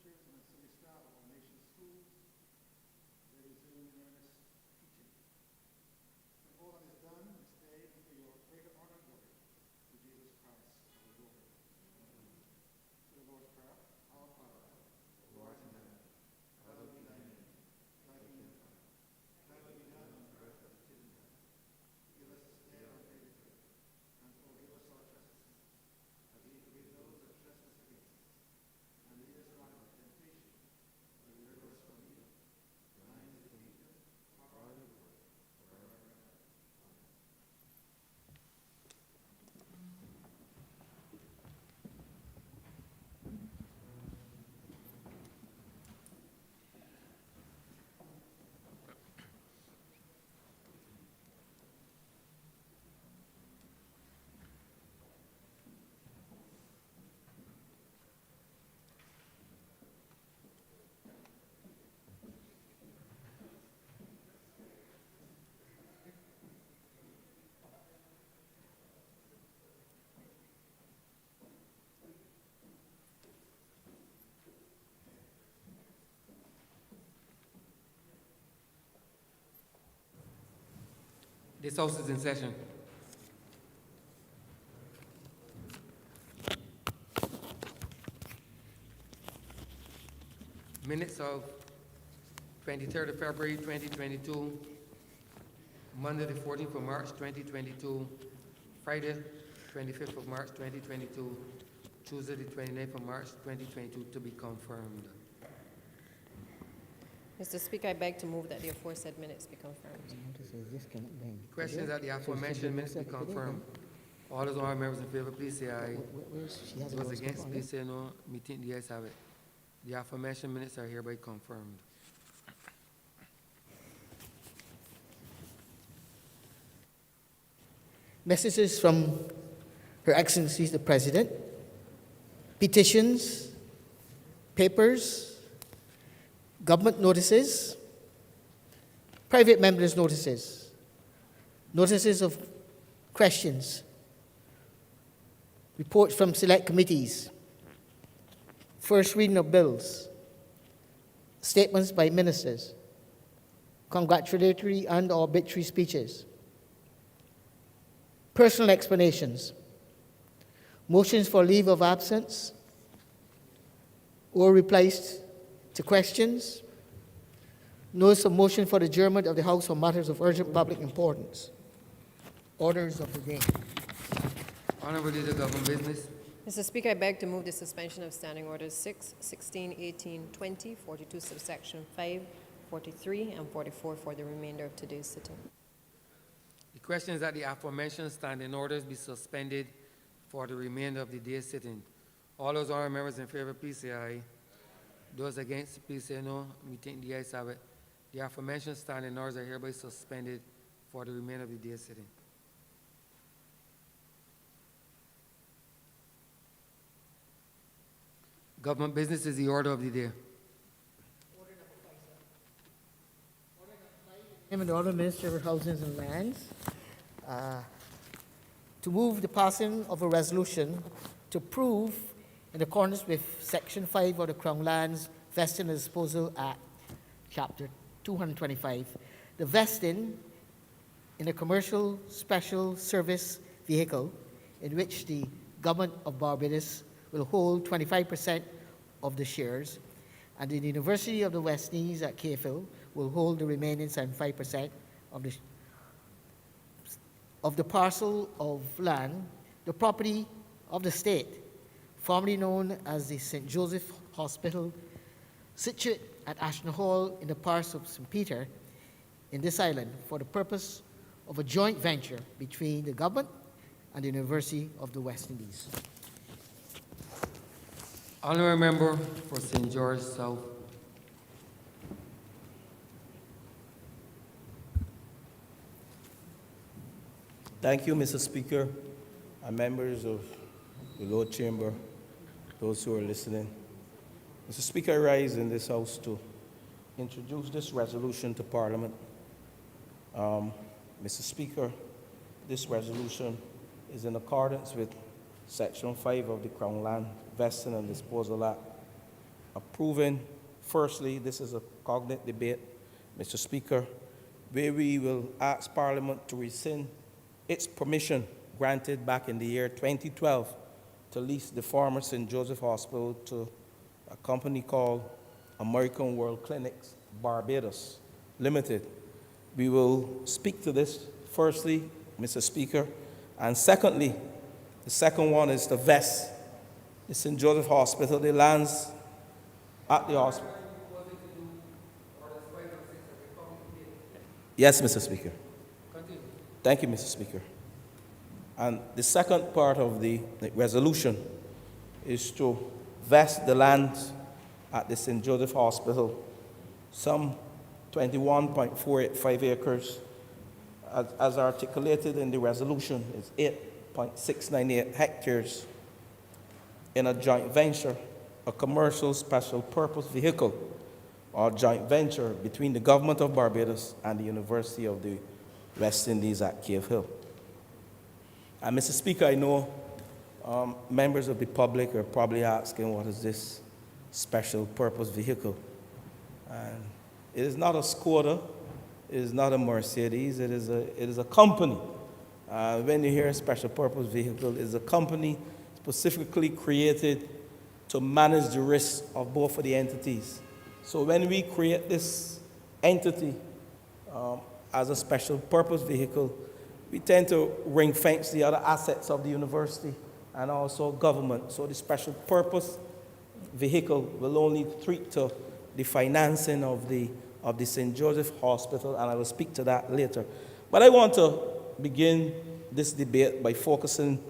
teachers and ancillary staff of our nation's schools, they resume in earnest teaching. When all that is done, this day be for your greater honor and glory, through Jesus Christ our Lord. To the Lord's Prayer. Our Father, who art in heaven, hallowed be thy name. Thy kingdom come. Thy will be done on earth as it is in heaven. Give us this day our daily bread, and forgive us our trespasses, as we forgive those that trespass against us. And lead us not into temptation, but deliver us from evil. Thine is the kingdom, power, and the glory, forever and ever. Amen. This House is in session. Minutes of 23rd of February 2022, Monday the 14th of March 2022, Friday 25th of March 2022, Tuesday the 29th of March 2022 to be confirmed. Mr. Speaker, I beg to move that the aforesaid minutes be confirmed. Questions that the aforementioned minutes be confirmed. All those honorable members in favor, please say aye. Those against, please say no. Meeting the ayes have it. The aforementioned minutes are hereby confirmed. Messages from Her Excellency the President, petitions, papers, government notices, private members' notices, notices of questions, reports from select committees, first reading of bills, statements by ministers, congratulatory and obituary speeches, personal explanations, motions for leave of absence or replies to questions, notice of motion for adjournment of the House on matters of urgent public importance. Orders of the day. Honorable Leader of Government Business. Mr. Speaker, I beg to move the suspension of Standing Orders 6, 16, 18, 20, 42, subsection 5, 43, and 44 for the remainder of today's sitting. The question is that the aforementioned standing orders be suspended for the remainder of the day's sitting. All those honorable members in favor, please say aye. Those against, please say no. Meeting the ayes have it. The aforementioned standing orders are hereby suspended for the remainder of the day's sitting. Government business is the order of the day. Name and order, Minister of Housing and Lands, to move the passing of a resolution to approve, in accordance with Section 5 of the Crown Lands Vesting and Disposal Act, Chapter 225, the vesting in a commercial special service vehicle in which the Government of Barbados will hold 25% of the shares, and the University of the West Indies at KFL will hold the remaining 75% of the parcel of land, the property of the state, formerly known as the St. Joseph Hospital, situate at Ashton Hall in the parish of St. Peter in this island, for the purpose of a joint venture between the government and the University of the West Indies. Honorable member for St. George South. Thank you, Mr. Speaker, and members of the Lower Chamber, those who are listening. Mr. Speaker, I rise in this House to introduce this resolution to Parliament. Mr. Speaker, this resolution is in accordance with Section 5 of the Crown Land Vesting and Disposal Act. approving, firstly, this is a cognate debate, Mr. Speaker, where we will ask Parliament to rescind its permission granted back in the year 2012 to lease the former St. Joseph Hospital to a company called American World Clinics Barbados Limited. We will speak to this, firstly, Mr. Speaker, and secondly, the second one is to vest the St. Joseph Hospital, the lands at the hospital. Yes, Mr. Speaker. Thank you, Mr. Speaker. And the second part of the resolution is to vest the lands at the St. Joseph Hospital, some 21.485 acres, as articulated in the resolution, is 8.698 hectares in a joint venture, a commercial special purpose vehicle, or joint venture between the Government of Barbados and the University of the West Indies at Cave Hill. And Mr. Speaker, I know members of the public are probably asking, what is this special purpose vehicle? And it is not a Skoda, it is not a Mercedes, it is a company. When you hear a special purpose vehicle, it is a company specifically created to manage the risks of both of the entities. So when we create this entity as a special purpose vehicle, we tend to ring fence the other assets of the university and also government. So the special purpose vehicle will only treat to the financing of the St. Joseph Hospital, and I will speak to that later. But I want to begin this debate by focusing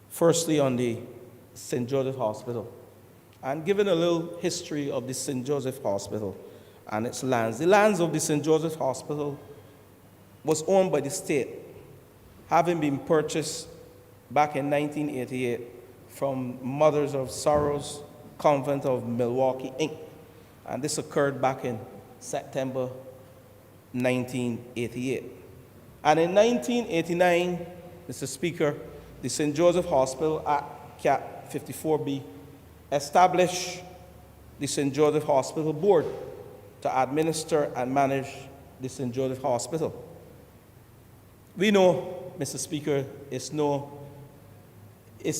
firstly on the St. Joseph Hospital and giving a little history of the St. Joseph Hospital and its lands. The lands of the St. Joseph Hospital was owned by the state, having been purchased back in 1988 from Mothers of Sorrows Convent of Milwaukee, Inc. And this occurred back in September 1988. And in 1989, Mr. Speaker, the St. Joseph Hospital Act, Cap 54B, established the St. Joseph Hospital Board to administer and manage the St. Joseph Hospital. We know, Mr. Speaker, it's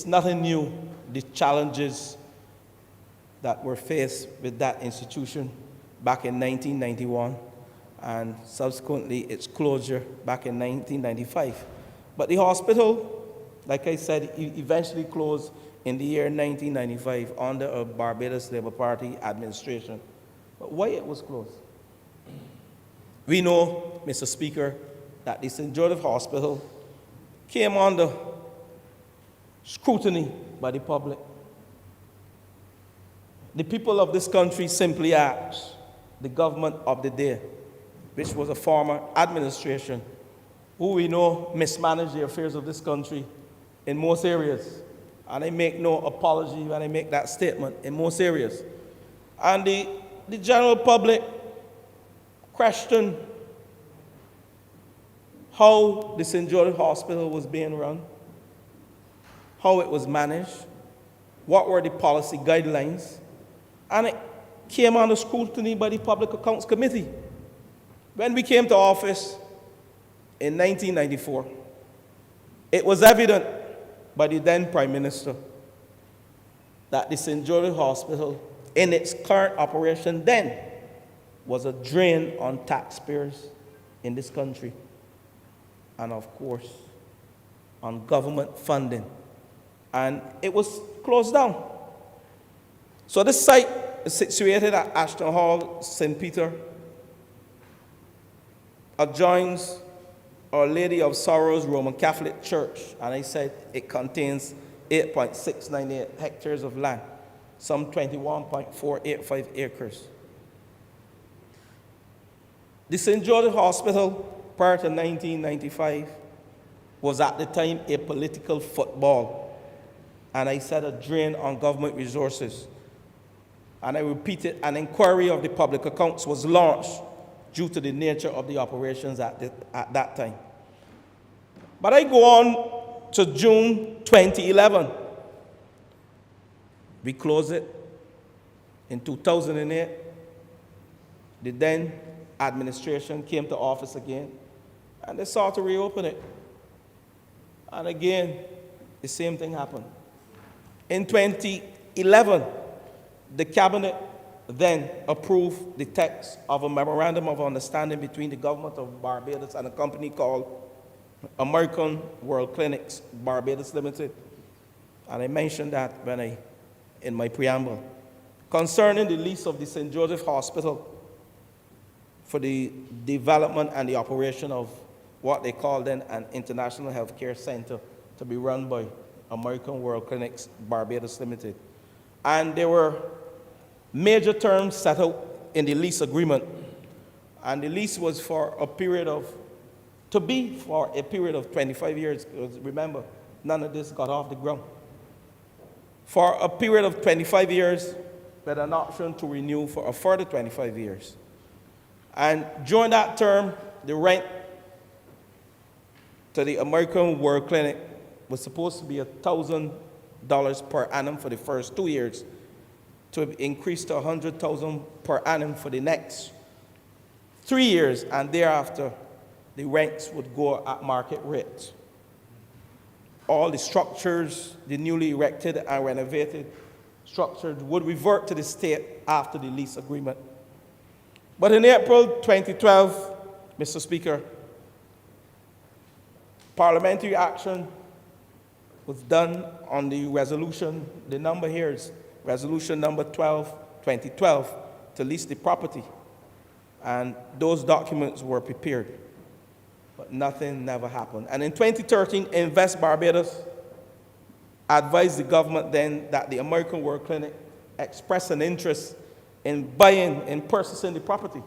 nothing new, the challenges that were faced with that institution back in 1991 and subsequently its closure back in 1995. But the hospital, like I said, eventually closed in the year 1995 under a Barbados Labour Party administration. But why it was closed? We know, Mr. Speaker, that the St. Joseph Hospital came under scrutiny by the public. The people of this country simply asked the government of the day, which was a former administration, who we know mismanaged the affairs of this country in most areas. And I make no apology when I make that statement, in most areas. And the general public questioned how the St. Joseph Hospital was being run, how it was managed, what were the policy guidelines, and it came under scrutiny by the Public Accounts Committee. When we came to office in 1994, it was evident by the then Prime Minister that the St. Joseph Hospital, in its current operation then, was a drain on taxpayers in this country, and of course, on government funding. And it was closed down. So this site is situated at Ashton Hall, St. Peter, adjoins Our Lady of Sorrows Roman Catholic Church, and I said it contains 8.698 hectares of land, some 21.485 acres. The St. Joseph Hospital, prior to 1995, was at the time a political football, and I said a drain on government resources. And I repeat it, an inquiry of the public accounts was launched due to the nature of the operations at that time. But I go on to June 2011. We close it. In 2008, the then administration came to office again, and they sought to reopen it. And again, the same thing happened. In 2011, the cabinet then approved the text of a memorandum of understanding between the government of Barbados and a company called American World Clinics Barbados Limited. And I mentioned that in my preamble. Concerning the lease of the St. Joseph Hospital for the development and the operation of what they called then an international healthcare center to be run by American World Clinics Barbados Limited. And there were major terms set out in the lease agreement. And the lease was for a period of 25 years. Because remember, none of this got off the ground. For a period of 25 years, with an option to renew for a further 25 years. And during that term, the rent to the American World Clinic was supposed to be $1,000 per annum for the first 2 years, to increase to $100,000 per annum for the next 3 years, and thereafter, the rents would go at market rate. All the structures, the newly erected and renovated structures, would revert to the state after the lease agreement. But in April 2012, Mr. Speaker, parliamentary action was done on the resolution. The number here is resolution number 12/2012 to lease the property. And those documents were prepared, but nothing never happened. And in 2013, Invest Barbados advised the government then that the American World Clinic expressed an interest in purchasing the property.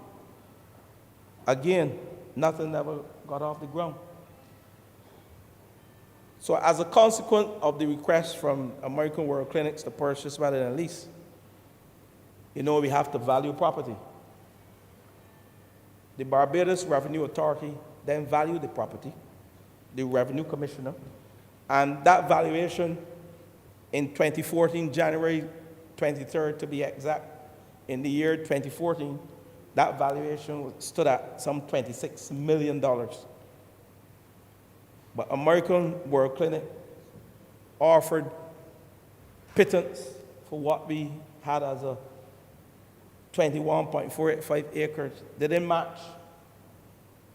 Again, nothing ever got off the ground. So as a consequence of the request from American World Clinics to purchase rather than lease, we have to value property. The Barbados Revenue Authority then valued the property, the Revenue Commissioner, and that valuation in 2014, January 23rd to be exact, in the year 2014, that valuation stood at some $26 million. But American World Clinic offered pittance for what we had as a 21.485 acres. They didn't match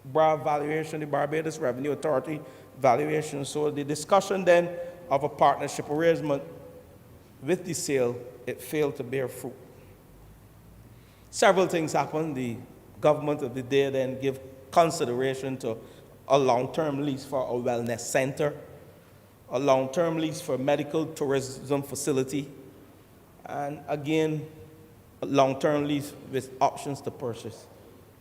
BRA valuation, the Barbados Revenue Authority valuation. So the discussion then of a partnership arrangement with the sale, it failed to bear fruit. Several things happened. The government of the day then gave consideration to a long-term lease for a wellness center, a long-term lease for a medical tourism facility, and again, a long-term lease with options to purchase.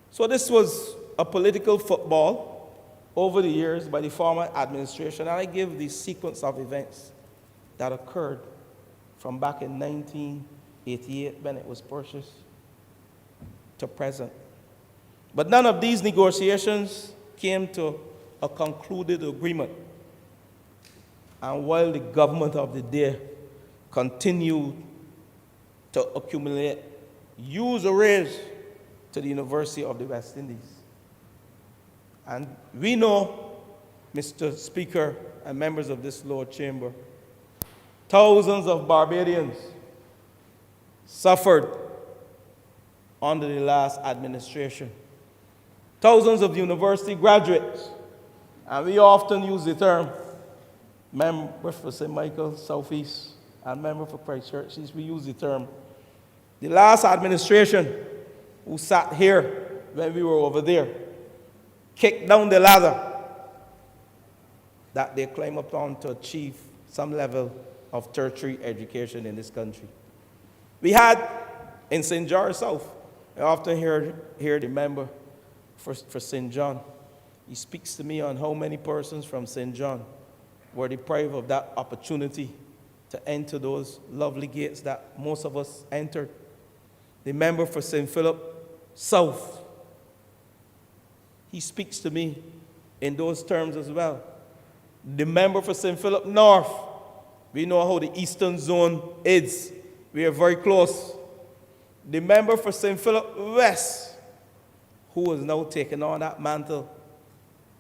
So this was a political football over the years by the former administration, and I give the sequence of events that occurred from back in 1988 when it was purchased to present. But none of these negotiations came to a concluded agreement. And while the government of the day continued to accumulate usurages to the University of the West Indies. And we know, Mr. Speaker and members of this Lord Chamber, thousands of Barbadians suffered under the last administration. Thousands of university graduates, and we often use the term, member for St. Michael, Southeast, and member for Christ Church, we use the term, the last administration who sat here when we were over there, kicked down the ladder that they climb upon to achieve some level of tertiary education in this country. We had in St. George South, I often hear the member for St. John. He speaks to me on how many persons from St. John were deprived of that opportunity to enter those lovely gates that most of us entered. The member for St. Philip South, he speaks to me in those terms as well. The member for St. Philip North, we know how the eastern zone is. We are very close. the member for St. Philip West, who is now taking on that mantle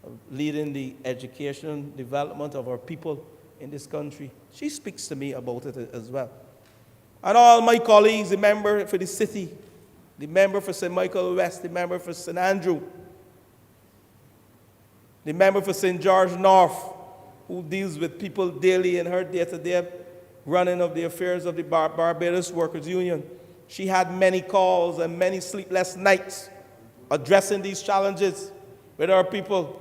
of leading the education development of our people in this country. She speaks to me about it as well. And all my colleagues, the member for the city, the member for St. Michael West, the member for St. Andrew, the member for St. George North, who deals with people daily in her day-to-day running of the affairs of the Barbados Workers Union. She had many calls and many sleepless nights addressing these challenges with our people.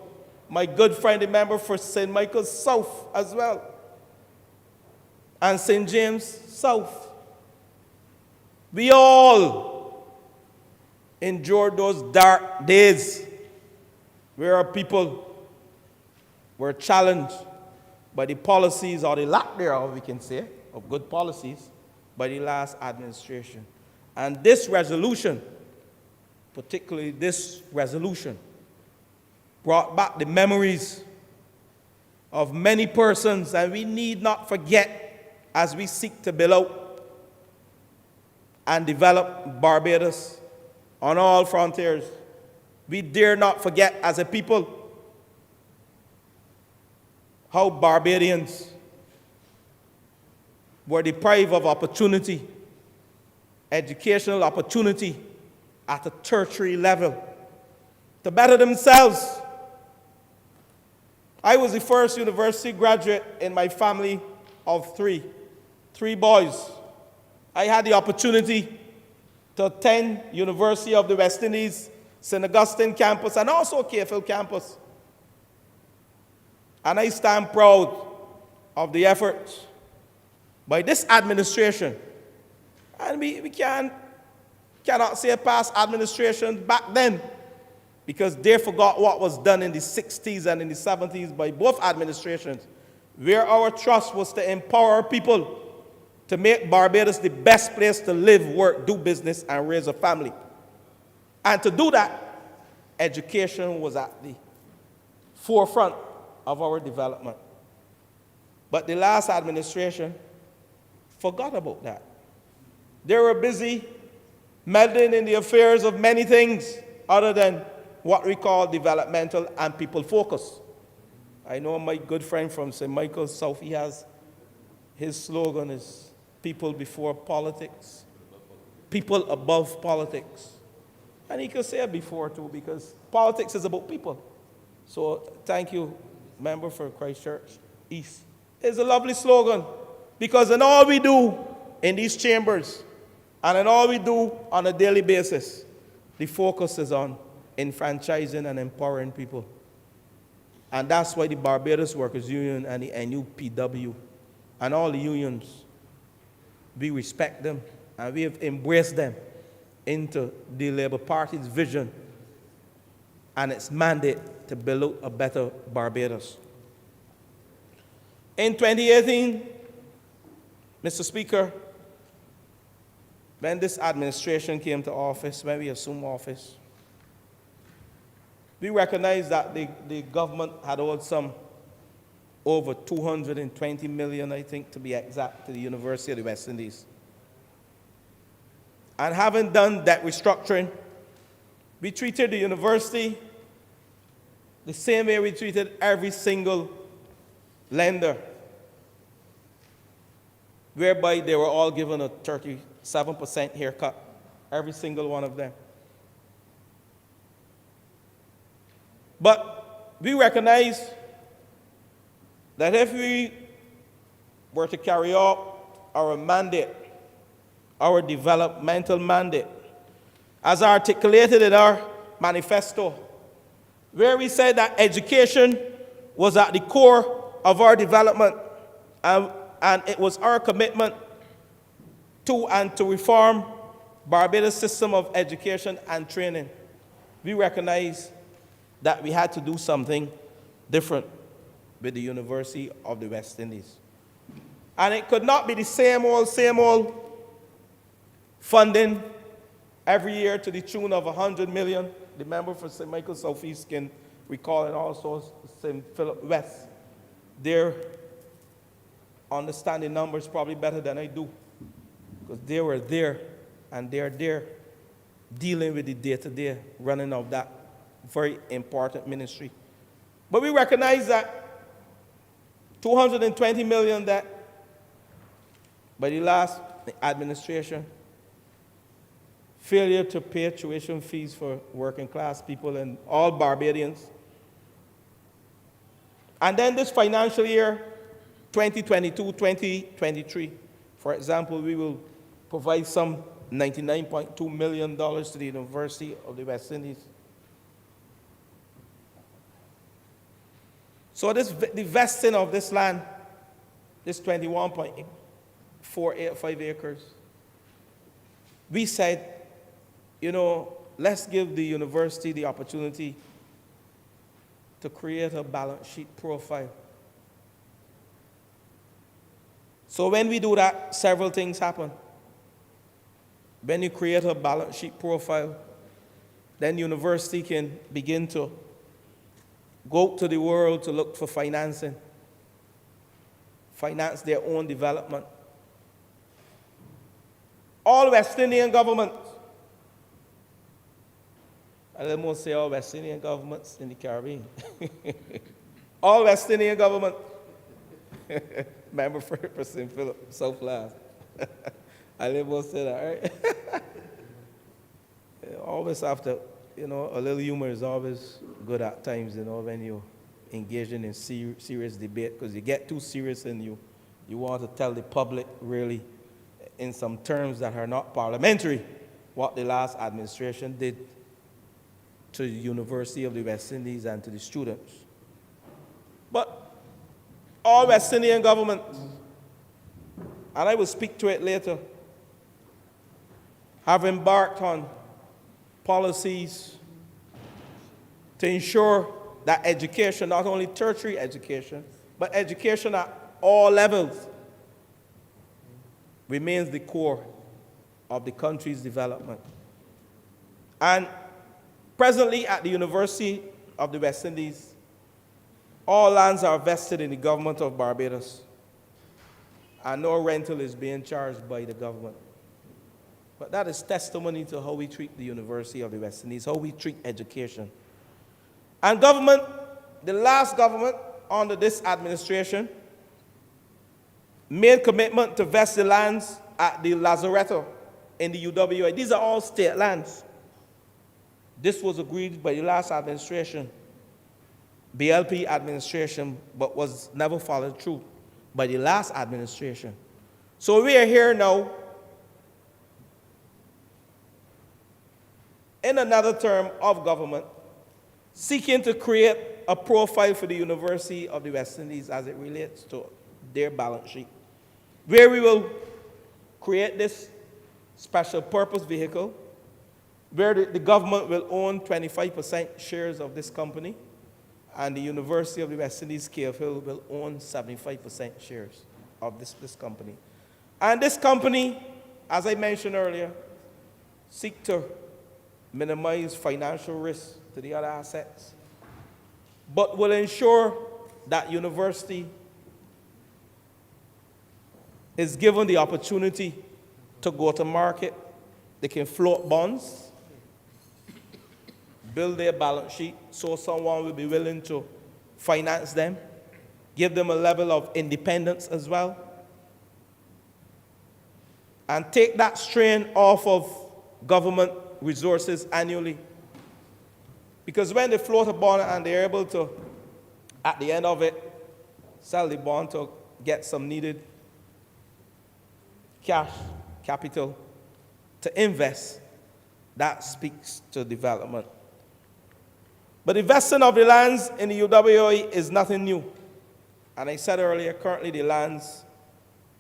My good friend, the member for St. Michael's South as well, and St. James South. We all endured those dark days where our people were challenged by the policies, or the lack thereof, we can say, of good policies, by the last administration. And this resolution, particularly this resolution, brought back the memories of many persons, and we need not forget as we seek to build out and develop Barbados on all frontiers. We dare not forget as a people how Barbadians were deprived of opportunity, educational opportunity at a tertiary level to better themselves. I was the first university graduate in my family of three boys. I had the opportunity to attend University of the West Indies, St. Augustine campus, and also KFL campus. And I stand proud of the efforts by this administration. And we cannot say past administrations back then, because they forgot what was done in the 60s and in the 70s by both administrations, where our trust was to empower our people to make Barbados the best place to live, work, do business, and raise a family. And to do that, education was at the forefront of our development. But the last administration forgot about that. They were busy meddling in the affairs of many things other than what we call developmental and people focus. I know my good friend from St. Michael's South, he has, his slogan is people before politics, people above politics. And he could say it before too, because politics is about people. So thank you, member for Christchurch East. It's a lovely slogan, because in all we do in these chambers and in all we do on a daily basis, the focus is on enfranchising and empowering people. And that's why the Barbados Workers Union and the NUPW and all the unions, we respect them and we have embraced them into the Labour Party's vision and its mandate to build out a better Barbados. In 2018, Mr. Speaker, when this administration came to office, when we assumed office, we recognized that the government had owed some over $220 million, I think, to be exact, to the University of the West Indies. And having done that restructuring, we treated the university the same way we treated every single lender, whereby they were all given a 37% haircut, every single one of them. But we recognize that if we were to carry out our mandate, our developmental mandate, as articulated in our manifesto, where we said that education was at the core of our development, and it was our commitment to and to reform Barbados' system of education and training, we recognize that we had to do something different with the University of the West Indies. And it could not be the same old funding every year to the tune of $100 million. The member for St. Michael's Southeast can recall, and also St. Philip West. They're understanding numbers probably better than I do, because they were there and they're there dealing with the day-to-day running of that very important ministry. But we recognize that $220 million that by the last administration, failure to pay tuition fees for working class people and all Barbadians. And then this financial year, 2022-2023, for example, we will provide some $99.2 million to the University of the West Indies. So the vesting of this land, this 21.485 acres, we said, let's give the university the opportunity to create a balance sheet profile. So when we do that, several things happen. When you create a balance sheet profile, then university can begin to go to the world to look for financing, finance their own development. All West Indian governments, I almost say all West Indian governments in the Caribbean. All West Indian governments, member for St. Philip, South Last. I almost say that, right? Always after, a little humor is always good at times, when you're engaging in serious debate, because you get too serious and you want to tell the public really in some terms that are not parliamentary what the last administration did to the University of the West Indies and to the students. But all West Indian governments, and I will speak to it later, have embarked on policies to ensure that education, not only tertiary education, but education at all levels, remains the core of the country's development. And presently at the University of the West Indies, all lands are vested in the government of Barbados, and no rental is being charged by the government. But that is testimony to how we treat the University of the West Indies, how we treat education. And government, the last government under this administration, made commitment to vest the lands at the Lazaretto in the UWA. These are all state lands. This was agreed by the last administration, BLP administration, but was never followed through by the last administration. So we are here now in another term of government, seeking to create a profile for the University of the West Indies as it relates to their balance sheet, where we will create this special purpose vehicle, where the government will own 25% shares of this company, and the University of the West Indies, Cave Hill, will own 75% shares of this company. And this company, as I mentioned earlier, seek to minimize financial risk to the other assets, but will ensure that university is given the opportunity to go to market. They can float bonds, build their balance sheet, so someone will be willing to finance them, give them a level of independence as well, and take that strain off of government resources annually. Because when they float a bond and they're able to, at the end of it, sell the bond to get some needed cash, capital, to invest, that speaks to development. But investing of the lands in the UWA is nothing new. And I said earlier, currently the lands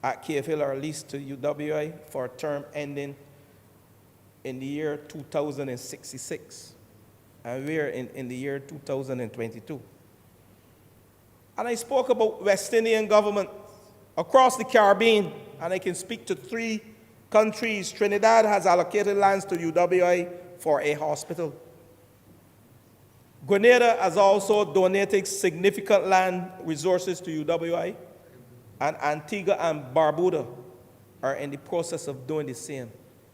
at Cave Hill are leased to UWA for a term ending in the year 2066. And we're in the year 2022. And I spoke about West Indian government across the Caribbean, and I can speak to 3 countries. Trinidad has allocated lands to UWA for a hospital. Grenada has also donated significant land resources to UWA, and Antigua and Barbuda are in the process of doing the same.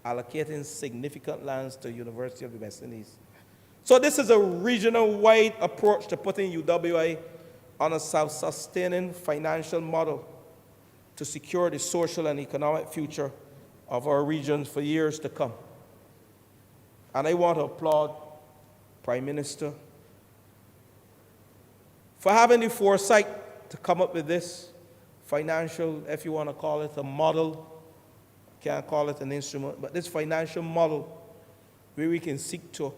allocating significant lands to University of the West Indies. So this is a regional-wide approach to putting UWI on a self-sustaining financial model to secure the social and economic future of our regions for years to come. And I want to applaud Prime Minister for having the foresight to come up with this financial, if you want to call it a model, can't call it an instrument, but this financial model where we can seek to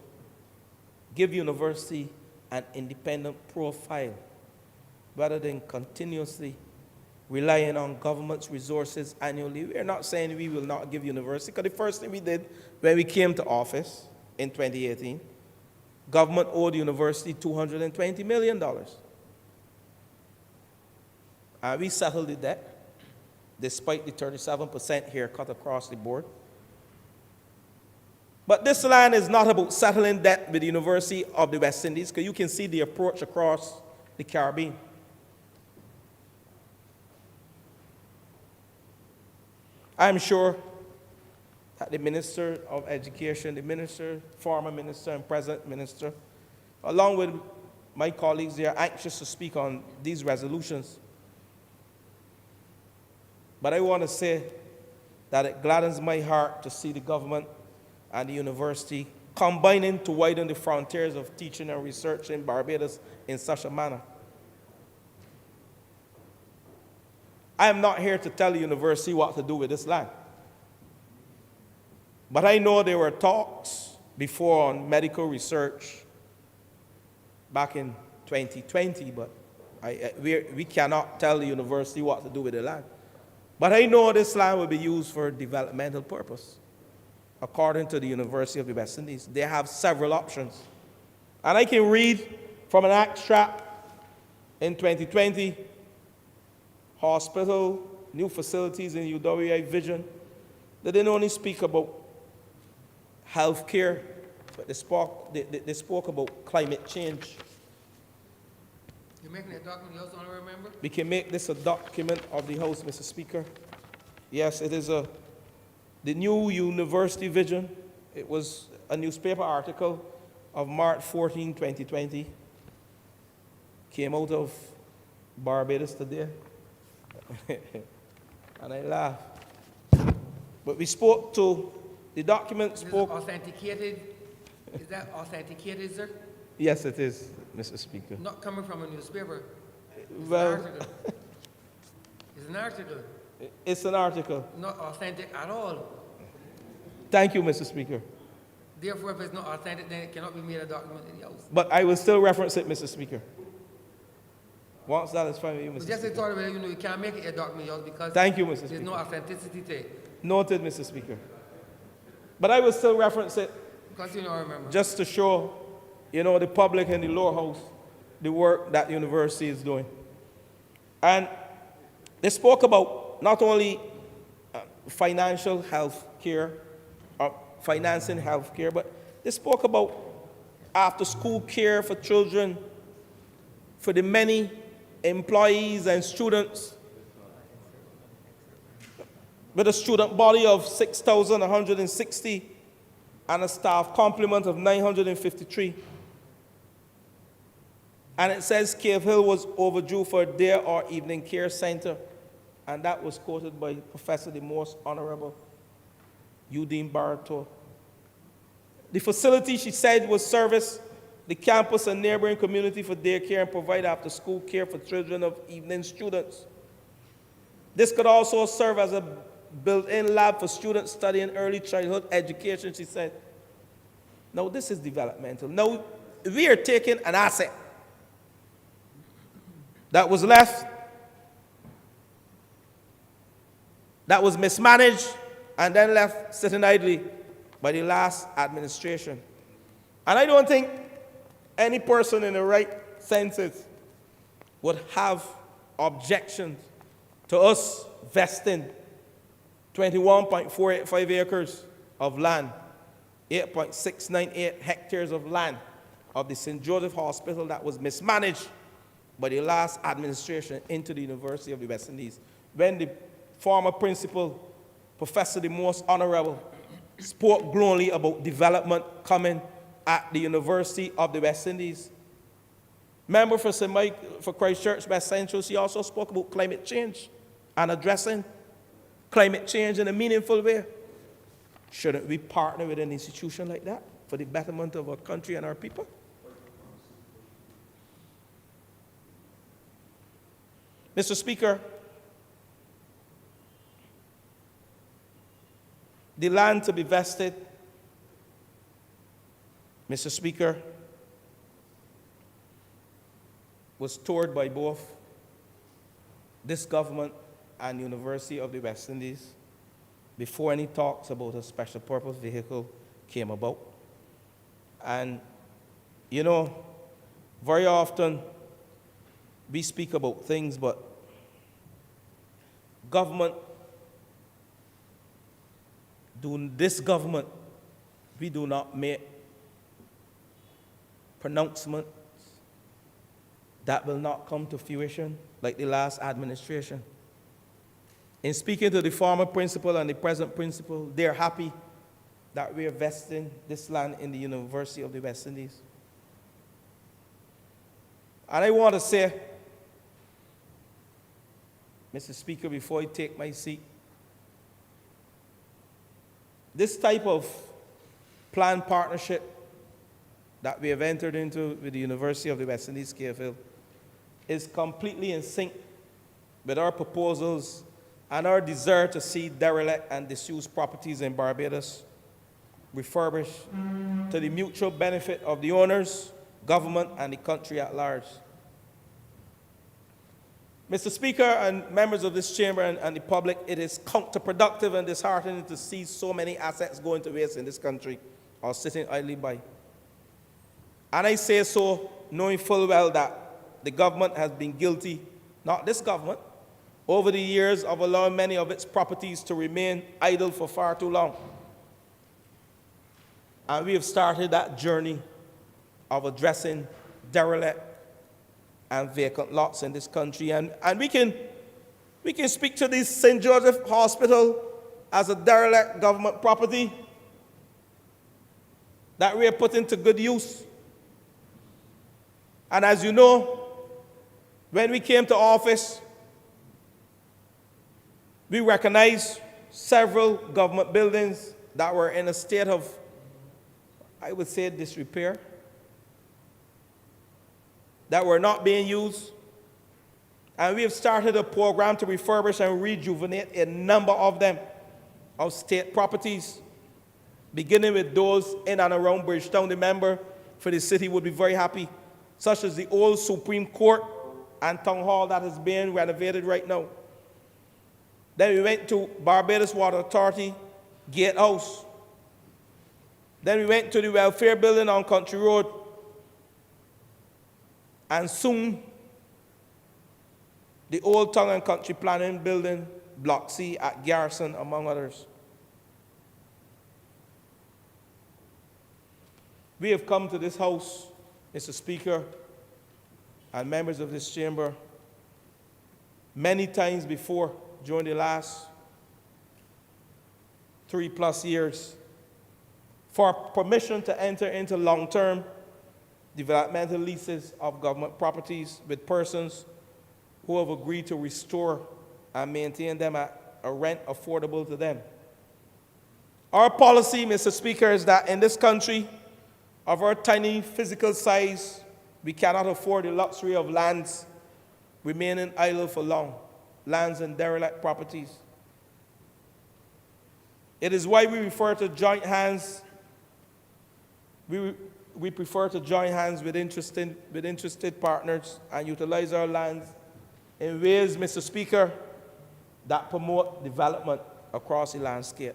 give university an independent profile rather than continuously relying on government's resources annually. We're not saying we will not give university, because the first thing we did when we came to office in 2018, government owed university $220 million. And we settled the debt, despite the 37% haircut across the board. But this land is not about settling debt with the University of the West Indies, because you can see the approach across the Caribbean. I'm sure that the Minister of Education, the Minister, former Minister, and present Minister, along with my colleagues, they are anxious to speak on these resolutions. But I want to say that it gladdens my heart to see the government and the university combining to widen the frontiers of teaching and research in Barbados in such a manner. I am not here to tell the university what to do with this land. But I know there were talks before on medical research back in 2020, but we cannot tell the university what to do with the land. But I know this land will be used for developmental purpose, according to the University of the West Indies. They have several options. And I can read from an extract in 2020, hospital, new facilities in UWI vision. They didn't only speak about health care, but they spoke about climate change. You're making a document you also want to remember? We can make this a document of the House, Mr. Speaker. Yes, it is the new university vision. It was a newspaper article of March 14, 2020. Came out of Barbados today. And I laugh. But we spoke to, the document spoke. Is it authenticated? Is that authenticated, sir? Yes, it is, Mr. Speaker. Not coming from a newspaper. It's Well, an article. It's an article. It's an article. Not authentic at all. Thank you, Mr. Speaker. Therefore, if it's not authentic, then it cannot be made a document in the House. But I will still reference it, Mr. Speaker. Once that is fine with you, Mr. Just Speaker. thought about it, you can't make it a document in the House because Thank you, Mr. there's Speaker. no authenticity to it. Noted, Mr. Speaker. But I will still reference it Because you know, I remember. just to show, the public and the lower house the work that the university is doing. And they spoke about not only financial health care, or financing health care, but they spoke about after-school care for children, for the many employees and students, with a student body of 6,160 and a staff complement of 953. And it says Cave Hill was overdue for a day or evening care center, and that was quoted by Professor the Most Honourable Eugene Barato. The facility, she said, was service the campus and neighboring community for daycare and provide after-school care for children of evening students. This could also serve as a built-in lab for students studying early childhood education, she said. Now, this is developmental. Now, we are taking an asset that was left, that was mismanaged, and then left sitting idly by the last administration. And I don't think any person in the right senses would have objections to us vesting 21.485 acres of land, 8.698 hectares of land of the St. Joseph Hospital that was mismanaged by the last administration into the University of the West Indies, when the former principal, Professor the Most Honourable spoke glowingly about development coming at the University of the West Indies. Member for St. Mike, for Christchurch West Central, she also spoke about climate change and addressing climate change in a meaningful way. Shouldn't we partner with an institution like that for the betterment of our country and our people? Mr. Speaker, the land to be vested, Mr. Speaker, was toured by both this government and University of the West Indies before any talks about a special purpose vehicle came about. And, you know, very often we speak about things, but this government, we do not make pronouncements that will not come to fruition like the last administration. In speaking to the former principal and the present principal, they're happy that we're vesting this land in the University of the West Indies. And I want to say, Mr. Speaker, before I take my seat, this type of planned partnership that we have entered into with the University of the West Indies, KFL, is completely in sync with our proposals and our desire to see derelict and disused properties in Barbados refurbished to the mutual benefit of the owners, government, and the country at large. Mr. Speaker and members of this chamber and the public, it is counterproductive and disheartening to see so many assets going to waste in this country or sitting idly by. And I say so knowing full well that the government has been guilty, not this government, over the years of allowing many of its properties to remain idle for far too long. And we have started that journey of addressing derelict and vacant lots in this country. And we can speak to this St. Joseph Hospital as a derelict government property that we are putting to good use. And as you know, when we came to office, we recognized several government buildings that were in a state of, I would say, disrepair, that were not being used. And we have started a program to refurbish and rejuvenate a number of them, of state properties, beginning with those in and around Bridgetown. The member for the city would be very happy, such as the old Supreme Court and Town Hall that is being renovated right now. Then we went to Barbados Water Authority Gatehouse. Then we went to the Welfare Building on Country Road. And soon, the Old Town and Country Planning Building, Block C at Garrison, among others. We have come to this house, Mr. Speaker, and members of this chamber, many times before during the last 3+ years for permission to enter into long-term developmental leases of government properties with persons who have agreed to restore and maintain them at a rent affordable to them. Our policy, Mr. Speaker, is that in this country, of our tiny physical size, we cannot afford the luxury of lands remaining idle for long, lands and derelict properties. It is why we refer to joint hands. We prefer to join hands with interested partners and utilize our lands in ways, Mr. Speaker, that promote development across the landscape.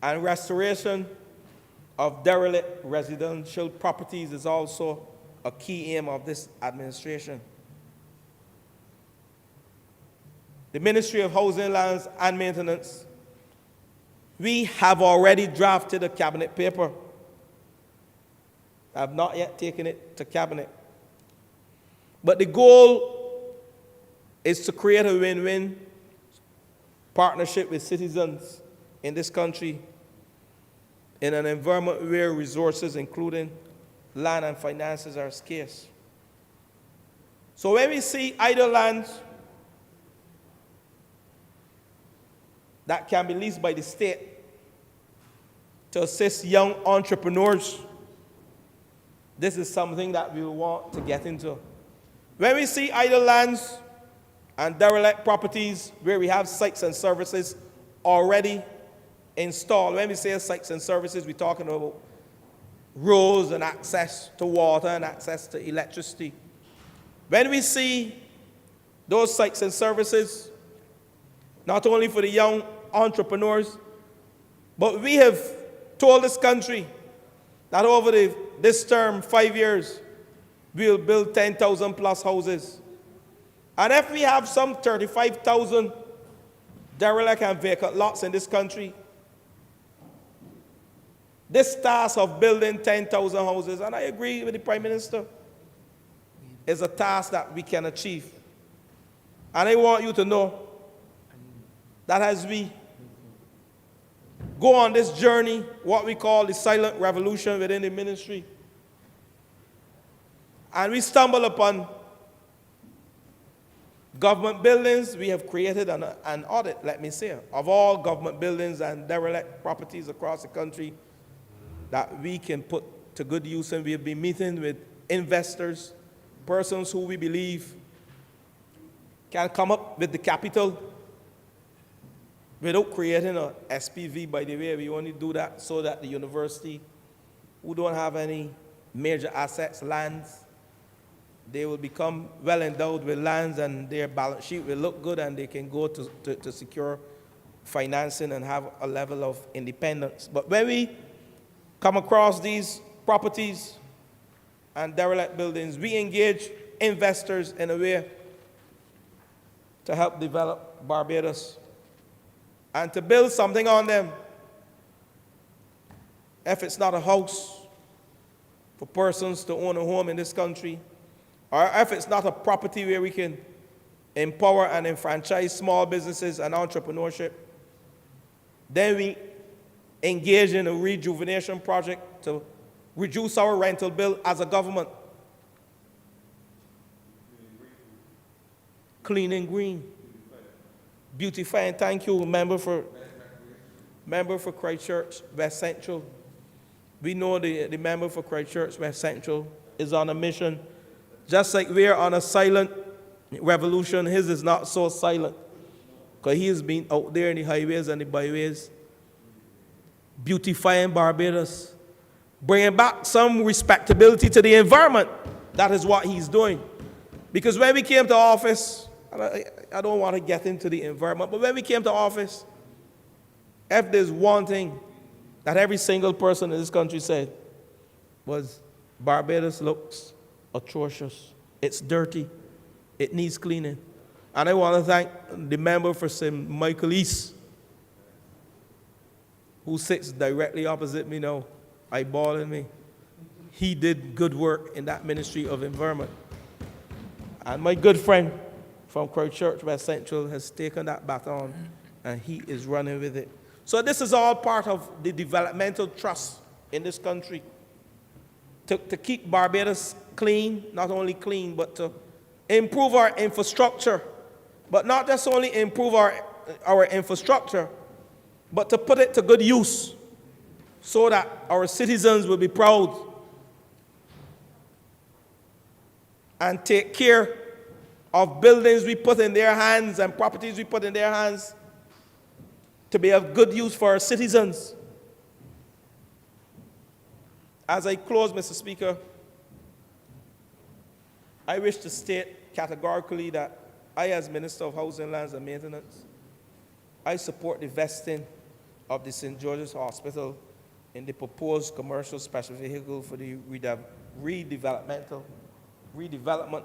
And restoration of derelict residential properties is also a key aim of this administration. The Ministry of Housing, Lands and Maintenance, we have already drafted a cabinet paper. I have not yet taken it to cabinet. But the goal is to create a win-win partnership with citizens in this country in an environment where resources, including land and finances, are scarce. So when we see idle lands that can be leased by the state to assist young entrepreneurs, this is something that we want to get into. When we see idle lands and derelict properties where we have sites and services already installed, when we say sites and services, we're talking about roads and access to water and access to electricity. When we see those sites and services, not only for the young entrepreneurs, but we have told this country that over this term, 5 years, we'll build 10,000 plus houses. And if we have some 35,000 derelict and vacant lots in this country, this task of building 10,000 houses, and I agree with the Prime Minister, is a task that we can achieve. And I want you to know that as we go on this journey, what we call the silent revolution within the ministry, and we stumble upon government buildings, we have created an audit, let me say, of all government buildings and derelict properties across the country that we can put to good use. And we have been meeting with investors, persons who we believe can come up with the capital without creating a SPV. By the way, we only do that so that the university, who don't have any major assets, lands, they will become well endowed with lands and their balance sheet will look good and they can go to secure financing and have a level of independence. But when we come across these properties and derelict buildings, we engage investors in a way to help develop Barbados and to build something on them. If it's not a house for persons to own a home in this country, or if it's not a property where we can empower and enfranchise small businesses and entrepreneurship, then we engage in a rejuvenation project to reduce our rental bill as a government. Clean and green. Beautifying. Thank you, member for Christchurch, West Central. We know the member for Christchurch, West Central is on a mission. Just like we're on a silent revolution, his is not so silent, because he has been out there in the highways and the byways, beautifying Barbados, bringing back some respectability to the environment. That is what he's doing. Because when we came to office, I don't want to get into the environment, but when we came to office, if there's one thing that every single person in this country said was, Barbados looks atrocious. It's dirty. It needs cleaning. And I want to thank the member for St. Michael East, who sits directly opposite me now, eyeballing me. He did good work in that Ministry of Environment. And my good friend from Christchurch, West Central, has taken that baton, and he is running with it. So this is all part of the developmental trust in this country, to keep Barbados clean, not only clean, but to improve our infrastructure. But not just only improve our infrastructure, but to put it to good use so that our citizens will be proud and take care of buildings we put in their hands and properties we put in their hands to be of good use for our citizens. As I close, Mr. Speaker, I wish to state categorically that I, as Minister of Housing, Lands and Maintenance, I support the vesting of the St. George's Hospital in the proposed commercial special vehicle for the redevelopment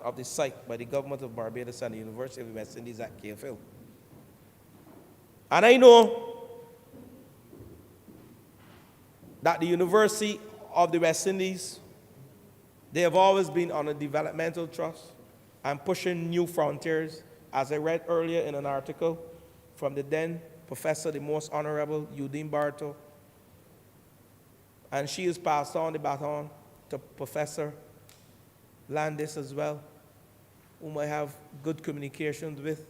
of the site by the government of Barbados and the University of the West Indies at Cave Hill. And I know that the University of the West Indies, they have always been on a developmental trust and pushing new frontiers, as I read earlier in an article from the then Professor, the Most Honourable Eugene Bartow. And she has passed on the baton to Professor Landis as well, whom I have good communications with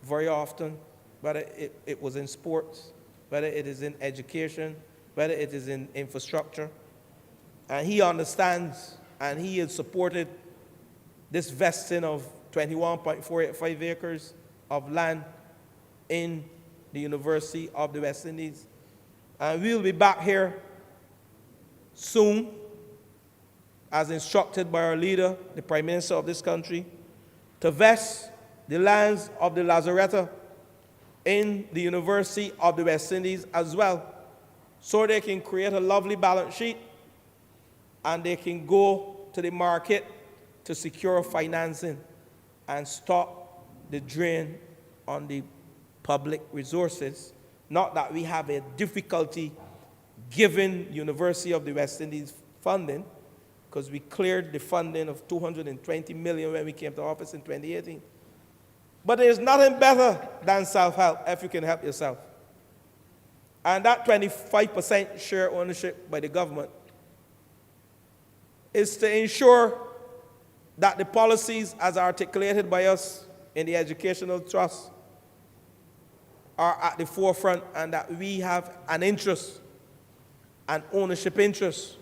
very often, whether it was in sports, whether it is in education, whether it is in infrastructure. And he understands and he has supported this vesting of 21.485 acres of land in the University of the West Indies. And we'll be back here soon, as instructed by our leader, the Prime Minister of this country, to vest the lands of the Lazaretta in the University of the West Indies as well, so they can create a lovely balance sheet and they can go to the market to secure financing and stop the drain on the public resources. Not that we have a difficulty giving University of the West Indies funding, because we cleared the funding of $220 million when we came to office in 2018. But there's nothing better than self-help if you can help yourself. And that 25% share ownership by the government is to ensure that the policies as articulated by us in the Educational Trust are at the forefront, and that we have an interest, an ownership interest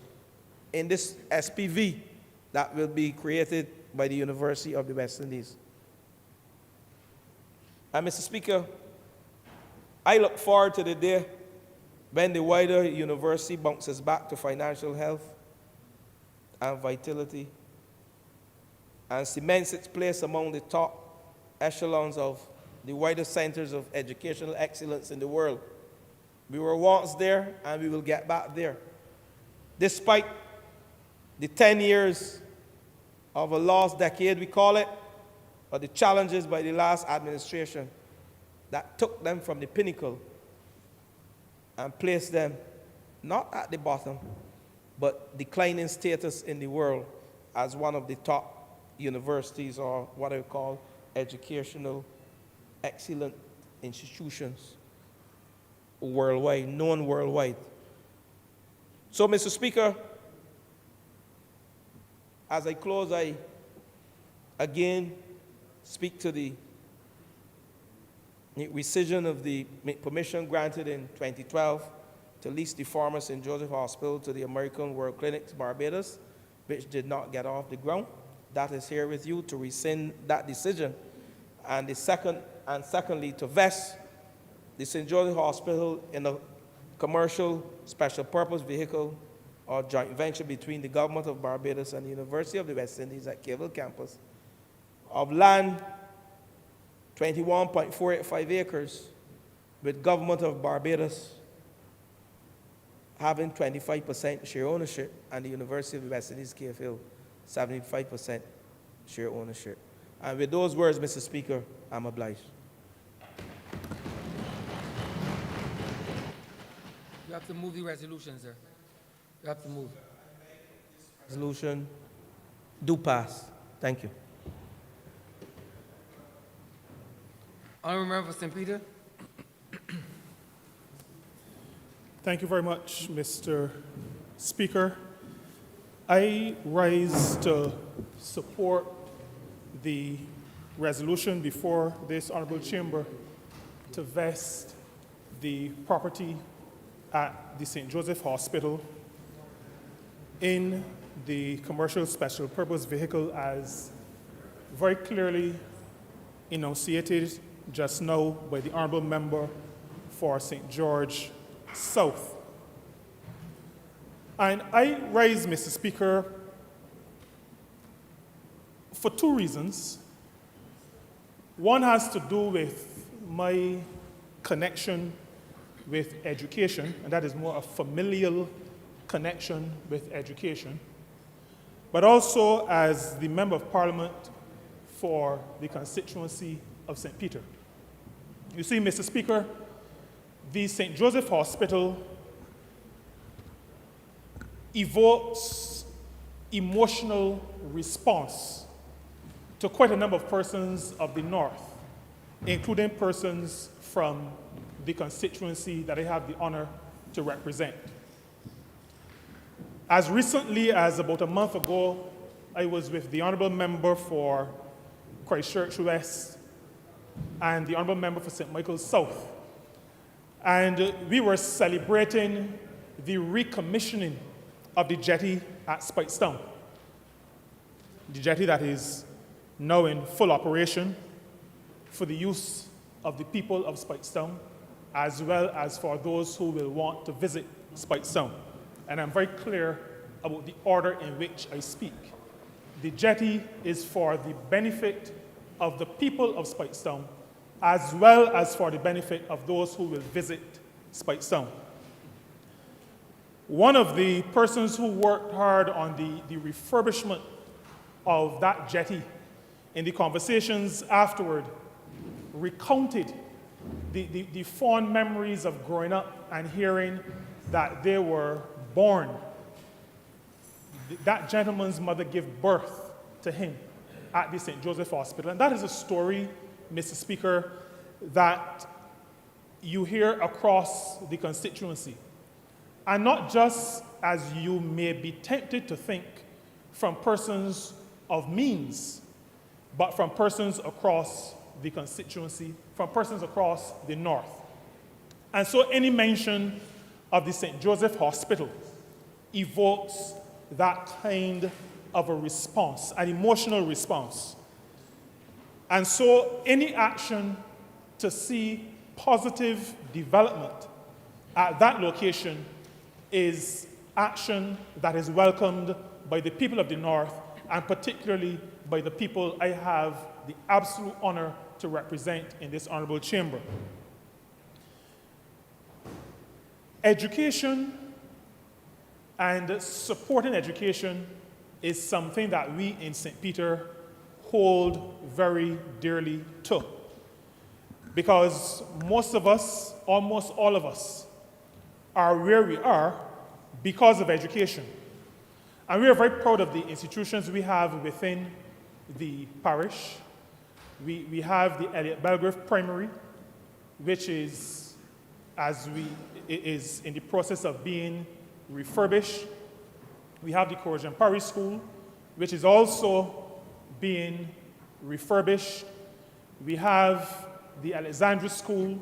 in this SPV that will be created by the University of the West Indies. And Mr. Speaker, I look forward to the day when the wider university bounces back to financial health and vitality and cements its place among the top echelons of the wider centers of educational excellence in the world. We were once there, and we will get back there. Despite the 10 years of a lost decade, we call it, or the challenges by the last administration that took them from the pinnacle and placed them not at the bottom, but declining status in the world as one of the top universities, or what I call educational excellent institutions worldwide, known worldwide. So, Mr. Speaker, as I close, I again speak to the rescission of the permission granted in 2012 to lease the former St. Joseph Hospital to the American World Clinics Barbados, which did not get off the ground. That is here with you to rescind that decision. And secondly, to vest the St. Joseph Hospital in a commercial special purpose vehicle or joint venture between the government of Barbados and the University of the West Indies at Cable Campus of land 21.485 acres, with government of Barbados having 25% share ownership and the University of the West Indies, KFL, 75% share ownership. And with those words, Mr. Speaker, I'm obliged. You have to move the resolution, sir. You have to move. Resolution do pass. Thank you. Honourable Member for St. Peter. Thank you very much, Mr. Speaker. I rise to support the resolution before this Honourable Chamber to vest the property at the St. Joseph Hospital in the commercial special purpose vehicle as very clearly enunciated just now by the Honourable Member for St. George South. And I rise, Mr. Speaker, for two reasons. One has to do with my connection with education, and that is more a familial connection with education, but also as the Member of Parliament for the constituency of St. Peter. You see, Mr. Speaker, the St. Joseph Hospital evokes emotional response to quite a number of persons of the North. including persons from the constituency that I have the honor to represent. As recently as about a month ago, I was with the Honourable Member for Christchurch West and the Honourable Member for St. Michael's South. And we were celebrating the recommissioning of the jetty at Speightstown. The jetty that is now in full operation for the use of the people of Speightstown, as well as for those who will want to visit Speightstown. And I'm very clear about the order in which I speak. The jetty is for the benefit of the people of Speightstown, as well as for the benefit of those who will visit Speightstown. One of the persons who worked hard on the refurbishment of that jetty, in the conversations afterward, recounted the fond memories of growing up and hearing that they were born. That gentleman's mother gave birth to him at the St. Joseph Hospital. And that is a story, Mr. Speaker, that you hear across the constituency. And not just, as you may be tempted to think, from persons of means, but from persons across the constituency, from persons across the north. And so any mention of the St. Joseph Hospital evokes that kind of a response, an emotional response. And so any action to see positive development at that location is action that is welcomed by the people of the North, and particularly by the people I have the absolute honor to represent in this honorable chamber. Education and supporting education is something that we in St. Peter hold very dearly to. Because most of us, almost all of us, are where we are because of education. And we are very proud of the institutions we have within the parish. We have the Elliot Belgrave Primary, which is in the process of being refurbished. We have the Corrigan Parish School, which is also being refurbished. We have the Alexandra School.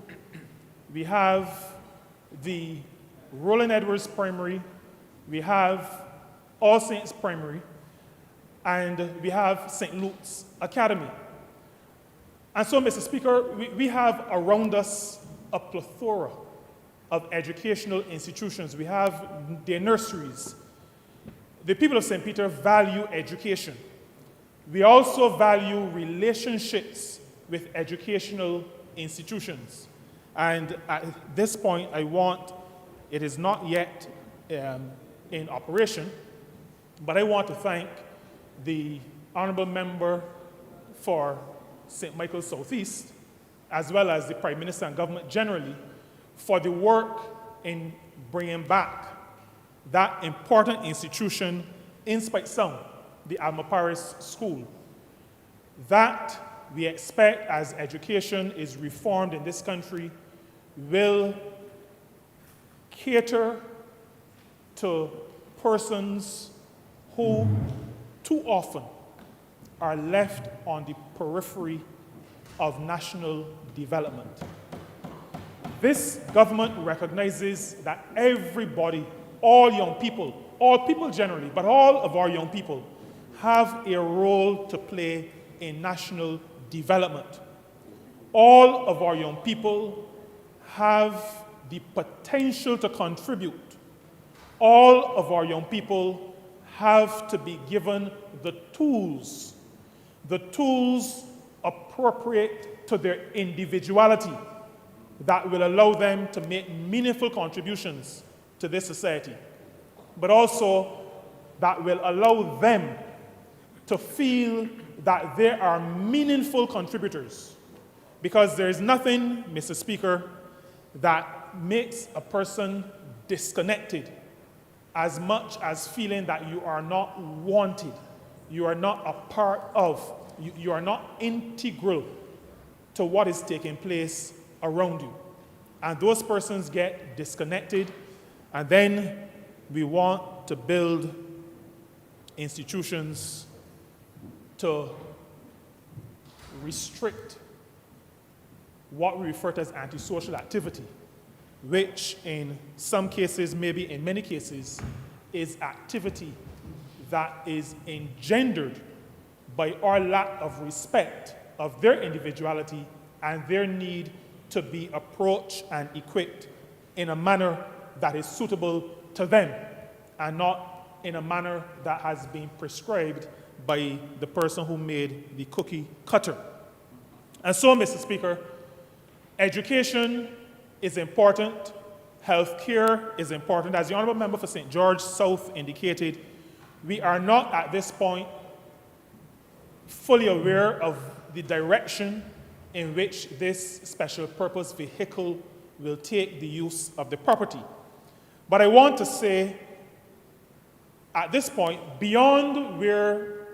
We have the Roland Edwards Primary. We have All Saints Primary. And we have St. Luke's Academy. And so, Mr. Speaker, we have around us a plethora of educational institutions. We have their nurseries. The people of St. Peter value education. We also value relationships with educational institutions. And at this point, it is not yet in operation, but I want to thank the Honourable Member for St. Michael's Southeast, as well as the Prime Minister and government generally, for the work in bringing back that important institution in Speightstown, the Alma Paris School. That we expect, as education is reformed in this country, will cater to persons who too often are left on the periphery of national development. This government recognizes that everybody, all young people, all people generally, but all of our young people, have a role to play in national development. All of our young people have the potential to contribute. All of our young people have to be given the tools appropriate to their individuality that will allow them to make meaningful contributions to this society, but also that will allow them to feel that they are meaningful contributors. Because there is nothing, Mr. Speaker, that makes a person disconnected as much as feeling that you are not wanted, you are not a part of, you are not integral to what is taking place around you. And those persons get disconnected, and then we want to build institutions to restrict what we refer to as antisocial activity, which in some cases, maybe in many cases, is activity that is engendered by our lack of respect of their individuality and their need to be approached and equipped in a manner that is suitable to them and not in a manner that has been prescribed by the person who made the cookie cutter. And so, Mr. Speaker, education is important, health care is important. As the Honourable Member for St. George South indicated, we are not at this point fully aware of the direction in which this special purpose vehicle will take the use of the property. But I want to say, at this point, beyond where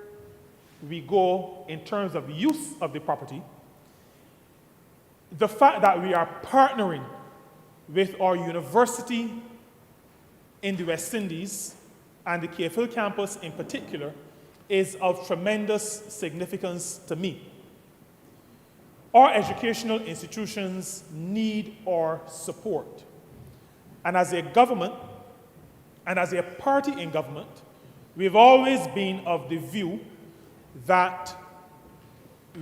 we go in terms of use of the property, the fact that we are partnering with our university in the West Indies and the Cave Hill campus in particular is of tremendous significance to me. Our educational institutions need our support. And as a government, and as a party in government, we've always been of the view that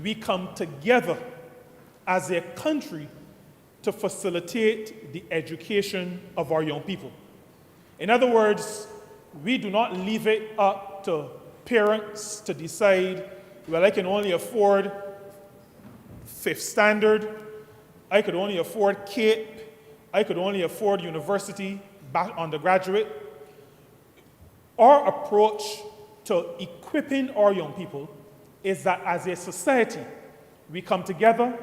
we come together as a country to facilitate the education of our young people. In other words, we do not leave it up to parents to decide, well, I can only afford Fifth Standard, I could only afford CAPE, I could only afford university, back undergraduate. Our approach to equipping our young people is that as a society, we come together,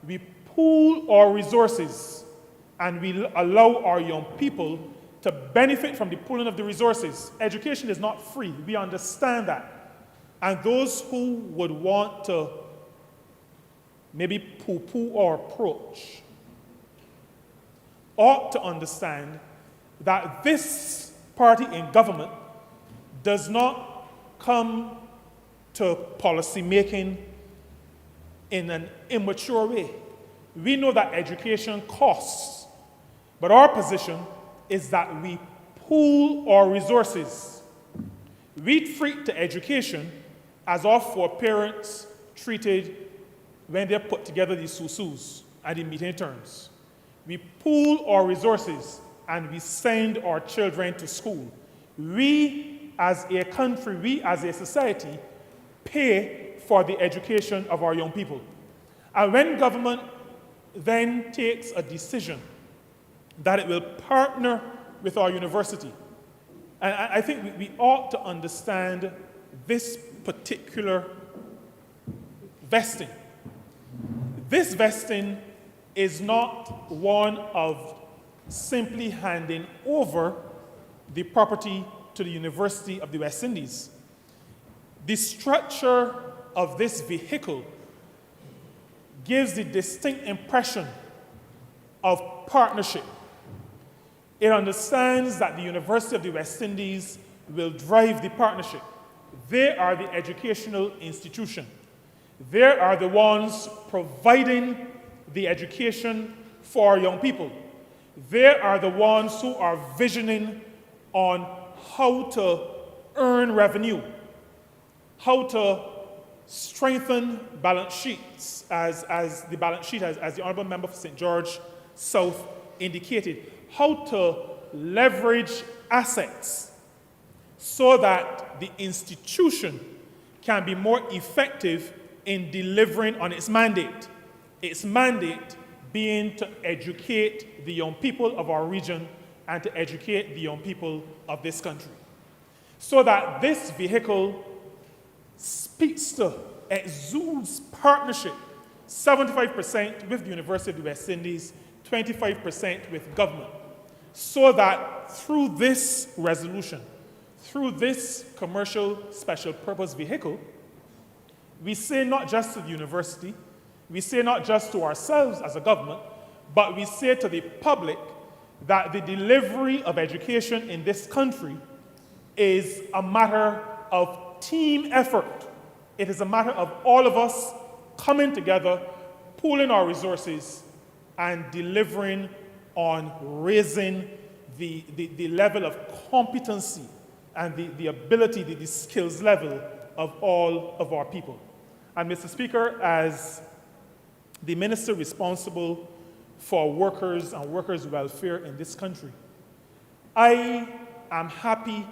we pool our resources, and we allow our young people to benefit from the pooling of the resources. Education is not free, we understand that. And those who would want to maybe poo-poo our approach ought to understand that this party in government does not come to policy making in an immature way. We know that education costs, but our position is that we pool our resources. We treat the education as our foreparents treated when they put together the susus and the meeting terms. We pool our resources and we send our children to school. We as a country, we as a society, pay for the education of our young people. And when government then takes a decision that it will partner with our university, and I think we ought to understand this particular vesting. This vesting is not one of simply handing over the property to the University of the West Indies. The structure of this vehicle gives the distinct impression of partnership. It understands that the University of the West Indies will drive the partnership. They are the educational institution. They are the ones providing the education for our young people. They are the ones who are visioning on how to earn revenue, how to strengthen balance sheets, as the balance sheet, as the Honourable Member for St. George South indicated, how to leverage assets so that the institution can be more effective in delivering on its mandate being to educate the young people of our region and to educate the young people of this country. So that this vehicle speaks to, exudes partnership, 75% with the University of the West Indies, 25% with government, so that through this resolution, through this commercial special purpose vehicle, we say not just to the university, We say not just to ourselves as a government, but we say to the public that the delivery of education in this country is a matter of team effort. It is a matter of all of us coming together, pooling our resources, and delivering on raising the level of competency and the ability, the skills level of all of our people. And Mr. Speaker, as the minister responsible for workers and workers' welfare in this country, I am happy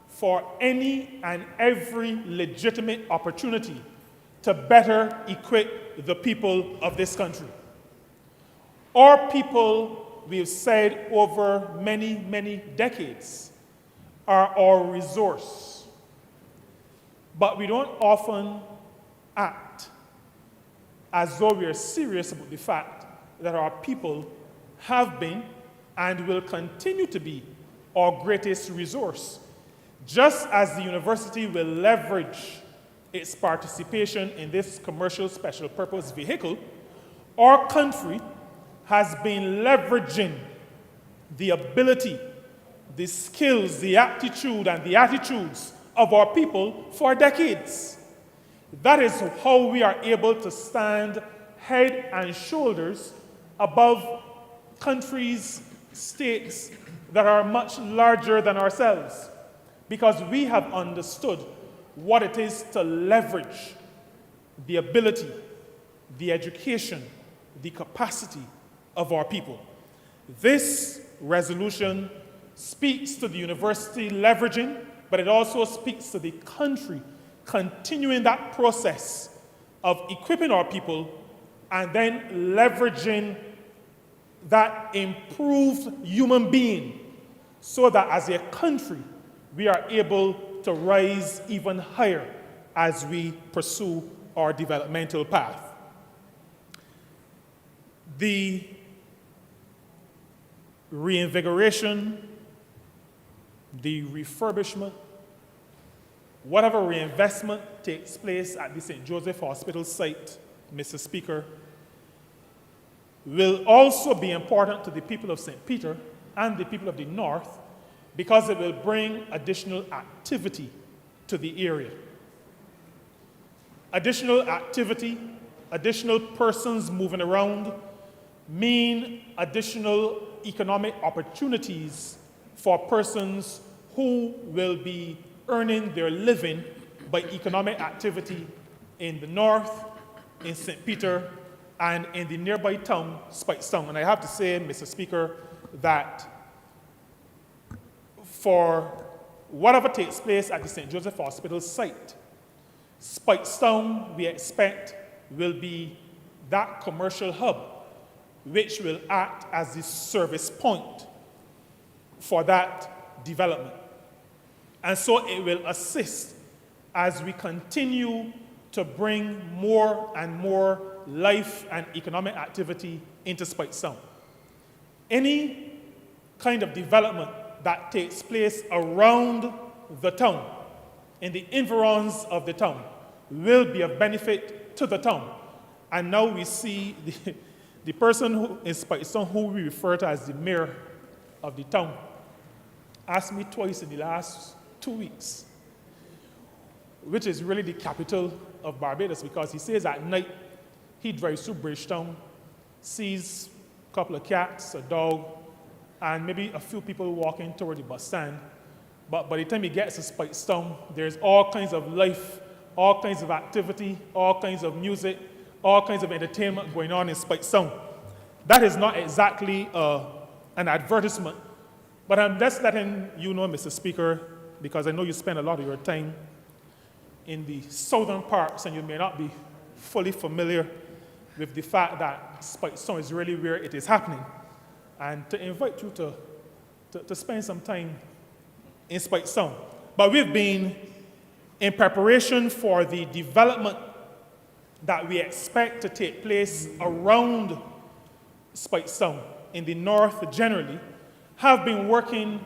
for any and every legitimate opportunity to better equip the people of this country. Our people, we've said over many, many decades, are our resource. But we don't often act as though we are serious about the fact that our people have been and will continue to be our greatest resource. Just as the university will leverage its participation in this commercial special purpose vehicle, our country has been leveraging the ability, the skills, the aptitude, and the attitudes of our people for decades. That is how we are able to stand head and shoulders above countries, states that are much larger than ourselves, because we have understood what it is to leverage the ability, the education, the capacity of our people. This resolution speaks to the university leveraging, but it also speaks to the country continuing that process of equipping our people and then leveraging that improved human being so that as a country we are able to rise even higher as we pursue our developmental path. The reinvigoration, the refurbishment, whatever reinvestment takes place at the St. Joseph Hospital site, Mr. Speaker, will also be important to the people of St. Peter and the people of the North because it will bring additional activity to the area. Additional activity, additional persons moving around mean additional economic opportunities for persons who will be earning their living by economic activity in the North, in St. Peter, and in the nearby town, Speightstown. And I have to say, Mr. Speaker, that for whatever takes place at the St. Joseph Hospital site, Speightstown, we expect, will be that commercial hub which will act as the service point for that development. And so it will assist as we continue to bring more and more life and economic activity into Speightstown. Any kind of development that takes place around the town, in the environs of the town, will be of benefit to the town. And now we see the person who in Speightstown, who we refer to as the mayor of the town, asked me twice in the last 2 weeks, which is really the capital of Barbados, because he says at night he drives through Bridgetown, sees a couple of cats, a dog, and maybe a few people walking toward the bus stand. But by the time he gets to Speightstown, there's all kinds of life, all kinds of activity, all kinds of music, all kinds of entertainment going on in Speightstown. That is not exactly an advertisement, but I'm just letting you know, Mr. Speaker, because I know you spend a lot of your time in the southern parts and you may not be fully familiar with the fact that Speightstown is really where it is happening, and to invite you to spend some time in Speightstown. But we've been in preparation for the development that we expect to take place around Speightstown in the North generally, have been working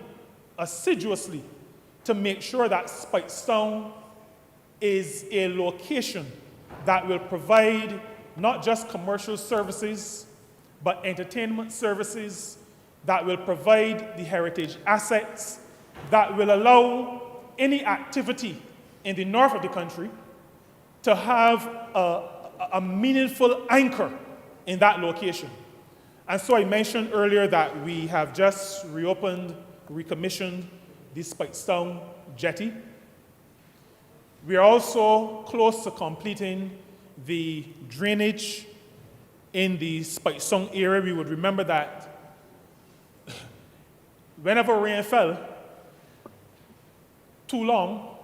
assiduously to make sure that Speightstown is a location that will provide not just commercial services, but entertainment services that will provide the heritage assets that will allow any activity in the north of the country to have a meaningful anchor in that location. And so I mentioned earlier that we have just reopened, recommissioned the Speightstown jetty. We are also close to completing the drainage in the Speightstown area. We would remember that whenever rain fell too long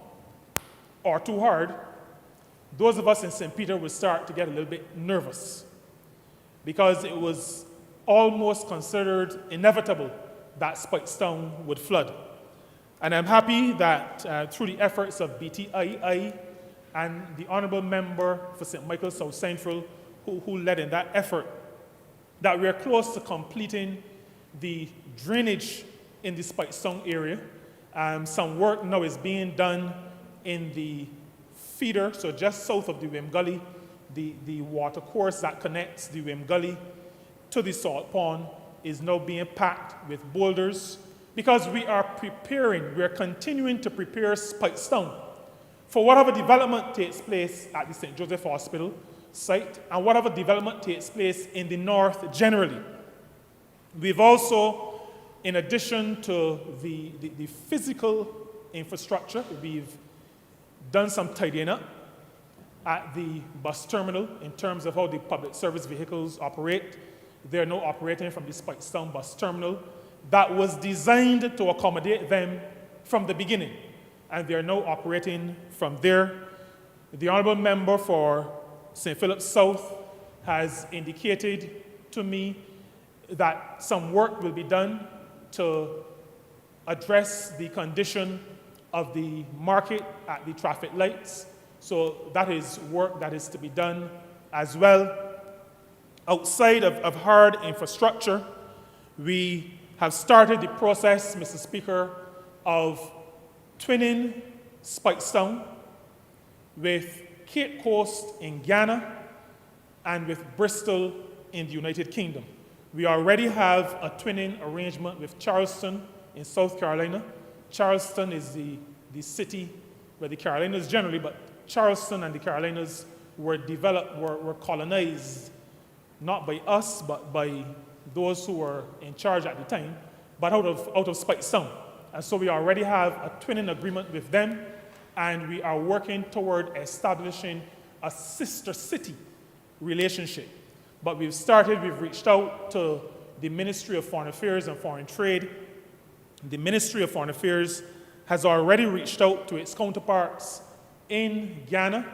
or too hard, those of us in St. Peter would start to get a little bit nervous because it was almost considered inevitable that Speightstown would flood. And I'm happy that through the efforts of BTII and the Honourable Member for St. Michael South Central, who led in that effort, that we are close to completing the drainage in the Speightstown area. Some work now is being done in the feeder, so just south of the Wim Gully, the water course that connects the Wim Gully to the salt pond is now being packed with boulders because we are continuing to prepare Speightstown for whatever development takes place at the St. Joseph Hospital site and whatever development takes place in the north generally. We've also, in addition to the physical infrastructure, we've done some tidying up at the bus terminal in terms of how the public service vehicles operate. They're now operating from the Speightstown bus terminal that was designed to accommodate them from the beginning, and they're now operating from there. The Honourable Member for St. Philip South has indicated to me that some work will be done to address the condition of the market at the traffic lights. So that is work that is to be done as well. Outside of hard infrastructure, we have started the process, Mr. Speaker, of twinning Speightstown with Cape Coast in Ghana and with Bristol in the United Kingdom. We already have a twinning arrangement with Charleston in South Carolina. Charleston is the city where the Carolinas generally, but Charleston and the Carolinas were colonized, not by us, but by those who were in charge at the time, but out of Speightstown. And so we already have a twinning agreement with them, and we are working toward establishing a sister city relationship. But we've reached out to the Ministry of Foreign Affairs and Foreign Trade. The Ministry of Foreign Affairs has already reached out to its counterparts in Ghana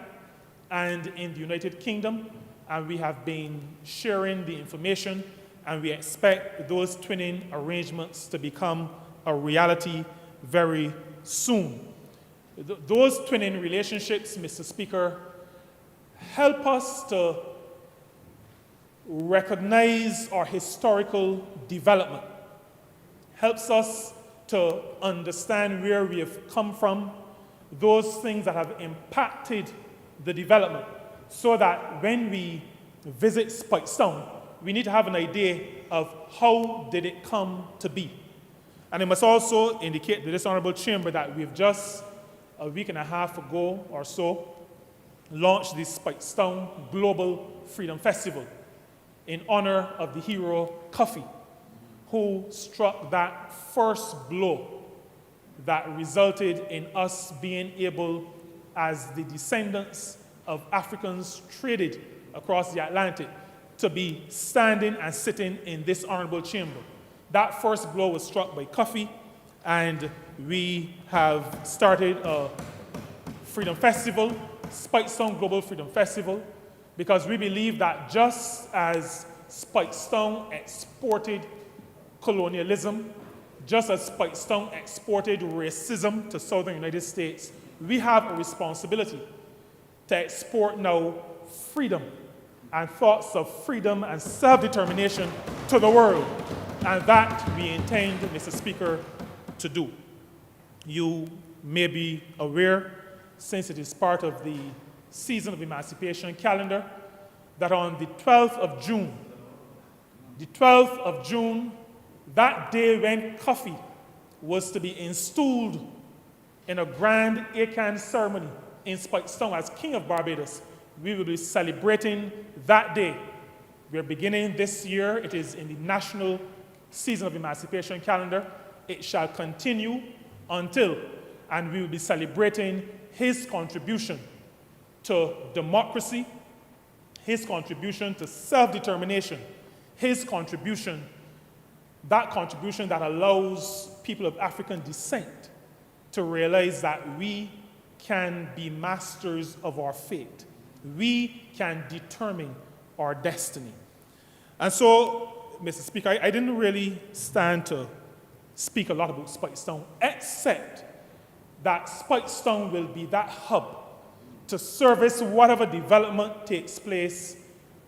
and in the United Kingdom, and we have been sharing the information, and we expect those twinning arrangements to become a reality very soon. Those twinning relationships, Mr. Speaker, help us to recognize our historical development, helps us to understand where we have come from, those things that have impacted the development, so that when we visit Speightstown, we need to have an idea of how did it come to be. And I must also indicate to this Honourable Chamber that we've just a week and a half ago or so launched the Speightstown Global Freedom Festival in honor of the hero Kofi, who struck that first blow that resulted in us being able, as the descendants of Africans traded across the Atlantic, to be standing and sitting in this honourable chamber. That first blow was struck by Kofi, and we have started a Freedom Festival, Speightstown Global Freedom Festival, because we believe that just as Speightstown exported colonialism, just as Speightstown exported racism to southern United States, we have a responsibility to export now freedom and thoughts of freedom and self-determination to the world. And that we intend, Mr. Speaker, to do. You may be aware, since it is part of the season of emancipation calendar, that on the 12th of June, that day when Coffee was to be installed in a grand Akan ceremony in Speightstown as King of Barbados, we will be celebrating that day. We are beginning this year. It is in the National Season of Emancipation calendar. It shall continue until, and we will be celebrating his contribution to democracy, his contribution to self-determination, his contribution, that contribution that allows people of African descent to realize that we can be masters of our fate. We can determine our destiny. And so, Mr. Speaker, I didn't really stand to speak a lot about Speightstown, except that Speightstown will be that hub to service whatever development takes place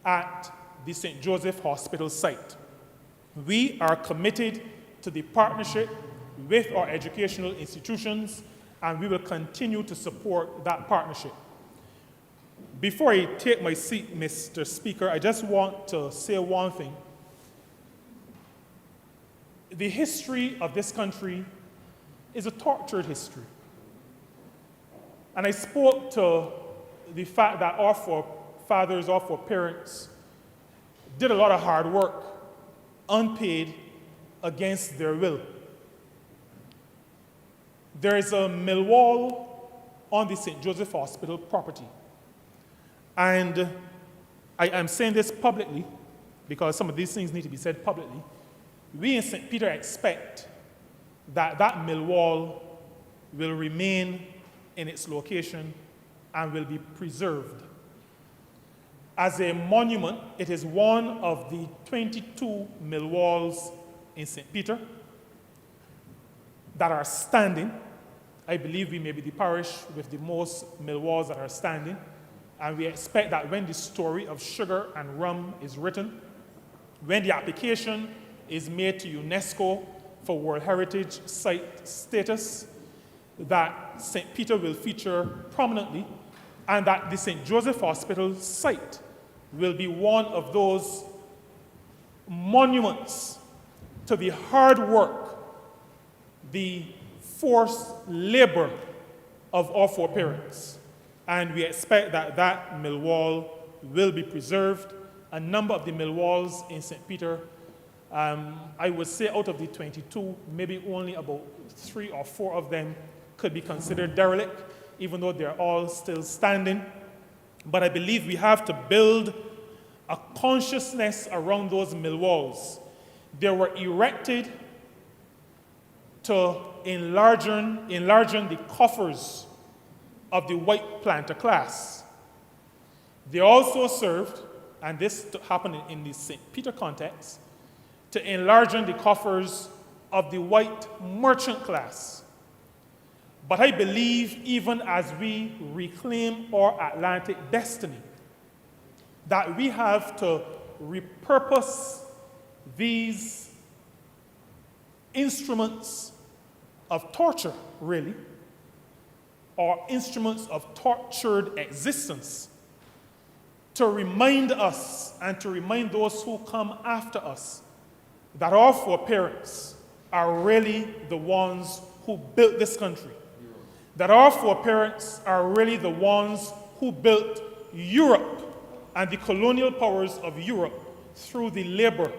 at the St. Joseph Hospital site. We are committed to the partnership with our educational institutions, and we will continue to support that partnership. Before I take my seat, Mr. Speaker, I just want to say one thing. The history of this country is a tortured history. And I spoke to the fact that our forefathers, our foreparents, did a lot of hard work, unpaid, against their will. There is a mill wall on the St. Joseph Hospital property. And I am saying this publicly because some of these things need to be said publicly. We in St. Peter expect that that mill wall will remain in its location and will be preserved. As a monument, it is one of the 22 mill walls in St. Peter that are standing. I believe we may be the parish with the most mill walls that are standing. And we expect that when the story of sugar and rum is written, when the application is made to UNESCO for World Heritage Site status, that St. Peter will feature prominently, and that the St. Joseph Hospital site will be one of those monuments to the hard work, the forced labor of our foreparents. And we expect that that mill wall will be preserved. A number of the mill walls in St. Peter, I would say out of the 22, maybe only about 3 or 4 of them could be considered derelict, even though they're all still standing. But I believe we have to build a consciousness around those mill walls. They were erected to enlarging the coffers of the white planter class. They also served, and this happened in the St. Peter context, to enlarging the coffers of the white merchant class. But I believe even as we reclaim our Atlantic destiny, that we have to repurpose these instruments of torture, really, or instruments of tortured existence, to remind us and to remind those who come after us that our foreparents are really the ones who built this country, that our foreparents are really the ones who built Europe and the colonial powers of Europe through the labor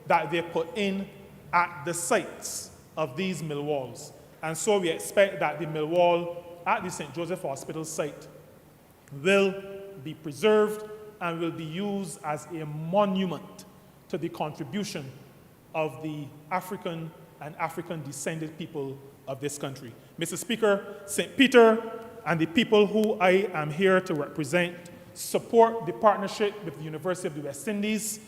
that they put in at the sites of these mill walls. And so we expect that the mill wall at the St. Joseph Hospital site will be preserved and will be used as a monument to the contribution of the African and African-descended people of this country. Mr. Speaker, St. Peter and the people who I am here to represent support the partnership with the University of the West Indies.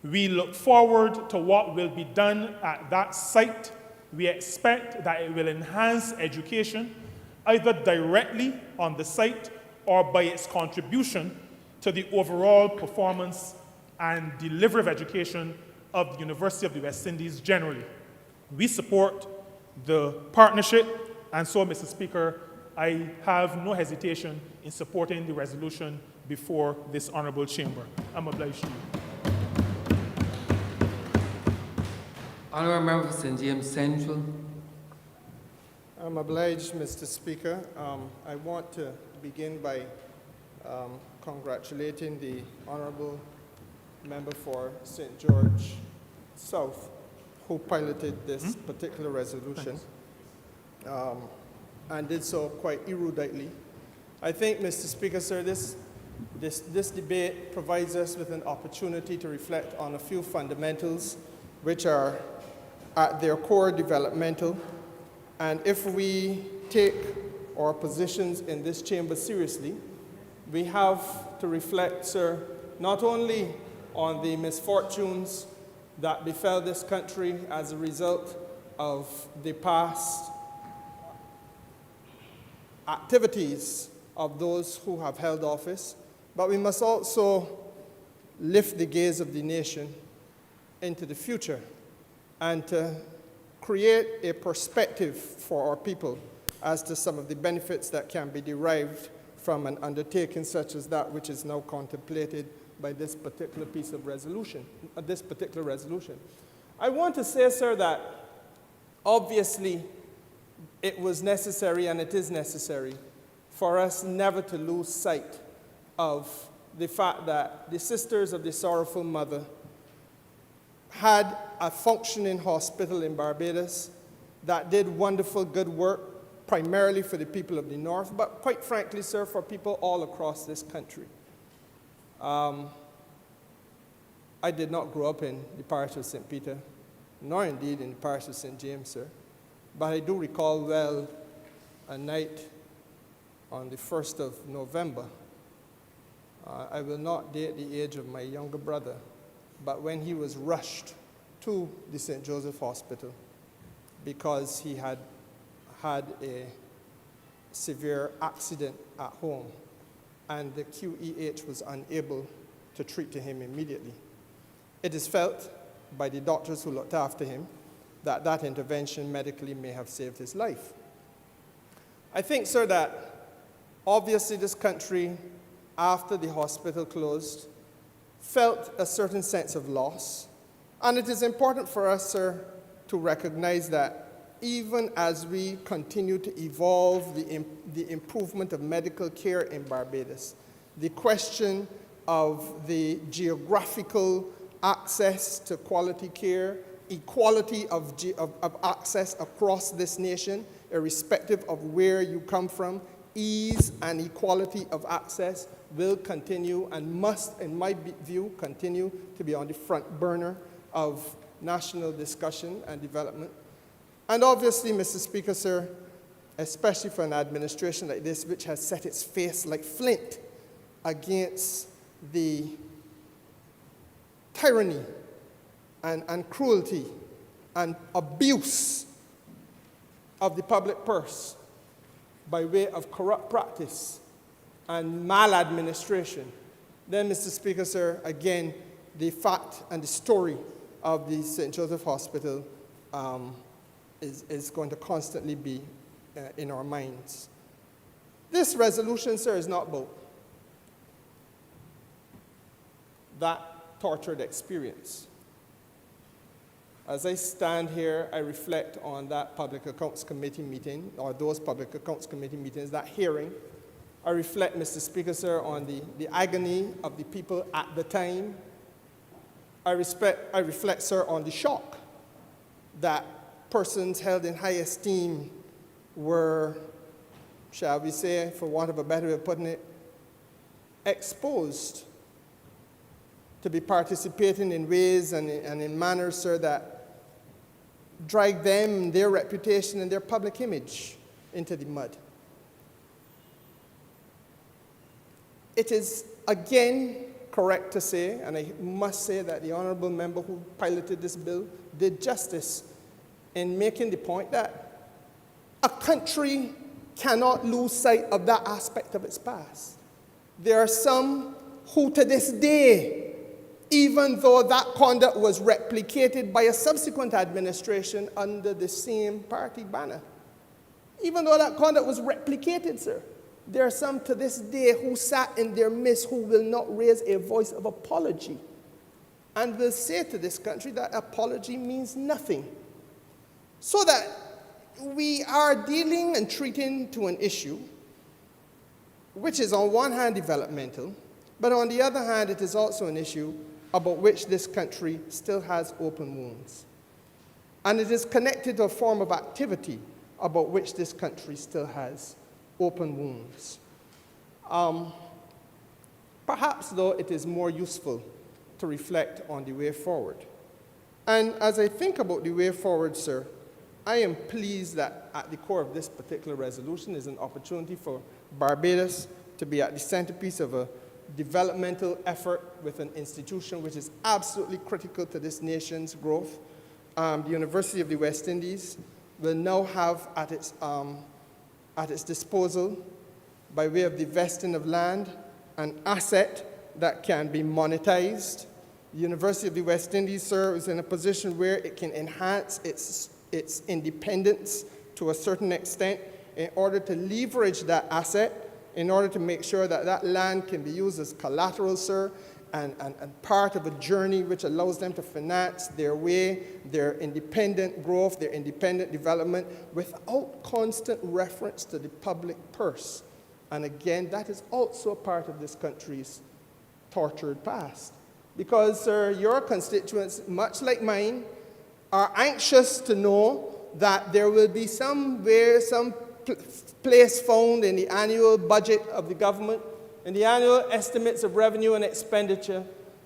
We look forward to what will be done at that site. We expect that it will enhance education, either directly on the site or by its contribution to the overall performance and delivery of education of the University of the West Indies generally. We support the partnership, and so, Mr. Speaker, I have no hesitation in supporting the resolution before this honorable chamber. I'm obliged to you. Honourable Member for St. James Central. I'm obliged, Mr. Speaker. I want to begin by congratulating the Honourable Member for St. George South, who piloted this particular resolution and did so quite eruditely. I think, Mr. Speaker, sir, this debate provides us with an opportunity to reflect on a few fundamentals which are at their core developmental. And if we take our positions in this chamber seriously, we have to reflect, sir, not only on the misfortunes that befell this country as a result of the past activities of those who have held office, but we must also lift the gaze of the nation into the future and to create a perspective for our people as to some of the benefits that can be derived from an undertaking such as that which is now contemplated by this particular piece of resolution, this particular resolution. I want to say, sir, that obviously it was necessary and it is necessary for us never to lose sight of the fact that the Sisters of the Sorrowful Mother had a functioning hospital in Barbados that did wonderful good work, primarily for the people of the North, but quite frankly, sir, for people all across this country. I did not grow up in the parish of St. Peter, nor indeed in the parish of St. James, sir, but I do recall well a night on the 1st of November. I will not date the age of my younger brother, but when he was rushed to the St. Joseph Hospital because he had had a severe accident at home and the QEH was unable to treat to him immediately. It is felt by the doctors who looked after him that that intervention medically may have saved his life. I think, sir, that obviously this country, after the hospital closed, felt a certain sense of loss. And it is important for us, sir, to recognize that even as we continue to evolve the improvement of medical care in Barbados, the question of the geographical access to quality care, equality of access across this nation, irrespective of where you come from, ease and equality of access will continue and must, in my view, continue to be on the front burner of national discussion and development. And obviously, Mr. Speaker, sir, especially for an administration like this, which has set its face like flint against the tyranny and cruelty and abuse of the public purse by way of corrupt practice and maladministration, then, Mr. Speaker, sir, again, the fact and the story of the St. Joseph Hospital is going to constantly be in our minds. This resolution, sir, is not about that tortured experience. As I stand here, I reflect on that Public Accounts Committee meeting, or those Public Accounts Committee meetings, that hearing. I reflect, Mr. Speaker, sir, on the agony of the people at the time. I reflect, sir, on the shock that persons held in high esteem were, shall we say, for want of a better way of putting it, exposed to be participating in ways and in manners, sir, that drag them, their reputation, and their public image into the mud. It is, again, correct to say, and I must say that the honourable member who piloted this bill did justice in making the point that a country cannot lose sight of that aspect of its past. There are some who to this day, even though that conduct was replicated by a subsequent administration under the same party banner, even though that conduct was replicated, sir, There are some to this day who sat in their midst who will not raise a voice of apology and will say to this country that apology means nothing. So that we are dealing and treating to an issue which is on one hand developmental, but on the other hand it is also an issue about which this country still has open wounds. And it is connected to a form of activity about which this country still has open wounds. Perhaps, though, it is more useful to reflect on the way forward. And as I think about the way forward, sir, I am pleased that at the core of this particular resolution is an opportunity for Barbados to be at the centerpiece of a developmental effort with an institution which is absolutely critical to this nation's growth. The University of the West Indies will now have at its disposal, by way of the vesting of land, an asset that can be monetized. The University of the West Indies, sir, is in a position where it can enhance its independence to a certain extent in order to leverage that asset, in order to make sure that that land can be used as collateral, sir, and part of a journey which allows them to finance their way, their independent growth, their independent development, without constant reference to the public purse. And again, that is also a part of this country's tortured past. Because, sir, your constituents, much like mine, are anxious to know that there will be somewhere, some place found in the annual budget of the government, in the annual estimates of revenue and expenditure,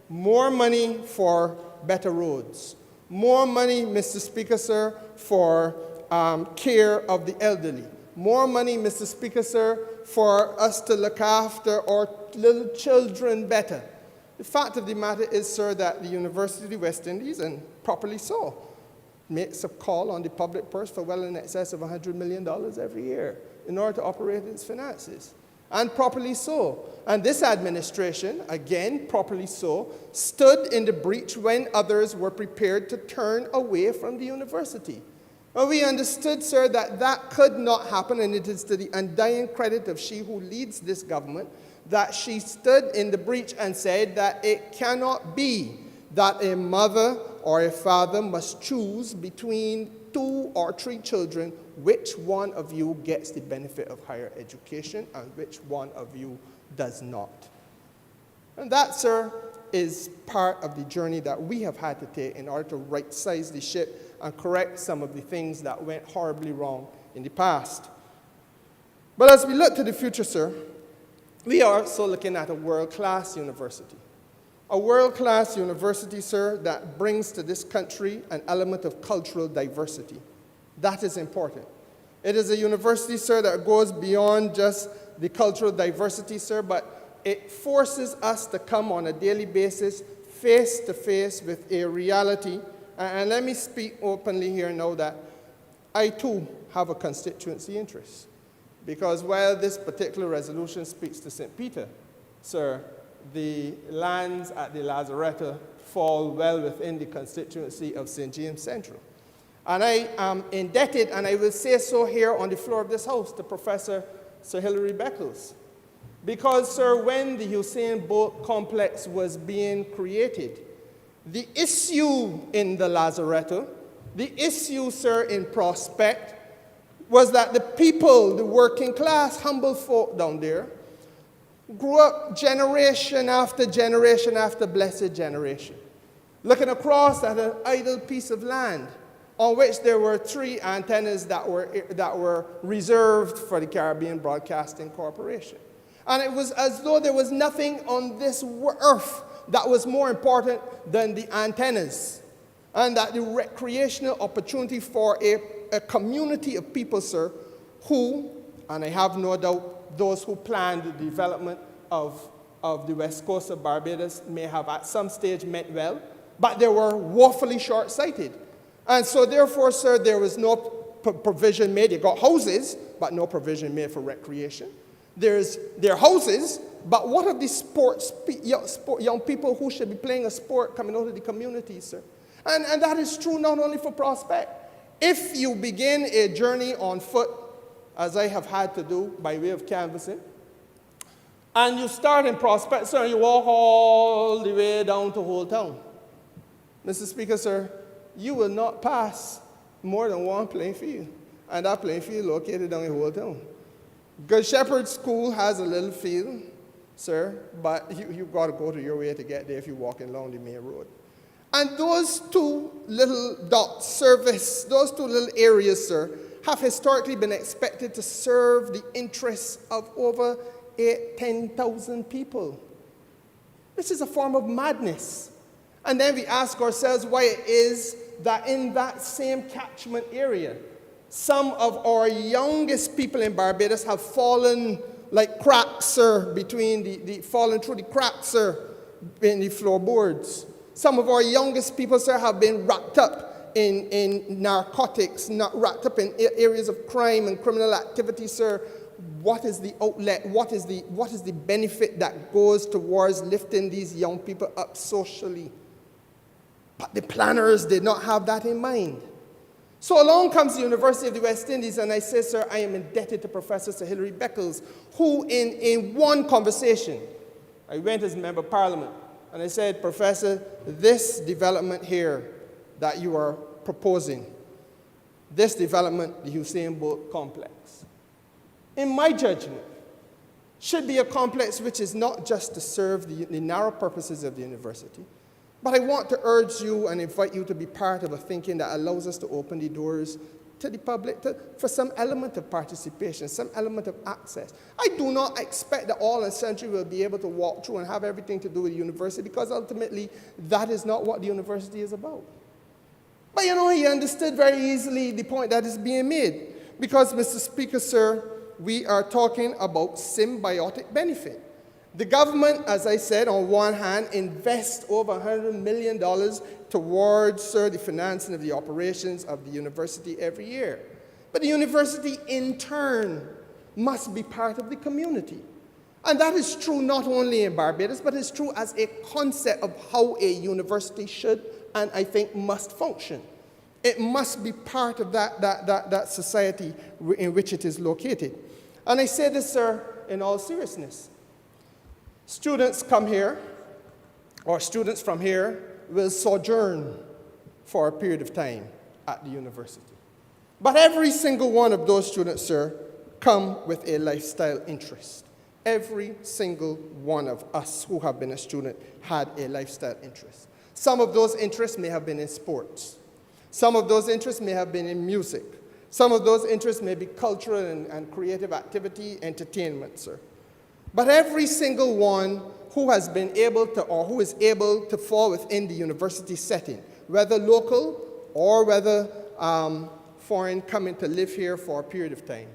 more money for better roads, more money, Mr. Speaker, sir, for care of the elderly, more money, Mr. Speaker, sir, for us to look after our little children better. The fact of the matter is, sir, that the University of the West Indies, and properly so, makes a call on the public purse for well in excess of $100 million every year in order to operate its finances. And properly so. And this administration, again, properly so, stood in the breach when others were prepared to turn away from the university. And we understood, sir, that that could not happen, and it is to the undying credit of she who leads this government that she stood in the breach and said that it cannot be that a mother or a father must choose between 2 or 3 children which one of you gets the benefit of higher education and which one of you does not. And that, sir, is part of the journey that we have had to take in order to right-size the ship and correct some of the things that went horribly wrong in the past. But as we look to the future, sir, we are also looking at a world-class university. A world-class university, sir, that brings to this country an element of cultural diversity. That is important. It is a university, sir, that goes beyond just the cultural diversity, sir, but it forces us to come on a daily basis, face to face with a reality. And let me speak openly here now that I, too, have a constituency interest. Because while this particular resolution speaks to St. Peter, sir, the lands at the Lazaretto fall well within the constituency of St. James Central. And I am indebted, and I will say so here on the floor of this House, to Professor Sir Hilary Beckles. Because, sir, when the Hussein Bolt complex was being created, the issue in the Lazaretto, the issue, sir, in Prospect, was that the people, the working class, humble folk down there, grew up generation after generation after blessed generation, looking across at an idle piece of land on which there were 3 antennas that were reserved for the Caribbean Broadcasting Corporation. And it was as though there was nothing on this earth that was more important than the antennas, and that the recreational opportunity for a community of people, sir, who, and I have no doubt those who planned the development of the west coast of Barbados may have at some stage meant well, but they were woefully short-sighted. And so therefore, sir, there was no provision made. You got houses, but no provision made for recreation. There are houses, but what of the young people who should be playing a sport coming out of the community, sir? And that is true not only for Prospect. If you begin a journey on foot, as I have had to do by way of canvassing, And you start in Prospect, sir, and you walk all the way down to Old Town. Mr. Speaker, sir, you will not pass more than one playing field. And that playing field located down in Old Town. Good Shepherd School has a little field, sir, but you've got to go to your way to get there if you're walking along the main road. And those two little dots those two little areas, sir, have historically been expected to serve the interests of over 10,000 people. This is a form of madness. And then we ask ourselves why it is that in that same catchment area, some of our youngest people in Barbados have fallen like cracks, sir, fallen through the cracks, sir, in the floorboards. Some of our youngest people, sir, have been wrapped up in narcotics, not wrapped up in areas of crime and criminal activity, sir. What is the outlet? What is the benefit that goes towards lifting these young people up socially? But the planners did not have that in mind. So along comes the University of the West Indies, and I say, sir, I am indebted to Professor Sir Hilary Beckles, who in one conversation, I went as a member of Parliament, and I said, Professor, this development here that you are proposing, this development, the Hussein Bolt complex, in my judgment, should be a complex which is not just to serve the narrow purposes of the university, but I want to urge you and invite you to be part of a thinking that allows us to open the doors to the public for some element of participation, some element of access. I do not expect that all and sundry will be able to walk through and have everything to do with the university, because ultimately that is not what the university is about. But you know, he understood very easily the point that is being made, because, Mr. Speaker, sir, we are talking about symbiotic benefit. The government, as I said, on one hand, invests over $100 million towards, sir, the financing of the operations of the university every year. But the university, in turn, must be part of the community. And that is true not only in Barbados, but it's true as a concept of how a university should and I think must function. It must be part of that society in which it is located. And I say this, sir, in all seriousness. Students come here, or students from here, will sojourn for a period of time at the university. But every single one of those students, sir, come with a lifestyle interest. Every single one of us who have been a student had a lifestyle interest. Some of those interests may have been in sports. Some of those interests may have been in music. Some of those interests may be cultural and creative activity, entertainment, sir. But every single one who has been able to, or who is able to fall within the university setting, whether local or whether foreign coming to live here for a period of time,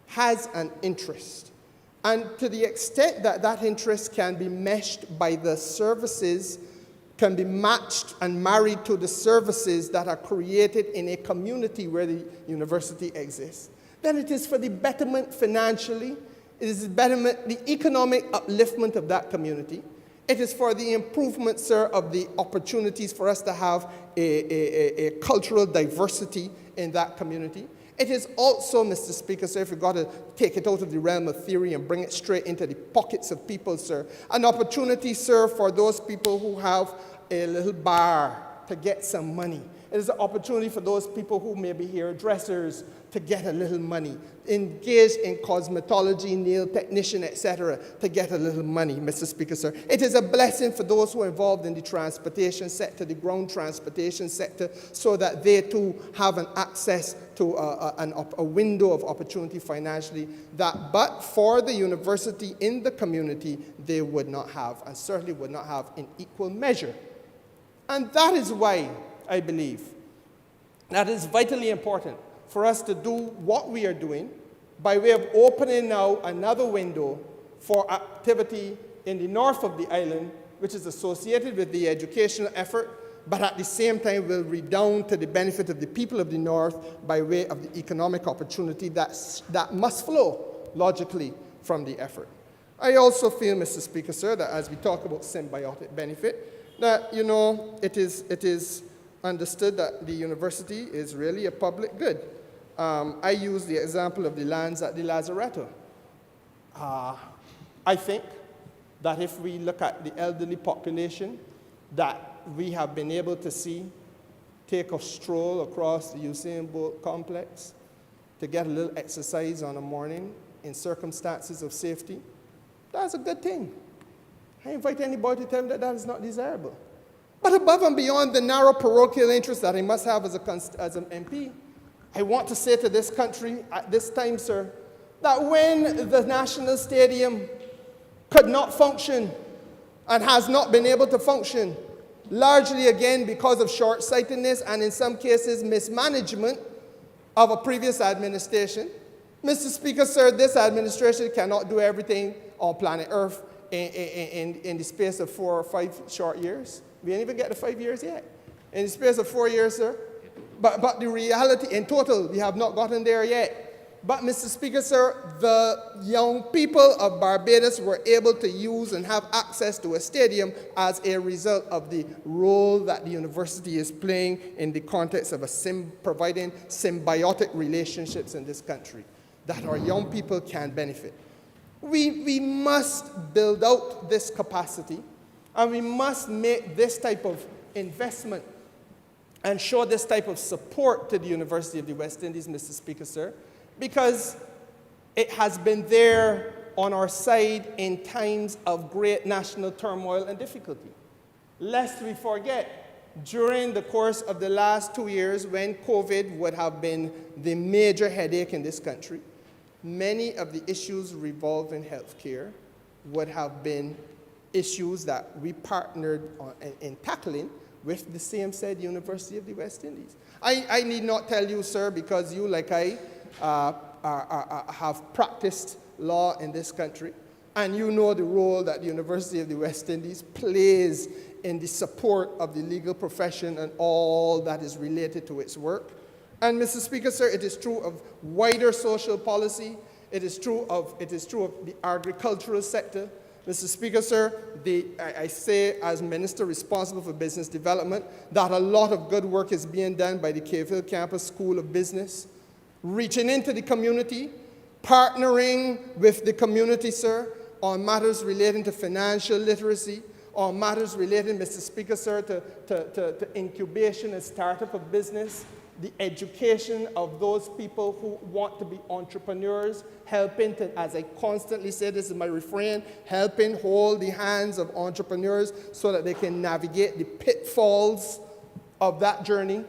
has an interest. And to the extent that that interest can be meshed by the services, can be matched and married to the services that are created in a community where the university exists, then it is for the betterment financially. It is the betterment, the economic upliftment of that community. It is for the improvement, sir, of the opportunities for us to have a cultural diversity in that community. It is also, Mr. Speaker, sir, if we've got to take it out of the realm of theory and bring it straight into the pockets of people, sir, an opportunity, sir, for those people who have a little bar to get some money. It is an opportunity for those people who may be hairdressers to get a little money, engaged in cosmetology, nail technician, etc., to get a little money, Mr. Speaker, sir. It is a blessing for those who are involved in the transportation sector, the ground transportation sector, so that they too have an access to a window of opportunity financially that, but for the university in the community, they would not have, and certainly would not have in equal measure. And that is why I believe that is vitally important for us to do what we are doing by way of opening now another window for activity in the north of the island, which is associated with the educational effort, but at the same time will redound to the benefit of the people of the north by way of the economic opportunity that must flow logically from the effort. I also feel, Mr. Speaker, sir, that as we talk about symbiotic benefit, that, you know, it is understood that the university is really a public good. I use the example of the lands at the Lazaretto. I think that if we look at the elderly population that we have been able to see take a stroll across the Usain Bolt complex to get a little exercise on a morning in circumstances of safety, that's a good thing. I invite anybody to tell me that that is not desirable. But above and beyond the narrow parochial interest that I must have as an MP, I want to say to this country at this time, sir, that when the National Stadium could not function and has not been able to function, largely again because of short-sightedness and in some cases mismanagement of a previous administration, Mr. Speaker, sir, this administration cannot do everything on planet Earth in the space of 4 or 5 short years. We didn't even get to 5 years yet. In the space of 4 years, sir. But the reality, in total, we have not gotten there yet. But, Mr. Speaker, sir, the young people of Barbados were able to use and have access to a stadium as a result of the role that the university is playing in the context of providing symbiotic relationships in this country that our young people can benefit. We must build out this capacity, and we must make this type of investment and show this type of support to the University of the West Indies, Mr. Speaker, sir, because it has been there on our side in times of great national turmoil and difficulty. Lest we forget, during the course of the last 2 years, when COVID would have been the major headache in this country, many of the issues revolving healthcare would have been issues that we partnered on, in tackling with the same said University of the West Indies. I need not tell you, sir, because you, like I, have practiced law in this country, and you know the role that the University of the West Indies plays in the support of the legal profession and all that is related to its work. And, Mr. Speaker, sir, it is true of wider social policy. It is true of the agricultural sector. Mr. Speaker, sir, I say as Minister responsible for business development that a lot of good work is being done by the Cave Hill Campus School of Business, reaching into the community, partnering with the community, sir, on matters relating to financial literacy, on matters relating, Mr. Speaker, sir, to incubation and startup of business, the education of those people who want to be entrepreneurs, helping to, as I constantly say, this is my refrain, helping hold the hands of entrepreneurs so that they can navigate the pitfalls of that journey.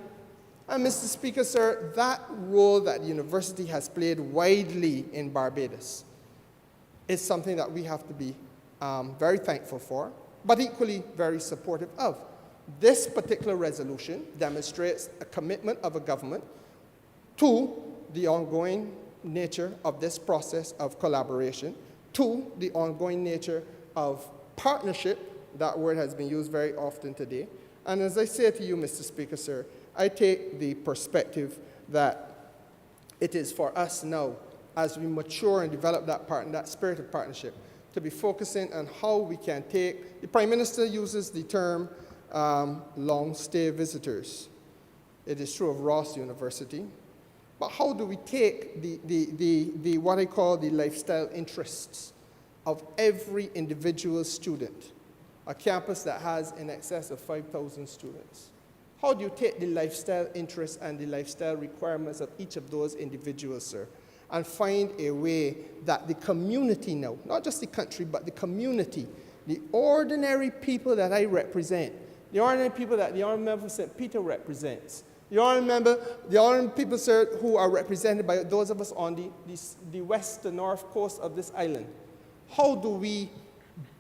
And, Mr. Speaker, sir, that role that the university has played widely in Barbados is something that we have to be very thankful for, but equally very supportive of. This particular resolution demonstrates a commitment of a government to the ongoing nature of this process of collaboration, to the ongoing nature of partnership. That word has been used very often today. And as I say to you, Mr. Speaker, sir, I take the perspective that it is for us now, as we mature and develop that spirit of partnership, to be focusing on how we can take, the Prime Minister uses the term long-stay visitors. It is true of Ross University. But how do we take the what I call the lifestyle interests of every individual student, a campus that has in excess of 5,000 students? How do you take the lifestyle interests and the lifestyle requirements of each of those individuals, sir, and find a way that the community now, not just the country, but the community, the ordinary people that I represent, the ordinary people that the Honourable Member for St. Peter represents, the ordinary people, sir, who are represented by those of us on the west to north coast of this island. How do we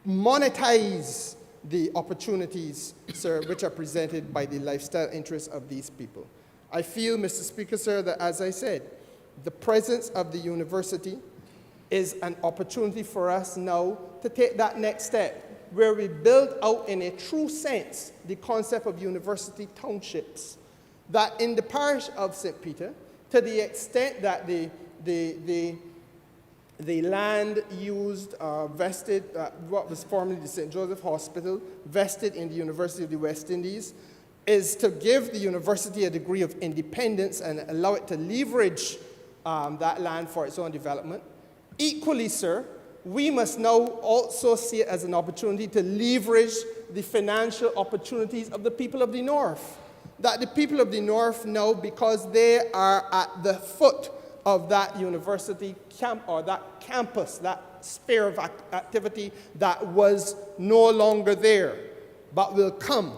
monetize the opportunities, sir, which are presented by the lifestyle interests of these people? I feel, Mr. Speaker, sir, that, as I said, the presence of the university is an opportunity for us now to take that next step, where we build out in a true sense the concept of university townships, that in the parish of St. Peter, to the extent that the land used, vested, what was formerly the St. Joseph Hospital, vested in the University of the West Indies, is to give the university a degree of independence and allow it to leverage that land for its own development. Equally, sir, we must now also see it as an opportunity to leverage the financial opportunities of the people of the North. That the people of the North know, because they are at the foot of that university camp or that campus, that sphere of activity that was no longer there, but will come.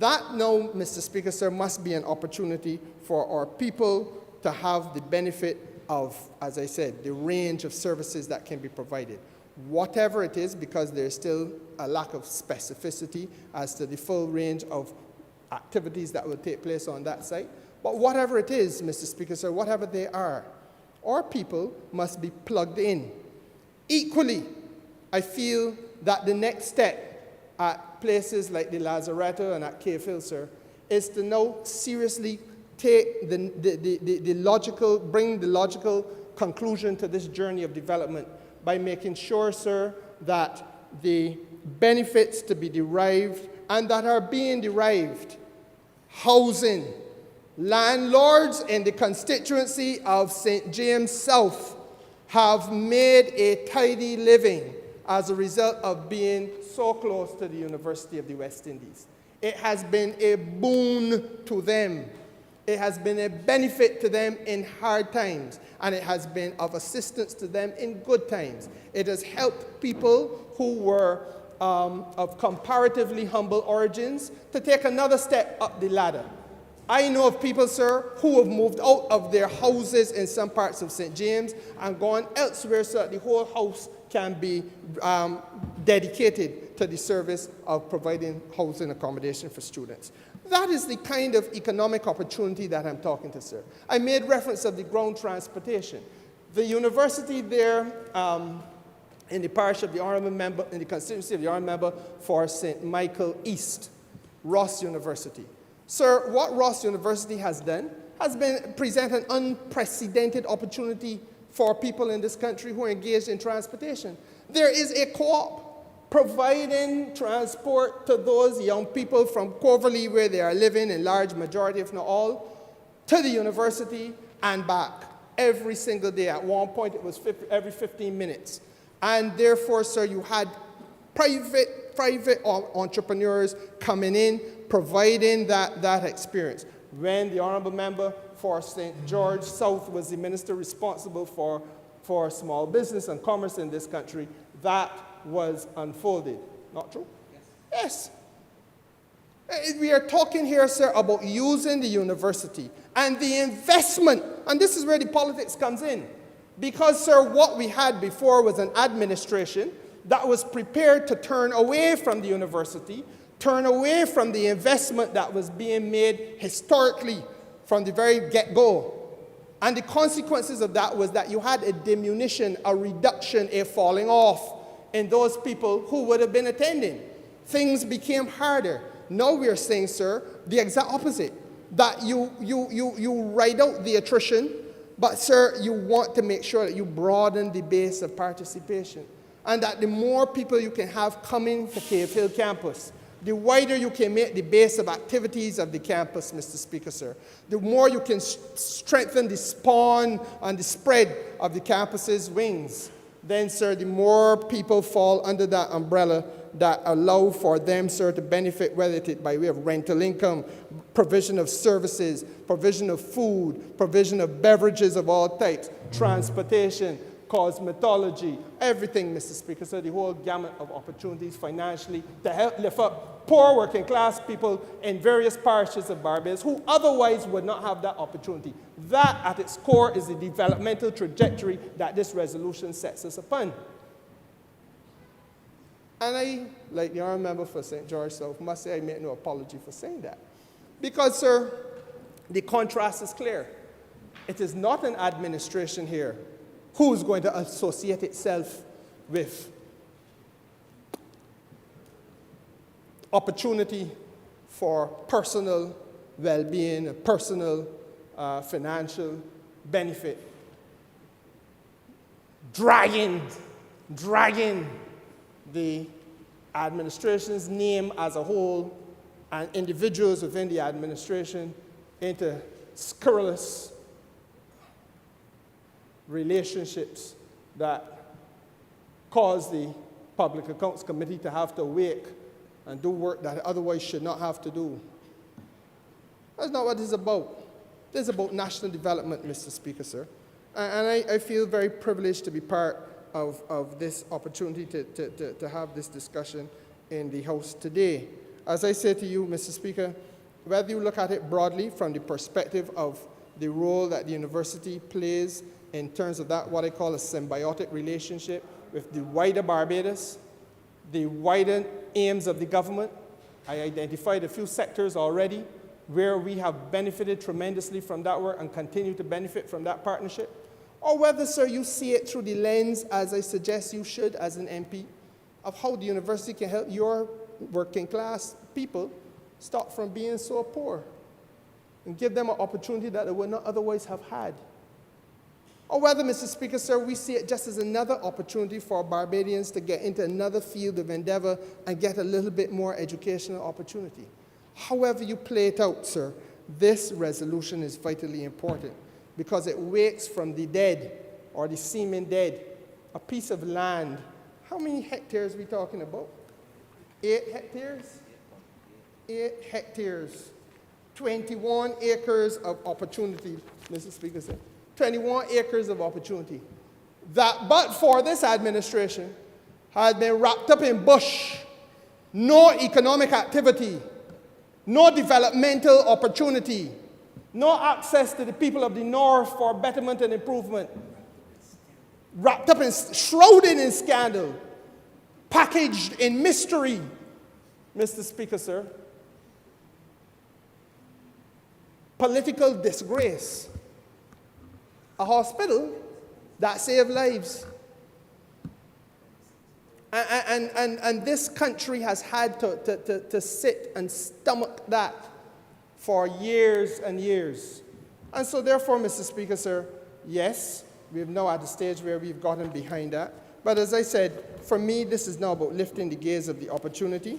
That now, Mr. Speaker, sir, must be an opportunity for our people to have the benefit of, as I said, the range of services that can be provided. Whatever it is, because there's still a lack of specificity as to the full range of activities that will take place on that site. But whatever it is, Mr. Speaker, sir, whatever they are, our people must be plugged in. Equally, I feel that the next step at places like the Lazaretto and at Cave Hill, sir, is to now seriously take bring the logical conclusion to this journey of development by making sure, sir, that the benefits to be derived and that are being derived, housing, landlords in the constituency of St. James South have made a tidy living as a result of being so close to the University of the West Indies. It has been a boon to them. It has been a benefit to them in hard times, and it has been of assistance to them in good times. It has helped people who were of comparatively humble origins to take another step up the ladder. I know of people, sir, who have moved out of their houses in some parts of St. James and gone elsewhere so that the whole house can be dedicated to the service of providing housing accommodation for students. That is the kind of economic opportunity that I'm talking to, sir. I made reference of the ground transportation. The university there in the parish of the Honourable Member, in the constituency of the Honourable Member for St. Michael East, Ross University. Sir, what Ross University has done has been present an unprecedented opportunity for people in this country who are engaged in transportation. There is a co-op providing transport to those young people from Coverley, where they are living in large majority, if not all, to the university and back every single day. At one point, it was every 15 minutes. And therefore, sir, you had private entrepreneurs coming in, providing that experience. When the Honourable Member for St. George South was the minister responsible for small business and commerce in this country, that was unfolded. Not true? Yes. Yes. We are talking here, sir, about using the university and the investment, and this is where the politics comes in. Because, sir, what we had before was an administration that was prepared to turn away from the university, turn away from the investment that was being made historically from the very get-go. And the consequences of that was that you had a diminution, a reduction, a falling off in those people who would have been attending. Things became harder. Now we are saying, sir, the exact opposite, that you ride out the attrition, but, sir, you want to make sure that you broaden the base of participation, and that the more people you can have coming to Cave Hill campus, the wider you can make the base of activities of the campus, Mr. Speaker, sir, the more you can strengthen the spawn and the spread of the campus's wings. Then, sir, the more people fall under that umbrella that allow for them, sir, to benefit, whether it is by way of rental income, provision of services, provision of food, provision of beverages of all types, transportation, cosmetology, everything, Mr. Speaker, so the whole gamut of opportunities financially to help lift up poor working class people in various parishes of Barbados who otherwise would not have that opportunity. That, at its core, is the developmental trajectory that this resolution sets us upon. And I, like the Honourable Member for St. George South, must say I make no apology for saying that. Because, sir, the contrast is clear. It is not an administration here who is going to associate itself with opportunity for personal well-being, personal financial benefit, dragging the administration's name as a whole and individuals within the administration into scurrilous relationships that cause the Public Accounts Committee to have to wake and do work that it otherwise should not have to do. That's not what this is about. This is about national development, Mr. Speaker, sir. And I feel very privileged to be part of this opportunity to have this discussion in the House today. As I say to you, Mr. Speaker, whether you look at it broadly from the perspective of the role that the university plays in terms of that, what I call a symbiotic relationship with the wider Barbados, the wider aims of the government. I identified a few sectors already where we have benefited tremendously from that work and continue to benefit from that partnership. Or whether, sir, you see it through the lens, as I suggest you should as an MP, of how the university can help your working class people stop from being so poor and give them an opportunity that they would not otherwise have had. Or whether, Mr. Speaker, sir, we see it just as another opportunity for Barbadians to get into another field of endeavor and get a little bit more educational opportunity. However you play it out, sir, this resolution is vitally important because it wakes from the dead or the seeming dead a piece of land. How many hectares are we talking about? 8 hectares? 8 hectares. 21 acres of opportunity, Mr. Speaker said. 21 acres of opportunity. That, but for this administration, had been wrapped up in bush, no economic activity, no developmental opportunity, no access to the people of the North for betterment and improvement, wrapped up in, shrouded in scandal, packaged in mystery, Mr. Speaker, sir. Political disgrace. A hospital that saved lives. And this country has had to sit and stomach that for years and years. And so therefore, Mr. Speaker, sir, yes, we're now at the stage where we've gotten behind that. But as I said, for me, this is now about lifting the gaze of the opportunity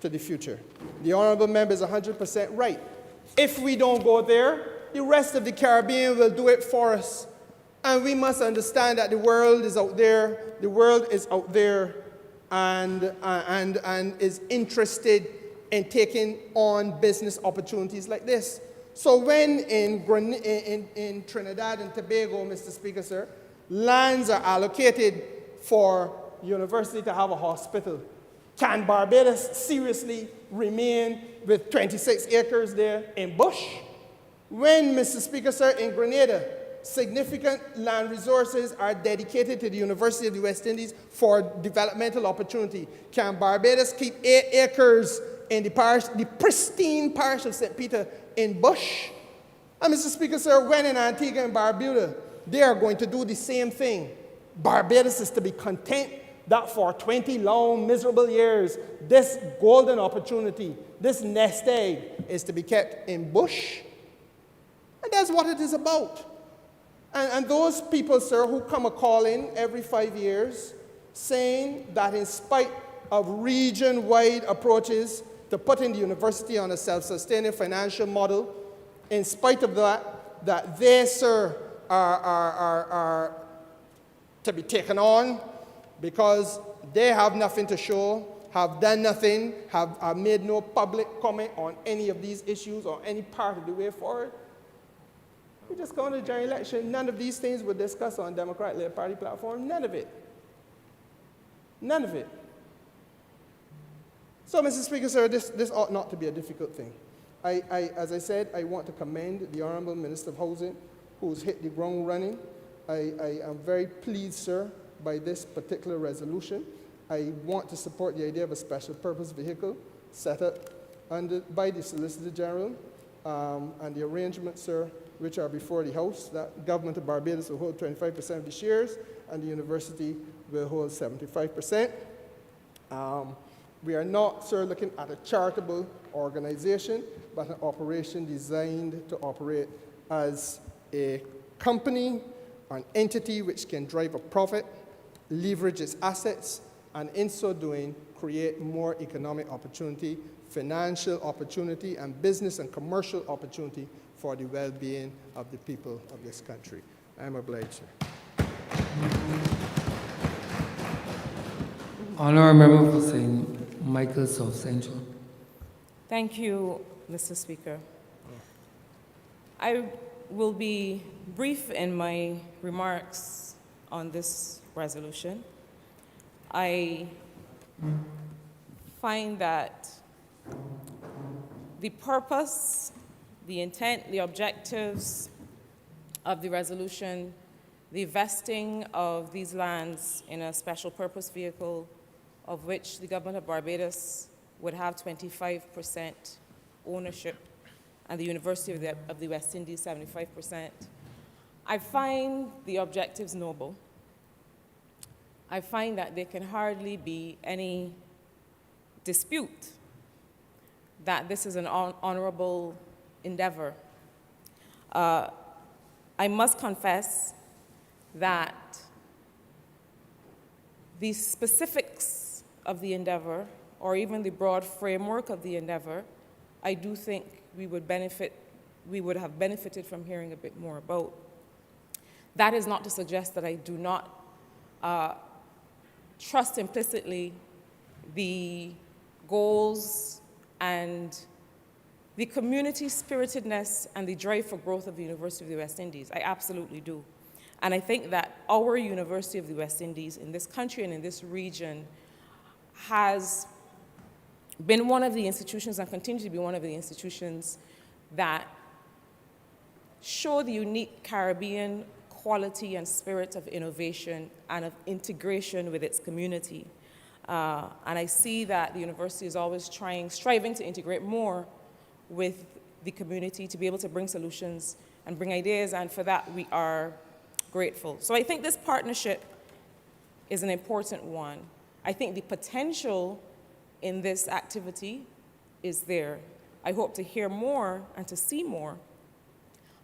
to the future. The Honourable Member is 100% right. If we don't go there, the rest of the Caribbean will do it for us. And we must understand that the world is out there. The world is out there and is interested in taking on business opportunities like this. So when in Trinidad and Tobago, Mr. Speaker, sir, lands are allocated for university to have a hospital, can Barbados seriously remain with 26 acres there in bush? When, Mr. Speaker, sir, in Grenada, significant land resources are dedicated to the University of the West Indies for developmental opportunity, can Barbados keep 8 acres in the parish, the pristine parish of St. Peter in bush? And, Mr. Speaker, sir, when in Antigua and Barbuda, they are going to do the same thing. Barbados is to be content that for 20 long, miserable years, this golden opportunity, this nest egg, is to be kept in bush. And that's what it is about. And those people, sir, who come a-calling every 5 years, saying that in spite of region-wide approaches to putting the university on a self-sustaining financial model, in spite of that they, sir, are to be taken on because they have nothing to show, have done nothing, have made no public comment on any of these issues or any part of the way forward. We just go into the general election. None of these things were discussed on Democrat-led party platform. None of it. None of it. So, Mr. Speaker, sir, this ought not to be a difficult thing. As I said, I want to commend the Honourable Minister of Housing, who's hit the ground running. I am very pleased, sir, by this particular resolution. I want to support the idea of a special purpose vehicle set up by the Solicitor General and the arrangements, sir, which are before the House, that government of Barbados will hold 25% of the shares and the university will hold 75%. We are not, sir, looking at a charitable organization, but an operation designed to operate as a company, an entity which can drive a profit, leverage its assets, and in so doing, create more economic opportunity, financial opportunity, and business and commercial opportunity for the well-being of the people of this country. I am obliged, sir. Honourable Member for St. Michael South Central. Thank you, Mr. Speaker. I will be brief in my remarks on this resolution. I find that the purpose, the intent, the objectives of the resolution, the vesting of these lands in a special purpose vehicle of which the government of Barbados would have 25% ownership and the University of the West Indies 75%. I find the objectives noble. I find that there can hardly be any dispute that this is an honorable endeavor. I must confess that the specifics of the endeavor, or even the broad framework of the endeavor, I do think we would have benefited from hearing a bit more about. That is not to suggest that I do not trust implicitly the goals and the community spiritedness and the drive for growth of the University of the West Indies. I absolutely do. And I think that our University of the West Indies in this country and in this region has been one of the institutions and continue to be one of the institutions that show the unique Caribbean quality and spirit of innovation and of integration with its community. And I see that the university is always striving to integrate more with the community to be able to bring solutions and bring ideas, and for that we are grateful. So I think this partnership is an important one. I think the potential in this activity is there. I hope to hear more and to see more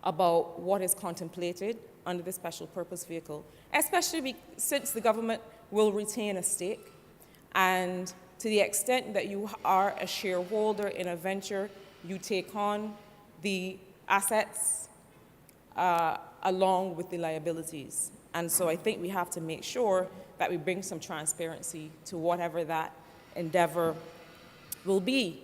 about what is contemplated under the special purpose vehicle, especially since the government will retain a stake, and to the extent that you are a shareholder in a venture, you take on the assets along with the liabilities. And so I think we have to make sure that we bring some transparency to whatever that endeavor will be.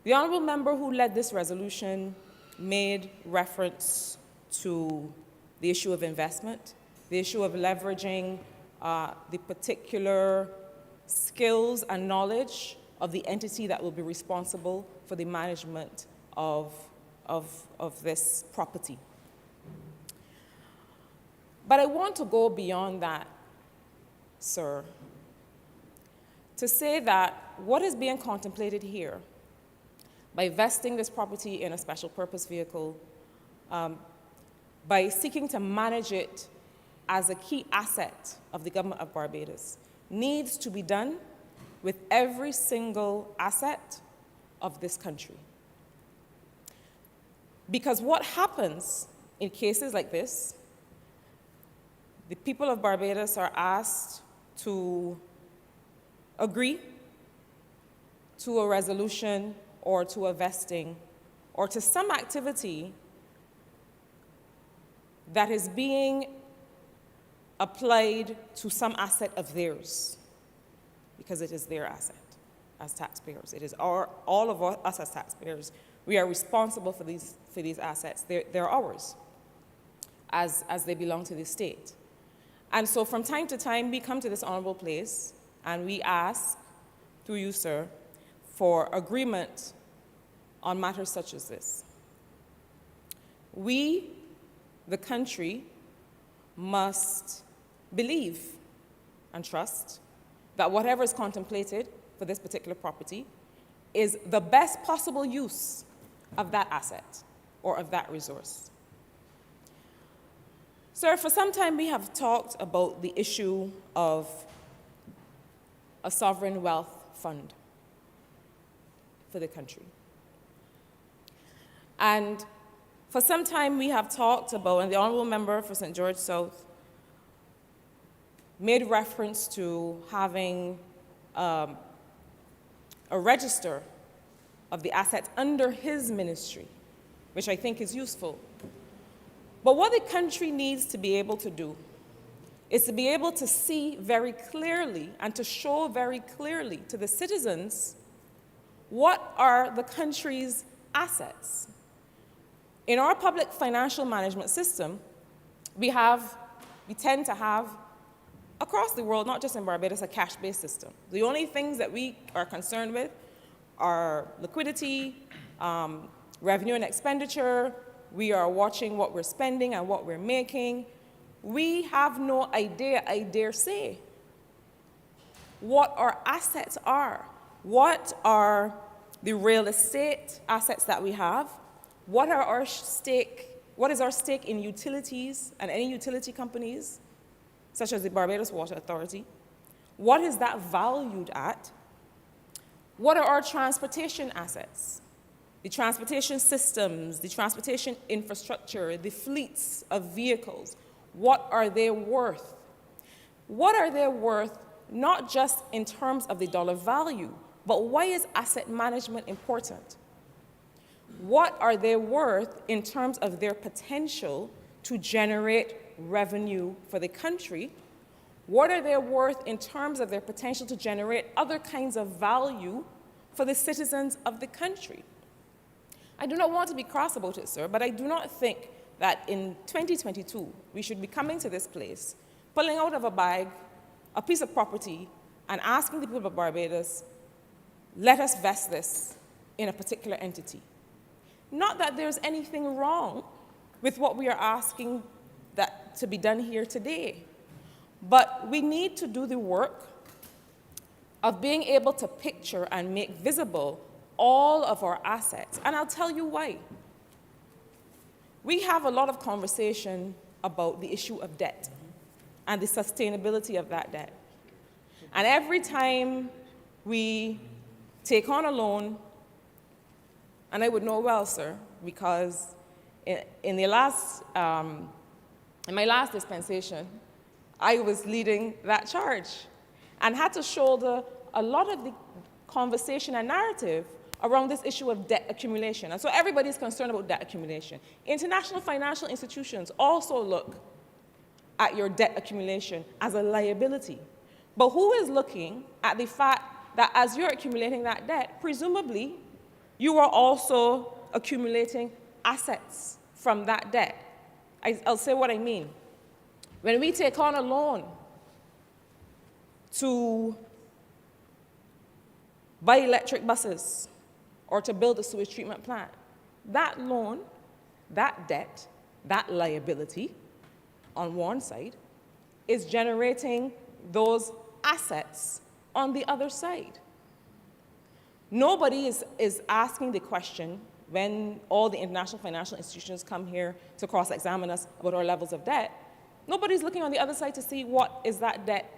The honourable member who led this resolution made reference to the issue of investment, the issue of leveraging the particular skills and knowledge of the entity that will be responsible for the management of this property. But I want to go beyond that, sir, to say that what is being contemplated here by vesting this property in a special purpose vehicle, by seeking to manage it as a key asset of the government of Barbados, needs to be done with every single asset of this country. Because what happens in cases like this, the people of Barbados are asked to agree to a resolution or to a vesting or to some activity that is being applied to some asset of theirs, because it is their asset as taxpayers. It is all of us as taxpayers. We are responsible for these assets. They're ours as they belong to the state. And so from time to time, we come to this honorable place and we ask, through you, sir, for agreement on matters such as this. We, the country, must believe and trust that whatever is contemplated for this particular property is the best possible use of that asset or of that resource. Sir, for some time we have talked about the issue of a sovereign wealth fund for the country. And for some time we have talked about, and the honourable member for St. George South made reference to having a register of the assets under his ministry, which I think is useful. But what the country needs to be able to do is to be able to see very clearly and to show very clearly to the citizens what are the country's assets. In our public financial management system, we tend to have, across the world, not just in Barbados, a cash-based system. The only things that we are concerned with are liquidity, revenue and expenditure. We are watching what we're spending and what we're making. We have no idea, I dare say, what our assets are. What are the real estate assets that we have? What is our stake in utilities and any utility companies, such as the Barbados Water Authority? What is that valued at? What are our transportation assets? The transportation systems, the transportation infrastructure, the fleets of vehicles, what are they worth? What are they worth not just in terms of the dollar value, but why is asset management important? What are they worth in terms of their potential to generate revenue for the country? What are they worth in terms of their potential to generate other kinds of value for the citizens of the country? I do not want to be cross about it, sir, but I do not think that in 2022 we should be coming to this place, pulling out of a bag a piece of property and asking the people of Barbados, let us vest this in a particular entity. Not that there's anything wrong with what we are asking that to be done here today, but we need to do the work of being able to picture and make visible all of our assets. And I'll tell you why. We have a lot of conversation about the issue of debt and the sustainability of that debt. And every time we take on a loan, and I would know well, sir, because in my last dispensation, I was leading that charge and had to shoulder a lot of the conversation and narrative around this issue of debt accumulation. And so everybody's concerned about debt accumulation. International financial institutions also look at your debt accumulation as a liability. But who is looking at the fact that as you're accumulating that debt, presumably you are also accumulating assets from that debt? I'll say what I mean. When we take on a loan to buy electric buses or to build a sewage treatment plant, that loan, that debt, that liability on one side is generating those assets on the other side. Nobody is asking the question when all the international financial institutions come here to cross-examine us about our levels of debt. Nobody's looking on the other side to see what is that debt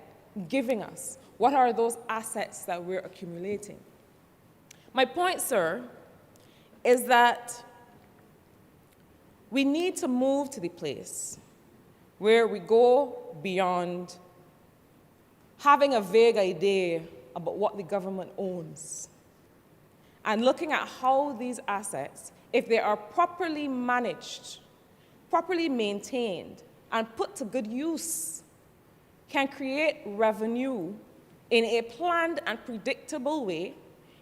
giving us. What are those assets that we're accumulating? My point, sir, is that we need to move to the place where we go beyond having a vague idea about what the government owns and looking at how these assets, if they are properly managed, properly maintained, and put to good use, can create revenue in a planned and predictable way,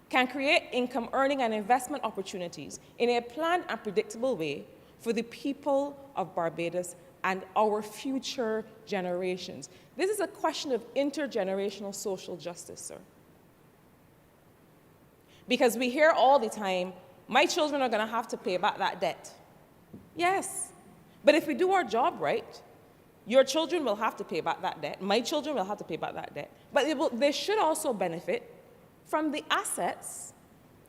can create income earning and investment opportunities in a planned and predictable way for the people of Barbados and our future generations. This is a question of intergenerational social justice, sir. Because we hear all the time, my children are going to have to pay back that debt. Yes, but if we do our job right, your children will have to pay back that debt. My children will have to pay back that debt. But they should also benefit from the assets,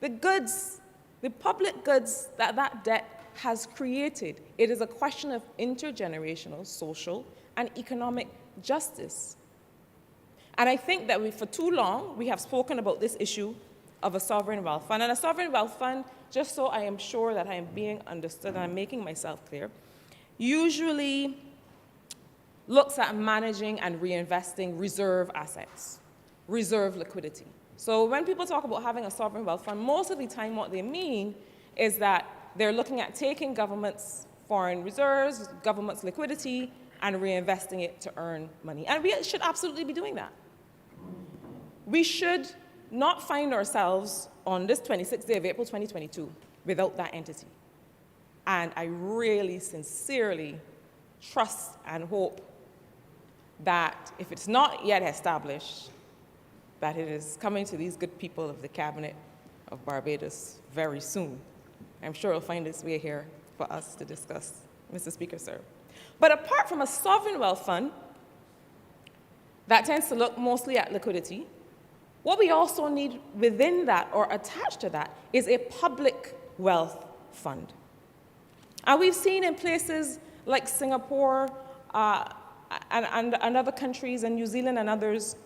the goods, the public goods that that debt has created. It is a question of intergenerational, social, and economic justice. And I think that for too long, we have spoken about this issue of a sovereign wealth fund. And a sovereign wealth fund, just so I am sure that I am being understood and I'm making myself clear, usually looks at managing and reinvesting reserve assets, reserve liquidity. So when people talk about having a sovereign wealth fund, most of the time what they mean is that they're looking at taking government's foreign reserves, government's liquidity, and reinvesting it to earn money. And we should absolutely be doing that. We should not find ourselves on this 26th day of April 2022 without that entity. And I really, sincerely trust and hope that if it's not yet established, that it is coming to these good people of the Cabinet of Barbados very soon. I'm sure it'll find its way here for us to discuss, Mr. Speaker, sir. But apart from a sovereign wealth fund that tends to look mostly at liquidity, what we also need within that or attached to that is a public wealth fund. And we've seen in places like Singapore and other countries, and New Zealand and others,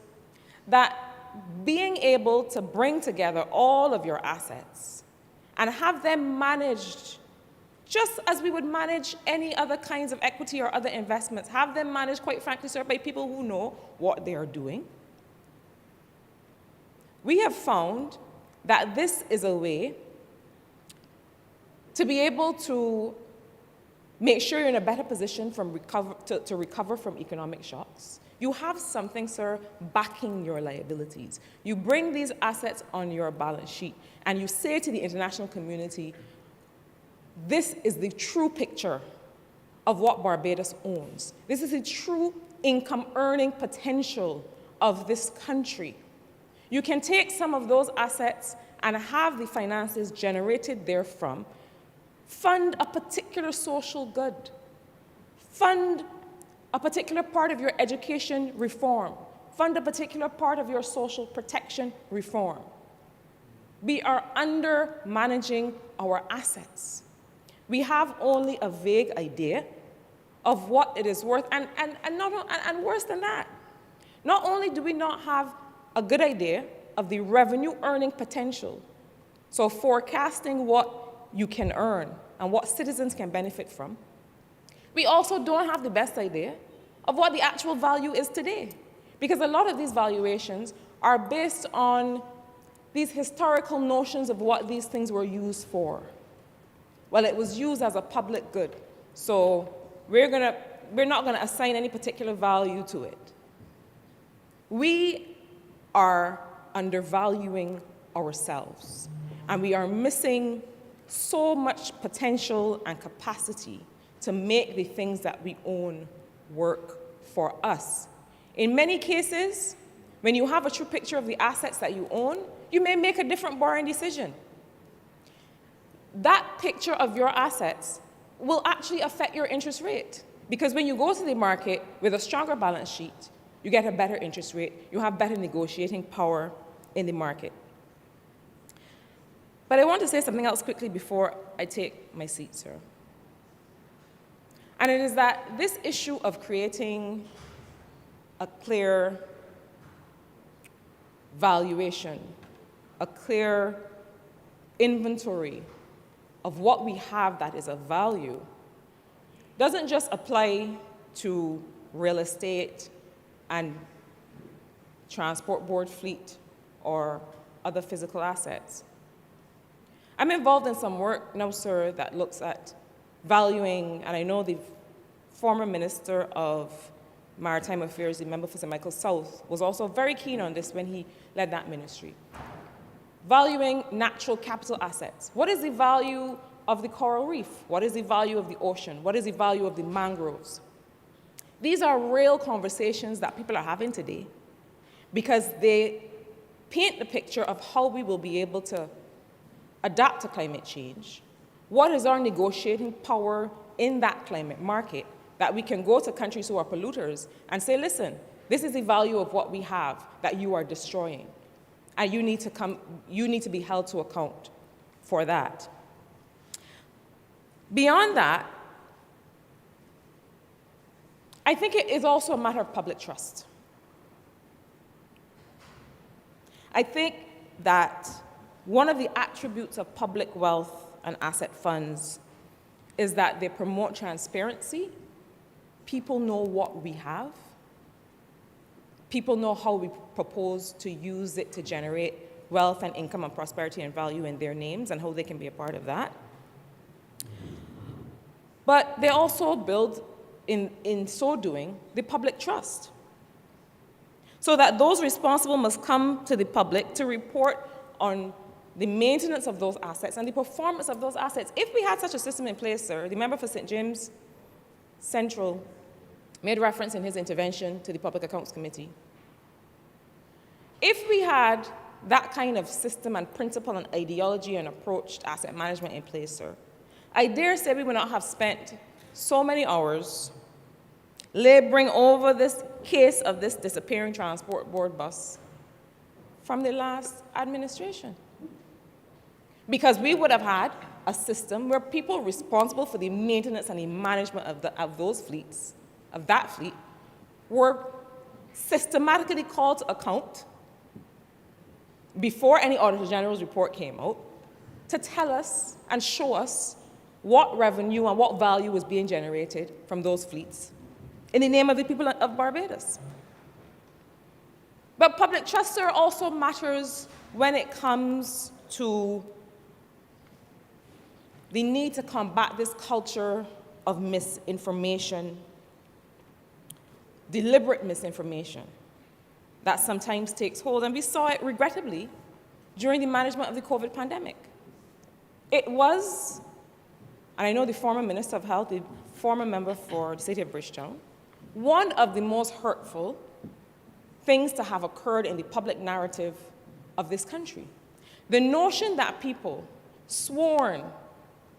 that being able to bring together all of your assets and have them managed just as we would manage any other kinds of equity or other investments, have them managed, quite frankly, sir, by people who know what they are doing. We have found that this is a way to be able to make sure you're in a better position to recover from economic shocks. You have something, sir, backing your liabilities. You bring these assets on your balance sheet, and you say to the international community, this is the true picture of what Barbados owns. This is the true income earning potential of this country. You can take some of those assets and have the finances generated therefrom, fund a particular social good, fund a particular part of your education reform, fund a particular part of your social protection reform. We are under managing our assets. We have only a vague idea of what it is worth, and worse than that, not only do we not have a good idea of the revenue earning potential, so forecasting what you can earn and what citizens can benefit from, we also don't have the best idea of what the actual value is today, because a lot of these valuations are based on these historical notions of what these things were used for. Well, it was used as a public good, so we're not going to assign any particular value to it. We are undervaluing ourselves, and we are missing so much potential and capacity to make the things that we own work for us. In many cases, when you have a true picture of the assets that you own, you may make a different borrowing decision. That picture of your assets will actually affect your interest rate, because when you go to the market with a stronger balance sheet, you get a better interest rate, you have better negotiating power in the market. But I want to say something else quickly before I take my seat, sir. And it is that this issue of creating a clear valuation, a clear inventory of what we have that is of value, doesn't just apply to real estate and transport board fleet or other physical assets. I'm involved in some work now, sir, that looks at valuing, and I know the former Minister of Maritime Affairs, the member for St. Michael South, was also very keen on this when he led that ministry. Valuing natural capital assets. What is the value of the coral reef? What is the value of the ocean? What is the value of the mangroves? These are real conversations that people are having today because they paint the picture of how we will be able to adapt to climate change. What is our negotiating power in that climate market that we can go to countries who are polluters and say, listen, this is the value of what we have that you are destroying, and you need to be held to account for that. Beyond that, I think it is also a matter of public trust. I think that one of the attributes of public wealth and asset funds is that they promote transparency. People know what we have. People know how we propose to use it to generate wealth and income and prosperity and value in their names and how they can be a part of that. But they also build in so doing, the public trust. So that those responsible must come to the public to report on the maintenance of those assets and the performance of those assets. If we had such a system in place, sir, the member for St. James Central made reference in his intervention to the Public Accounts Committee. If we had that kind of system and principle and ideology and approach to asset management in place, sir, I dare say we would not have spent so many hours laboring over this case of this disappearing transport board bus from the last administration. Because we would have had a system where people responsible for the maintenance and the management of those fleets, of that fleet, were systematically called to account before any Auditor General's report came out to tell us and show us what revenue and what value was being generated from those fleets in the name of the people of Barbados. But public trust, sir, also matters when it comes to the need to combat this culture of misinformation, deliberate misinformation that sometimes takes hold. And we saw it, regrettably, during the management of the COVID pandemic. It was, and I know the former Minister of Health, the former member for the city of Bridgetown, one of the most hurtful things to have occurred in the public narrative of this country. The notion that people sworn,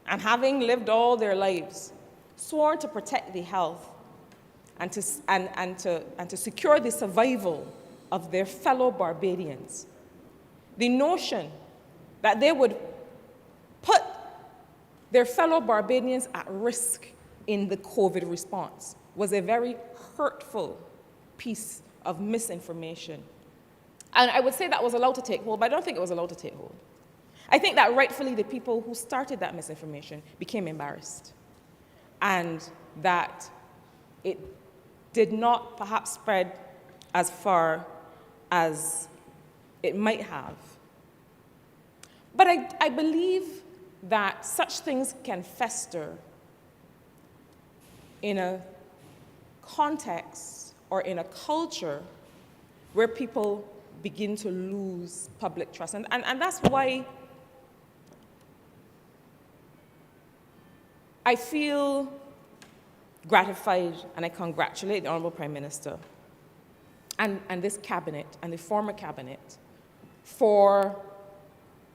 and having lived all their lives, sworn to protect the health and to secure the survival of their fellow Barbadians. The notion that they would put their fellow Barbadians at risk in the COVID response was a very hurtful piece of misinformation. And I would say that was allowed to take hold, but I don't think it was allowed to take hold. I think that rightfully the people who started that misinformation became embarrassed, and that it did not perhaps spread as far as it might have. But I believe that such things can fester in a context or in a culture where people begin to lose public trust. And that's why I feel gratified and I congratulate the Honourable Prime Minister and this cabinet and the former cabinet for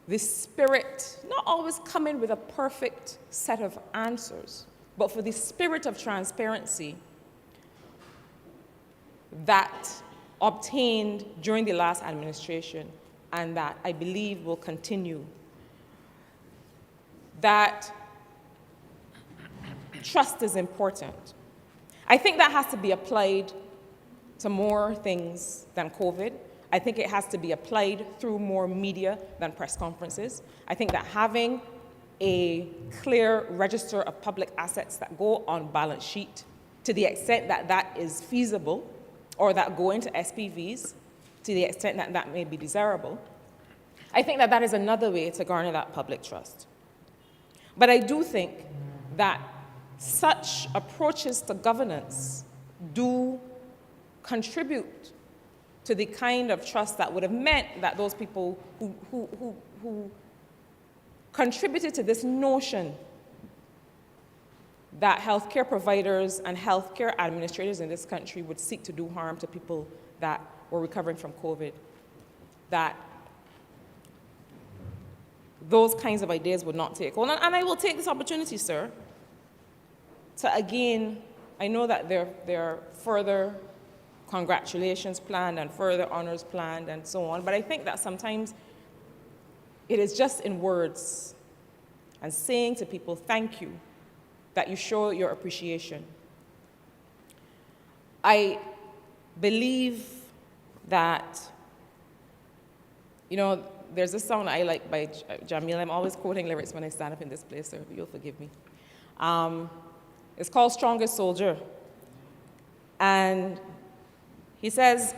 the spirit, not always coming with a perfect set of answers, but for the spirit of transparency that obtained during the last administration and that I believe will continue. That trust is important. I think that has to be applied to more things than COVID. I think it has to be applied through more media than press conferences. I think that having a clear register of public assets that go on balance sheet to the extent that that is feasible, or that go into SPVs to the extent that that may be desirable, I think that that is another way to garner that public trust. But I do think that such approaches to governance do contribute to the kind of trust that would have meant that those people who contributed to this notion that healthcare providers and healthcare administrators in this country would seek to do harm to people that were recovering from COVID, that those kinds of ideas would not take hold. And I will take this opportunity, sir, to again, I know that there are further congratulations planned and further honors planned and so on, but I think that sometimes it is just in words and saying to people, thank you, that you show your appreciation. I believe that, you know, there's a song I like by Jamil. I'm always quoting lyrics when I stand up in this place, so you'll forgive me. It's called Strongest Soldier. And he says,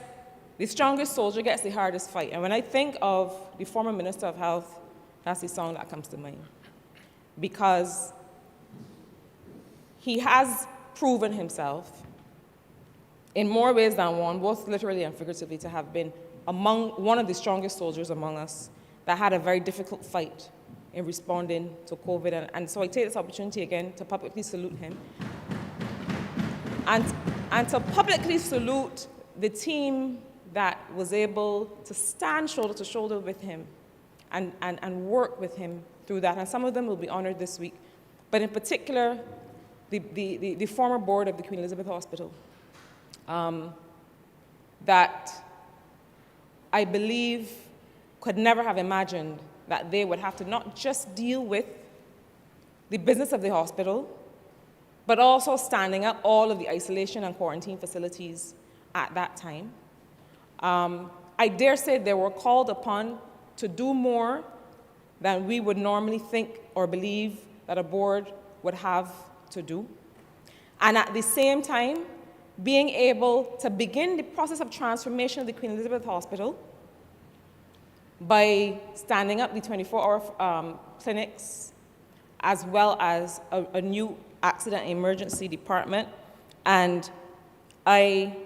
the strongest soldier gets the hardest fight. And when I think of the former Minister of Health, that's the song that comes to mind. Because he has proven himself in more ways than one, both literally and figuratively, to have been among one of the strongest soldiers among us that had a very difficult fight in responding to COVID. And so I take this opportunity again to publicly salute him and to publicly salute the team that was able to stand shoulder to shoulder with him and work with him through that. And some of them will be honored this week. But in particular, the former board of the Queen Elizabeth Hospital, that I believe could never have imagined that they would have to not just deal with the business of the hospital, but also standing up all of the isolation and quarantine facilities at that time. I dare say they were called upon to do more than we would normally think or believe that a board would have to do. And at the same time, being able to begin the process of transformation of the Queen Elizabeth Hospital by standing up the 24-hour clinics, as well as a new accident and emergency department. And I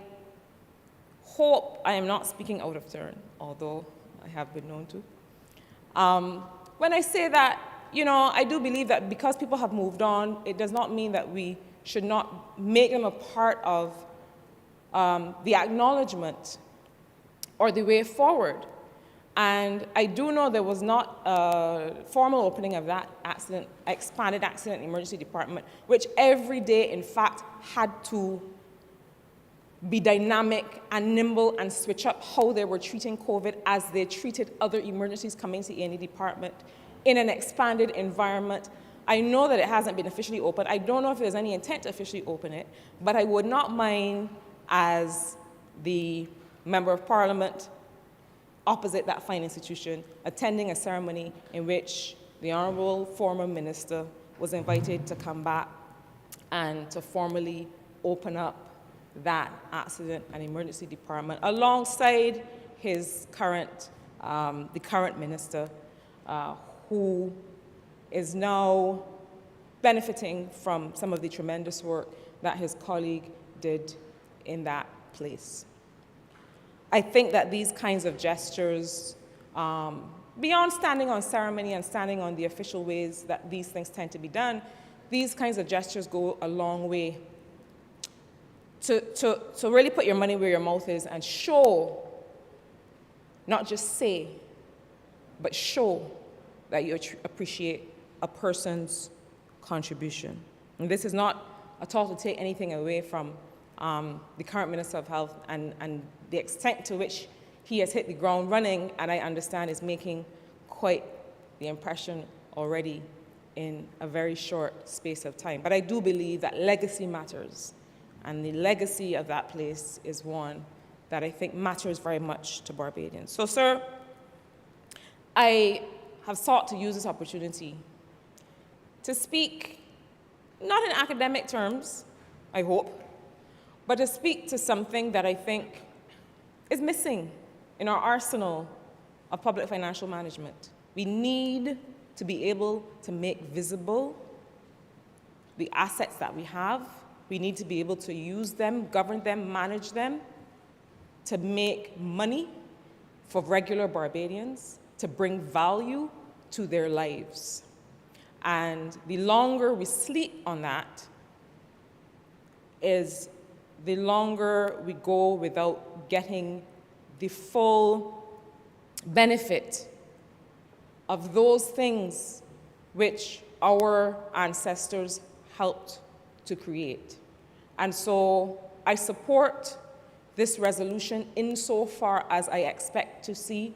hope I am not speaking out of turn, although I have been known to. When I say that, I do believe that because people have moved on, it does not mean that we should not make them a part of the acknowledgement or the way forward. And I do know there was not a formal opening of that expanded accident and emergency department, which every day, in fact, had to be dynamic and nimble and switch up how they were treating COVID as they treated other emergencies coming to any department in an expanded environment. I know that it hasn't been officially opened. I don't know if there's any intent to officially open it, but I would not mind, as the Member of Parliament opposite that fine institution, attending a ceremony in which the Honourable former Minister was invited to come back and to formally open up that accident and emergency department alongside his current, the current minister, who is now benefiting from some of the tremendous work that his colleague did in that place. I think that these kinds of gestures, beyond standing on ceremony and standing on the official ways that these things tend to be done, these kinds of gestures go a long way to really put your money where your mouth is and show, not just say, but show that you appreciate a person's contribution. And this is not at all to take anything away from the current Minister of Health and the extent to which he has hit the ground running, and I understand is making quite the impression already in a very short space of time. But I do believe that legacy matters, and the legacy of that place is one that I think matters very much to Barbadians. So, sir, I have sought to use this opportunity to speak, not in academic terms, I hope, but to speak to something that I think is missing in our arsenal of public financial management. We need to be able to make visible the assets that we have. We need to be able to use them, govern them, manage them, to make money for regular Barbadians, to bring value to their lives. And the longer we sleep on that, is the longer we go without getting the full benefit of those things which our ancestors helped to create. And so I support this resolution insofar as I expect to see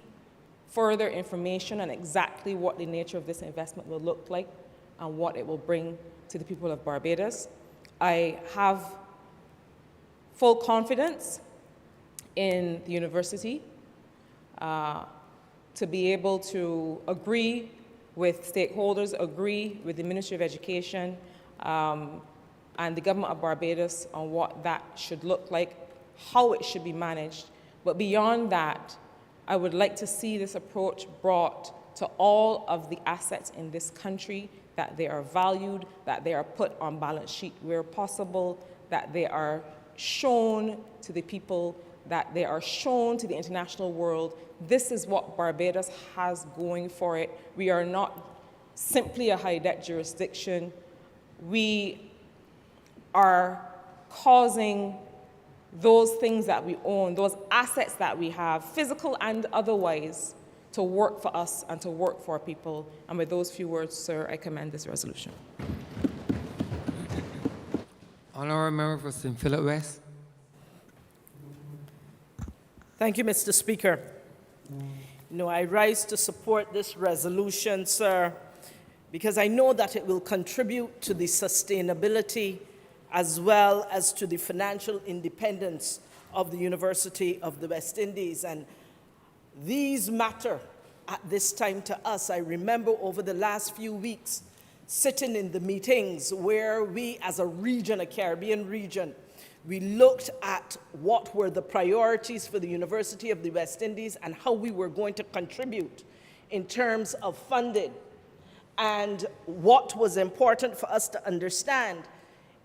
further information on exactly what the nature of this investment will look like and what it will bring to the people of Barbados. I have full confidence in the university to be able to agree with stakeholders, agree with the Ministry of Education and the government of Barbados on what that should look like, how it should be managed. But beyond that, I would like to see this approach brought to all of the assets in this country, that they are valued, that they are put on balance sheet where possible, that they are shown to the people, that they are shown to the international world. This is what Barbados has going for it. We are not simply a high-debt jurisdiction. We are causing those things that we own, those assets that we have, physical and otherwise, to work for us and to work for our people. And with those few words, sir, I commend this resolution. Honourable Member for St. Philip West. Thank you, Mr. Speaker. I rise to support this resolution, sir, because I know that it will contribute to the sustainability as well as to the financial independence of the University of the West Indies. And these matter at this time to us. I remember over the last few weeks sitting in the meetings where we as a region, a Caribbean region, we looked at what were the priorities for the University of the West Indies and how we were going to contribute in terms of funding. And what was important for us to understand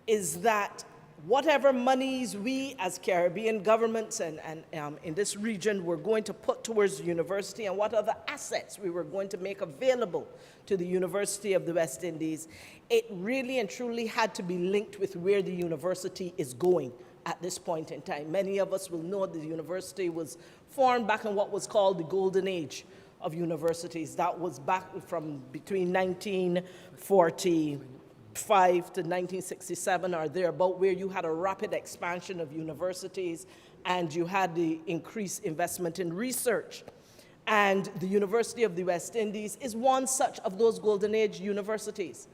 is that whatever monies we as Caribbean governments and in this region were going to put towards the university and what other assets we were going to make available to the University of the West Indies, it really and truly had to be linked with where the university is going at this point in time. Many of us will know the university was formed back in what was called the Golden Age of universities. That was back from between 1945 to 1967 or thereabout, where you had a rapid expansion of universities and you had the increased investment in research. And the University of the West Indies is one such of those Golden Age universities.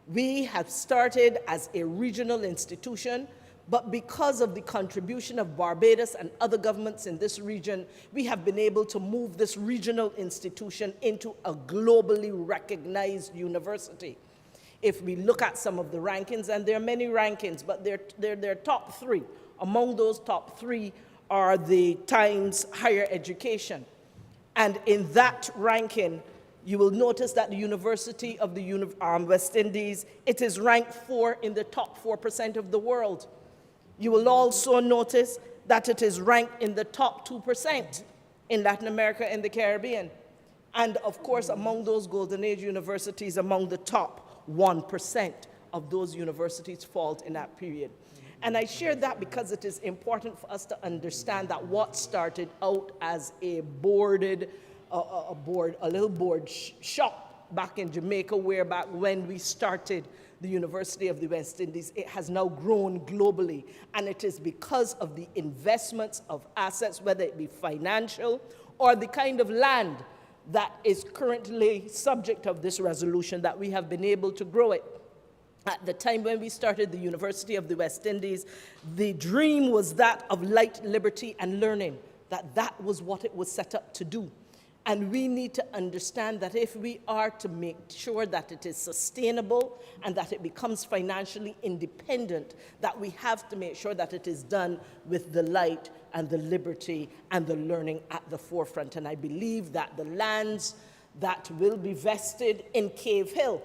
We have started as a regional institution, but because of the contribution of Barbados and other governments in this region, we have been able to move this regional institution into a globally recognized university. If we look at some of the rankings, and there are many rankings, but they're top three. Among those top three are the Times Higher Education. And in that ranking, you will notice that the University of the West Indies, it is ranked 4 in the top 4% of the world. You will also notice that it is ranked in the top 2% in Latin America and the Caribbean. And of course, among those Golden Age universities, among the top 1% of those universities fall in that period. And I share that because it is important for us to understand that what started out as a little board shop back in Jamaica, where back when we started the University of the West Indies, it has now grown globally. And it is because of the investments of assets, whether it be financial or the kind of land that is currently subject of this resolution, that we have been able to grow it. At the time when we started the University of the West Indies, the dream was that of light, liberty, and learning, that was what it was set up to do. And we need to understand that if we are to make sure that it is sustainable and that it becomes financially independent, that we have to make sure that it is done with the light and the liberty and the learning at the forefront. And I believe that the lands that will be vested in Cave Hill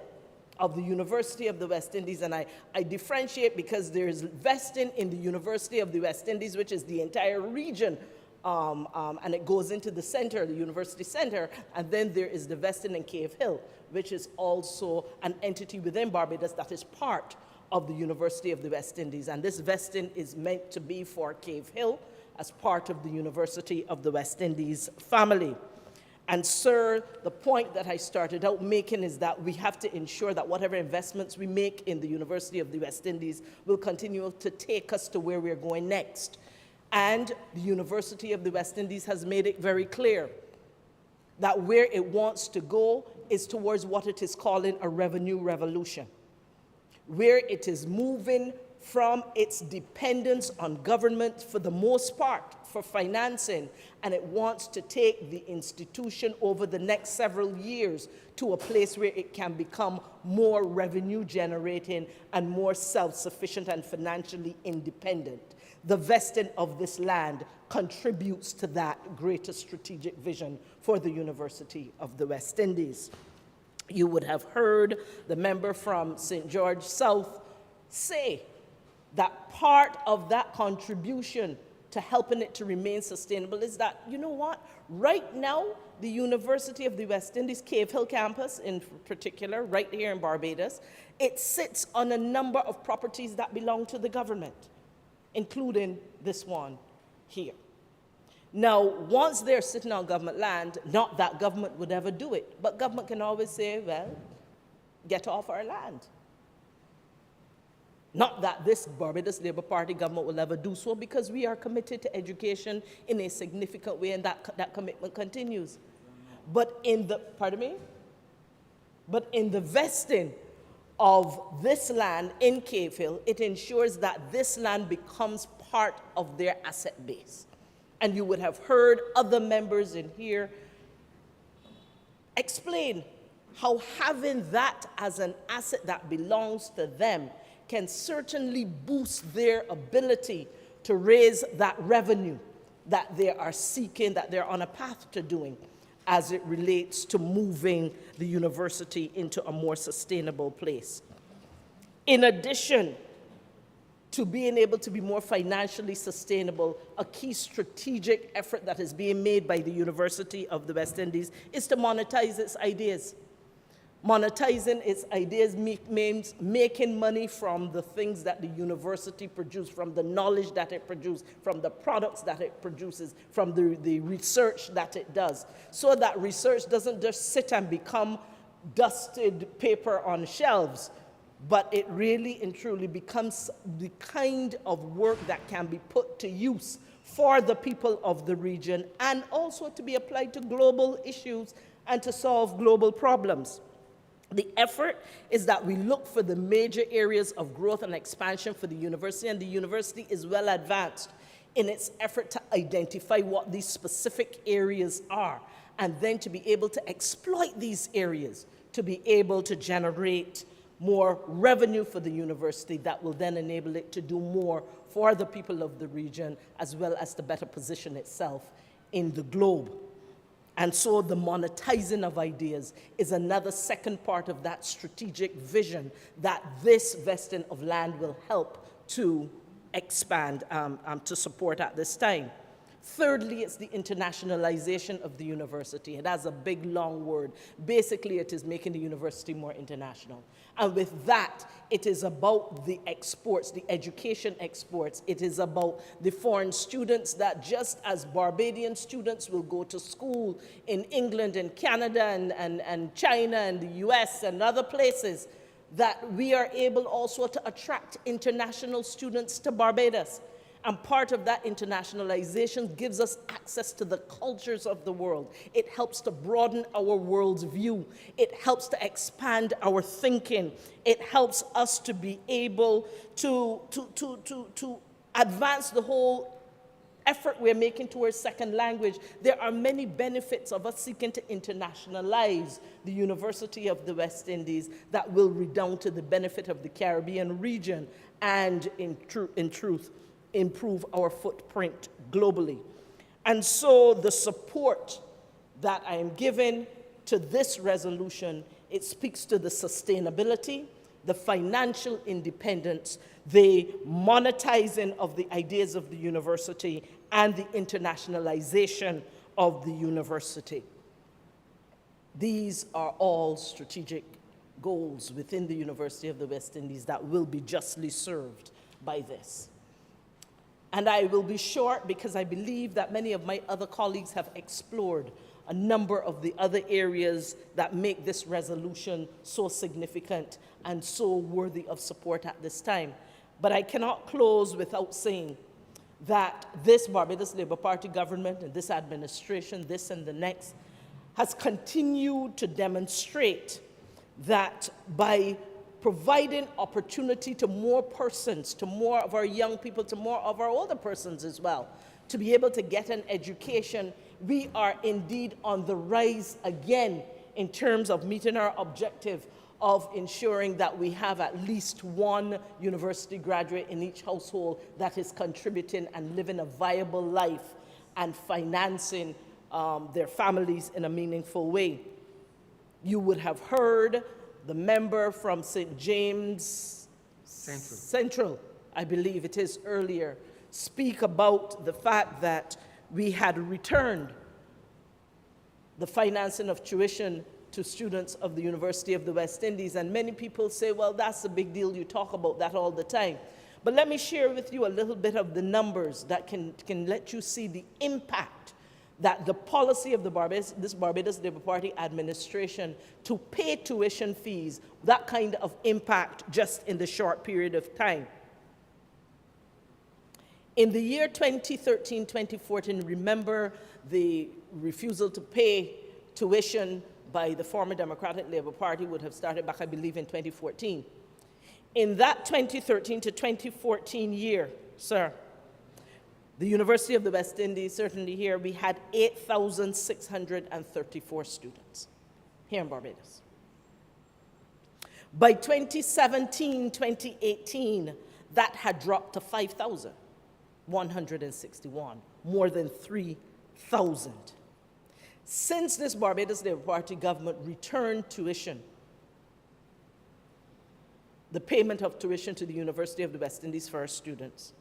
of the University of the West Indies, and I differentiate because there is vesting in the University of the West Indies, which is the entire region, and it goes into the center, the university center, and then there is the vesting in Cave Hill, which is also an entity within Barbados that is part of the University of the West Indies. And this vesting is meant to be for Cave Hill as part of the University of the West Indies family. And sir, the point that I started out making is that we have to ensure that whatever investments we make in the University of the West Indies will continue to take us to where we're going next. And the University of the West Indies has made it very clear that where it wants to go is towards what it is calling a revenue revolution, where it is moving from its dependence on government for the most part for financing, and it wants to take the institution over the next several years to a place where it can become more revenue generating and more self-sufficient and financially independent. the vesting of this land contributes to that greater strategic vision for the University of the West Indies. You would have heard the member from St. George South say that part of that contribution to helping it to remain sustainable is that, you know what, right now, the University of the West Indies, Cave Hill campus in particular, right here in Barbados, it sits on a number of properties that belong to the government, including this one here. Now, once they're sitting on government land, not that government would ever do it, but government can always say, well, get off our land. Not that this Barbados Labour Party government will ever do so, because we are committed to education in a significant way, and that commitment continues. But in the, pardon me? But in the vesting of this land in Cave Hill, it ensures that this land becomes part of their asset base. And you would have heard other members in here explain how having that as an asset that belongs to them can certainly boost their ability to raise that revenue that they are seeking, that they're on a path to doing, as it relates to moving the university into a more sustainable place. In addition to being able to be more financially sustainable, a key strategic effort that is being made by the University of the West Indies is to monetize its ideas. Monetizing its ideas means making money from the things that the university produces, from the knowledge that it produces, from the products that it produces, from the research that it does, so that research doesn't just sit and become dusted paper on shelves, but it really and truly becomes the kind of work that can be put to use for the people of the region, and also to be applied to global issues and to solve global problems. The effort is that we look for the major areas of growth and expansion for the university, and the university is well advanced in its effort to identify what these specific areas are, and then to be able to exploit these areas to be able to generate more revenue for the university that will then enable it to do more for the people of the region, as well as to better position itself in the globe. And so the monetizing of ideas is another second part of that strategic vision that this vesting of land will help to expand, to support at this time. Thirdly, it's the internationalization of the university. It has a big, long word. Basically, it is making the university more international. And with that, it is about the exports, the education exports. It is about the foreign students that, just as Barbadian students will go to school in England and Canada and China and the US and other places, that we are able also to attract international students to Barbados. And part of that internationalization gives us access to the cultures of the world. It helps to broaden our world's view. It helps to expand our thinking. It helps us to be able to advance the whole effort we're making towards second language. There are many benefits of us seeking to internationalize the University of the West Indies that will redound to the benefit of the Caribbean region and, in truth, improve our footprint globally. And so the support that I am giving to this resolution, it speaks to the sustainability, the financial independence, the monetizing of the ideas of the university, and the internationalization of the university. These are all strategic goals within the University of the West Indies that will be justly served by this. And I will be short because I believe that many of my other colleagues have explored a number of the other areas that make this resolution so significant and so worthy of support at this time. But I cannot close without saying that this Barbados Labour Party government and this administration, this and the next, has continued to demonstrate that by providing opportunity to more persons, to more of our young people, to more of our older persons as well, to be able to get an education, we are indeed on the rise again in terms of meeting our objective of ensuring that we have at least one university graduate in each household that is contributing and living a viable life and financing their families in a meaningful way. You would have heard the member from St. James Central, I believe it is earlier, speak about the fact that we had returned the financing of tuition to students of the University of the West Indies. And many people say, well, that's a big deal. You talk about that all the time. But let me share with you a little bit of the numbers that can let you see the impact that the policy of the Barbados Labour Party administration to pay tuition fees, that kind of impact just in the short period of time. In the year 2013-2014, remember the refusal to pay tuition by the former Democratic Labour Party would have started back, I believe, in 2014. In that 2013 to 2014 year, sir, the University of the West Indies, certainly here, we had 8,634 students here in Barbados. By 2017-2018, that had dropped to 5,161, more than 3,000. Since this Barbados Labour Party government returned tuition, the payment of tuition to the University of the West Indies for our students,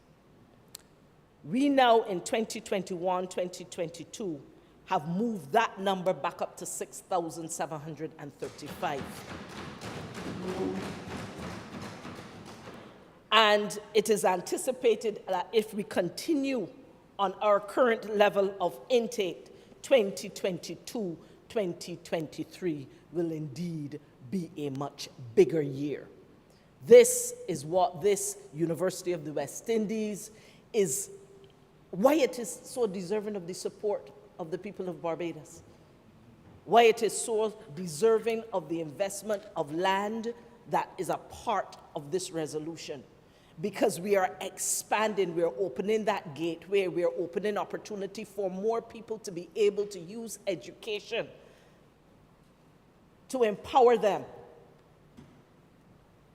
we now in 2021-2022 have moved that number back up to 6,735. And it is anticipated that if we continue on our current level of intake, 2022-2023 will indeed be a much bigger year. This is what this University of the West Indies is, why it is so deserving of the support of the people of Barbados, why it is so deserving of the investment of land that is a part of this resolution. Because we are expanding, we are opening that gateway, we are opening opportunity for more people to be able to use education to empower them.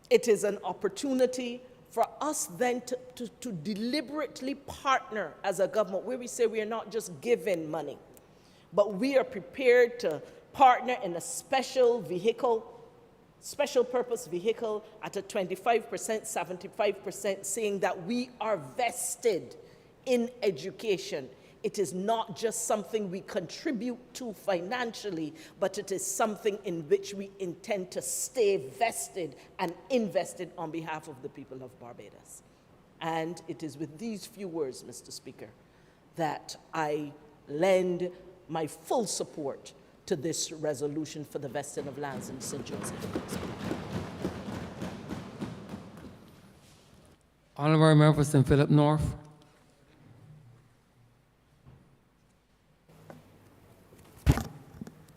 It is an opportunity for us then to deliberately partner as a government, where we say we are not just giving money, but we are prepared to partner in a special vehicle, special purpose vehicle at a 25%, 75%, saying that we are vested in education. It is not just something we contribute to financially, but it is something in which we intend to stay vested and invested on behalf of the people of Barbados. And it is with these few words, Mr. Speaker, that I lend my full support to this resolution for the vesting of lands in St. Joseph. Honourable Member for St. Philip North.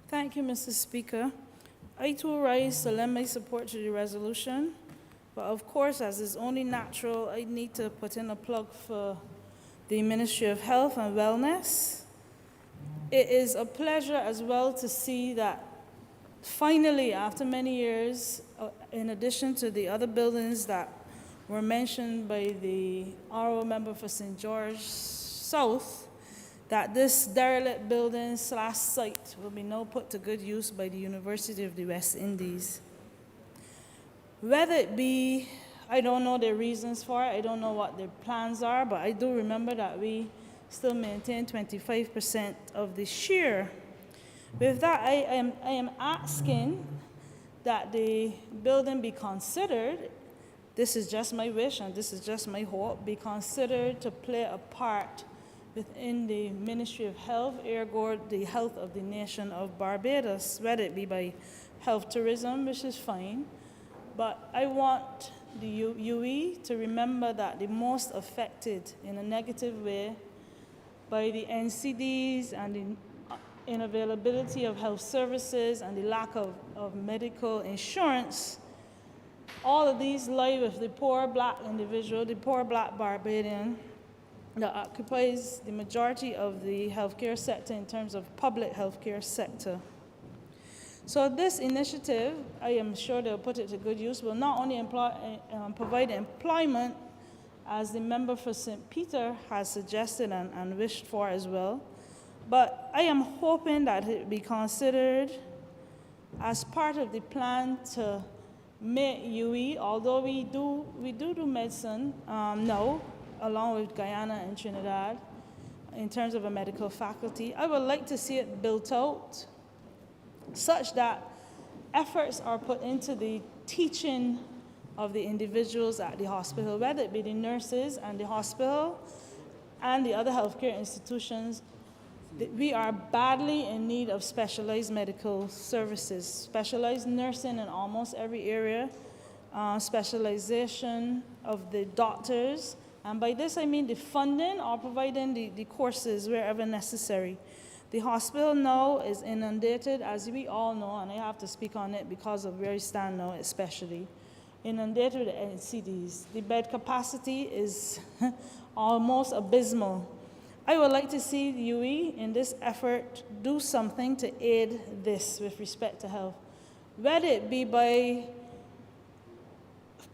Thank you, Mr. Speaker. I too rise to lend my support to the resolution, but of course, as is only natural, I need to put in a plug for the Ministry of Health and Wellness. It is a pleasure as well to see that finally, after many years, in addition to the other buildings that were mentioned by the Honourable Member for St. George South, that this derelict building / site will be now put to good use by the University of the West Indies. Whether it be, I don't know their reasons for it, I don't know what their plans are, but I do remember that we still maintain 25% of the share. With that, I am asking that the building be considered, this is just my wish and this is just my hope, be considered to play a part within the Ministry of Health, ergo the health of the nation of Barbados, whether it be by health tourism, which is fine, but I want the UE to remember that the most affected in a negative way by the NCDs and the unavailability of health services and the lack of medical insurance, all of these lie with the poor black individual, the poor black Barbadian, that occupies the majority of the healthcare sector in terms of public healthcare sector. So this initiative, I am sure they'll put it to good use, will not only provide employment, as the member for St. Peter has suggested and wished for as well, but I am hoping that it be considered as part of the plan to make UE, although we do medicine now, along with Guyana and Trinidad, in terms of a medical faculty. I would like to see it built out such that efforts are put into the teaching of the individuals at the hospital, whether it be the nurses and the hospital and the other healthcare institutions. We are badly in need of specialized medical services, specialized nursing in almost every area, specialization of the doctors, and by this I mean the funding or providing the courses wherever necessary. The hospital now is inundated, as we all know, and I have to speak on it because of where I stand now especially, inundated with NCDs. The bed capacity is almost abysmal. I would like to see the UE in this effort do something to aid this with respect to health. Whether it be by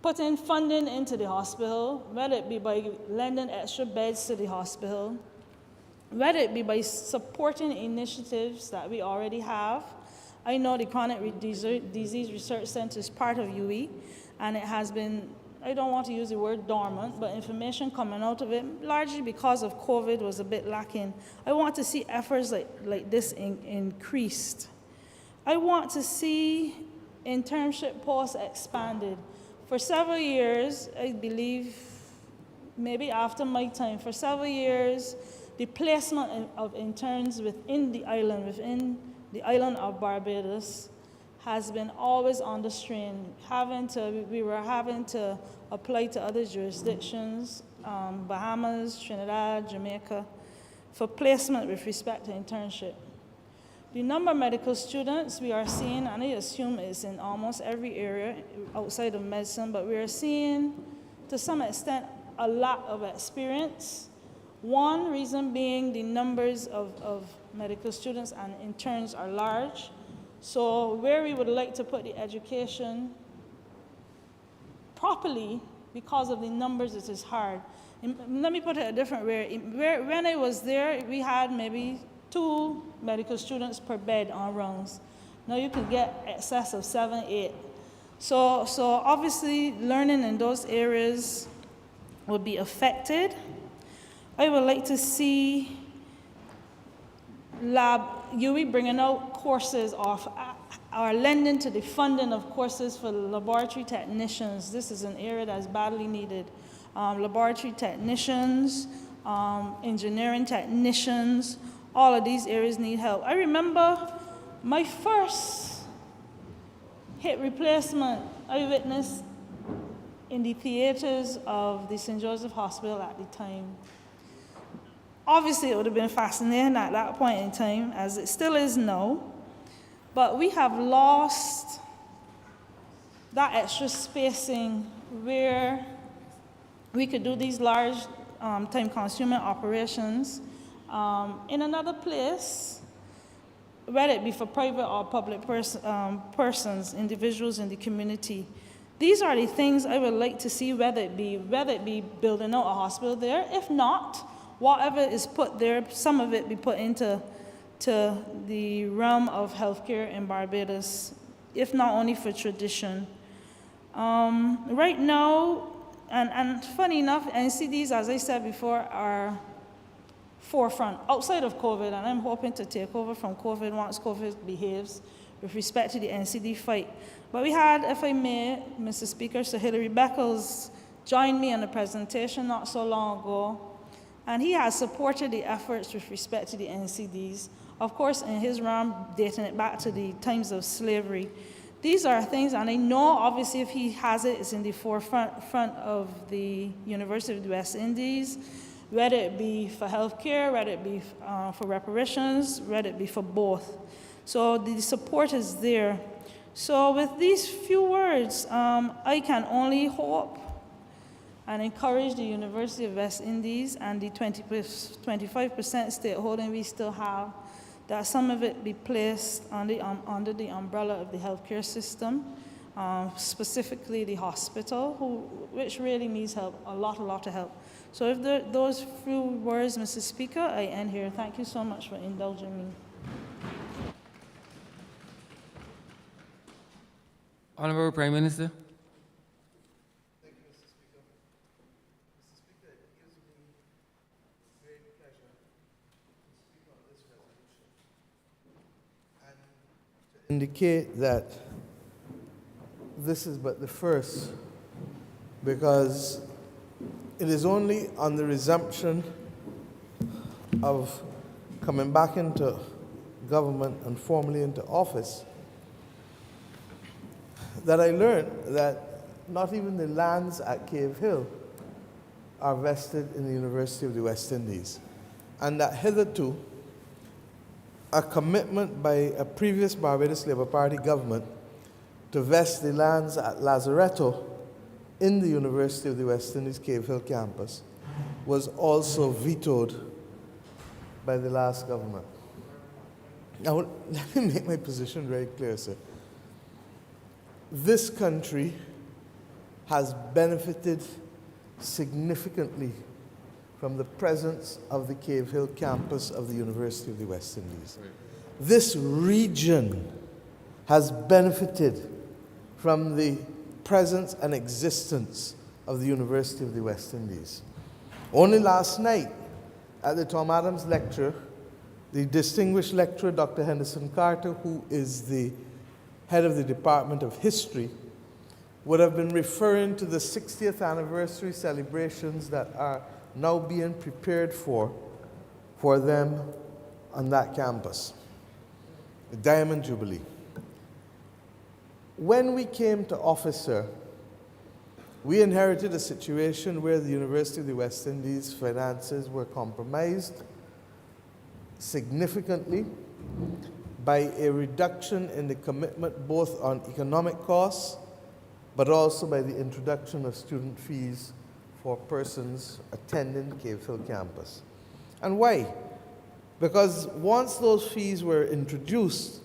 putting funding into the hospital, whether it be by lending extra beds to the hospital, whether it be by supporting initiatives that we already have. I know the Chronic Disease Research Center is part of UE, and it has been, I don't want to use the word dormant, but information coming out of it, largely because of COVID, was a bit lacking. I want to see efforts like this increased. I want to see internship posts expanded. For several years, I believe, maybe after my time, for several years, the placement of interns within the island of Barbados has been always under strain. We were having to apply to other jurisdictions, Bahamas, Trinidad, Jamaica, for placement with respect to internship. The number of medical students we are seeing, and I assume it's in almost every area outside of medicine, but we are seeing, to some extent, a lack of experience. One reason being the numbers of medical students and interns are large. So where we would like to put the education properly, because of the numbers, it is hard. Let me put it a different way. When I was there, we had maybe 2 medical students per bed on rounds. Now you can get excess of 7, 8. So obviously learning in those areas would be affected. I would like to see UE bringing out courses or lending to the funding of courses for laboratory technicians. This is an area that's badly needed. Laboratory technicians, engineering technicians, all of these areas need help. I remember my first hip replacement I witnessed in the theaters of the St. Joseph Hospital at the time. Obviously, it would have been fascinating at that point in time, as it still is now, but we have lost that extra spacing where we could do these large time-consuming operations in another place, whether it be for private or public persons, individuals in the community. These are the things I would like to see, whether it be building out a hospital there. If not, whatever is put there, some of it be put into the realm of healthcare in Barbados, if not only for tradition. Right now, and funny enough, NCDs, as I said before, are forefront outside of COVID, and I'm hoping to take over from COVID once COVID behaves with respect to the NCD fight. But we had, if I may, Mr. Speaker, Sir Hilary Beckles joined me in a presentation not so long ago, and he has supported the efforts with respect to the NCDs, of course, in his realm, dating it back to the times of slavery. These are things, and I know, obviously, if he has it, it's in the forefront of the University of the West Indies, whether it be for healthcare, whether it be for reparations, whether it be for both. So the support is there. So with these few words, I can only hope and encourage the University of West Indies and the 25% stakeholding we still have that some of it be placed under the umbrella of the healthcare system, specifically the hospital, which really needs help, a lot of help. So if those few words, Mr. Speaker, I end here. Thank you so much for indulging me. Honourable Prime Minister. Thank you, Mr. Speaker. Mr. Speaker, it gives me great pleasure to speak on this resolution and to indicate that this is but the first, because it is only on the resumption of coming back into government and formally into office that I learned that not even the lands at Cave Hill are vested in the University of the West Indies, and that hitherto a commitment by a previous Barbados Labour Party government to vest the lands at Lazaretto in the University of the West Indies Cave Hill campus was also vetoed by the last government. Now, let me make my position very clear, sir. This country has benefited significantly from the presence of the Cave Hill campus of the University of the West Indies. This region has benefited from the presence and existence of the University of the West Indies. Only last night at the Tom Adams lecture, the distinguished lecturer, Dr. Henderson Carter, who is the head of the Department of History, would have been referring to the 60th anniversary celebrations that are now being prepared for them on that campus, the Diamond Jubilee. When we came to office, sir, we inherited a situation where the University of the West Indies finances were compromised significantly by a reduction in the commitment both on economic costs, but also by the introduction of student fees for persons attending Cave Hill campus. And why? Because once those fees were introduced,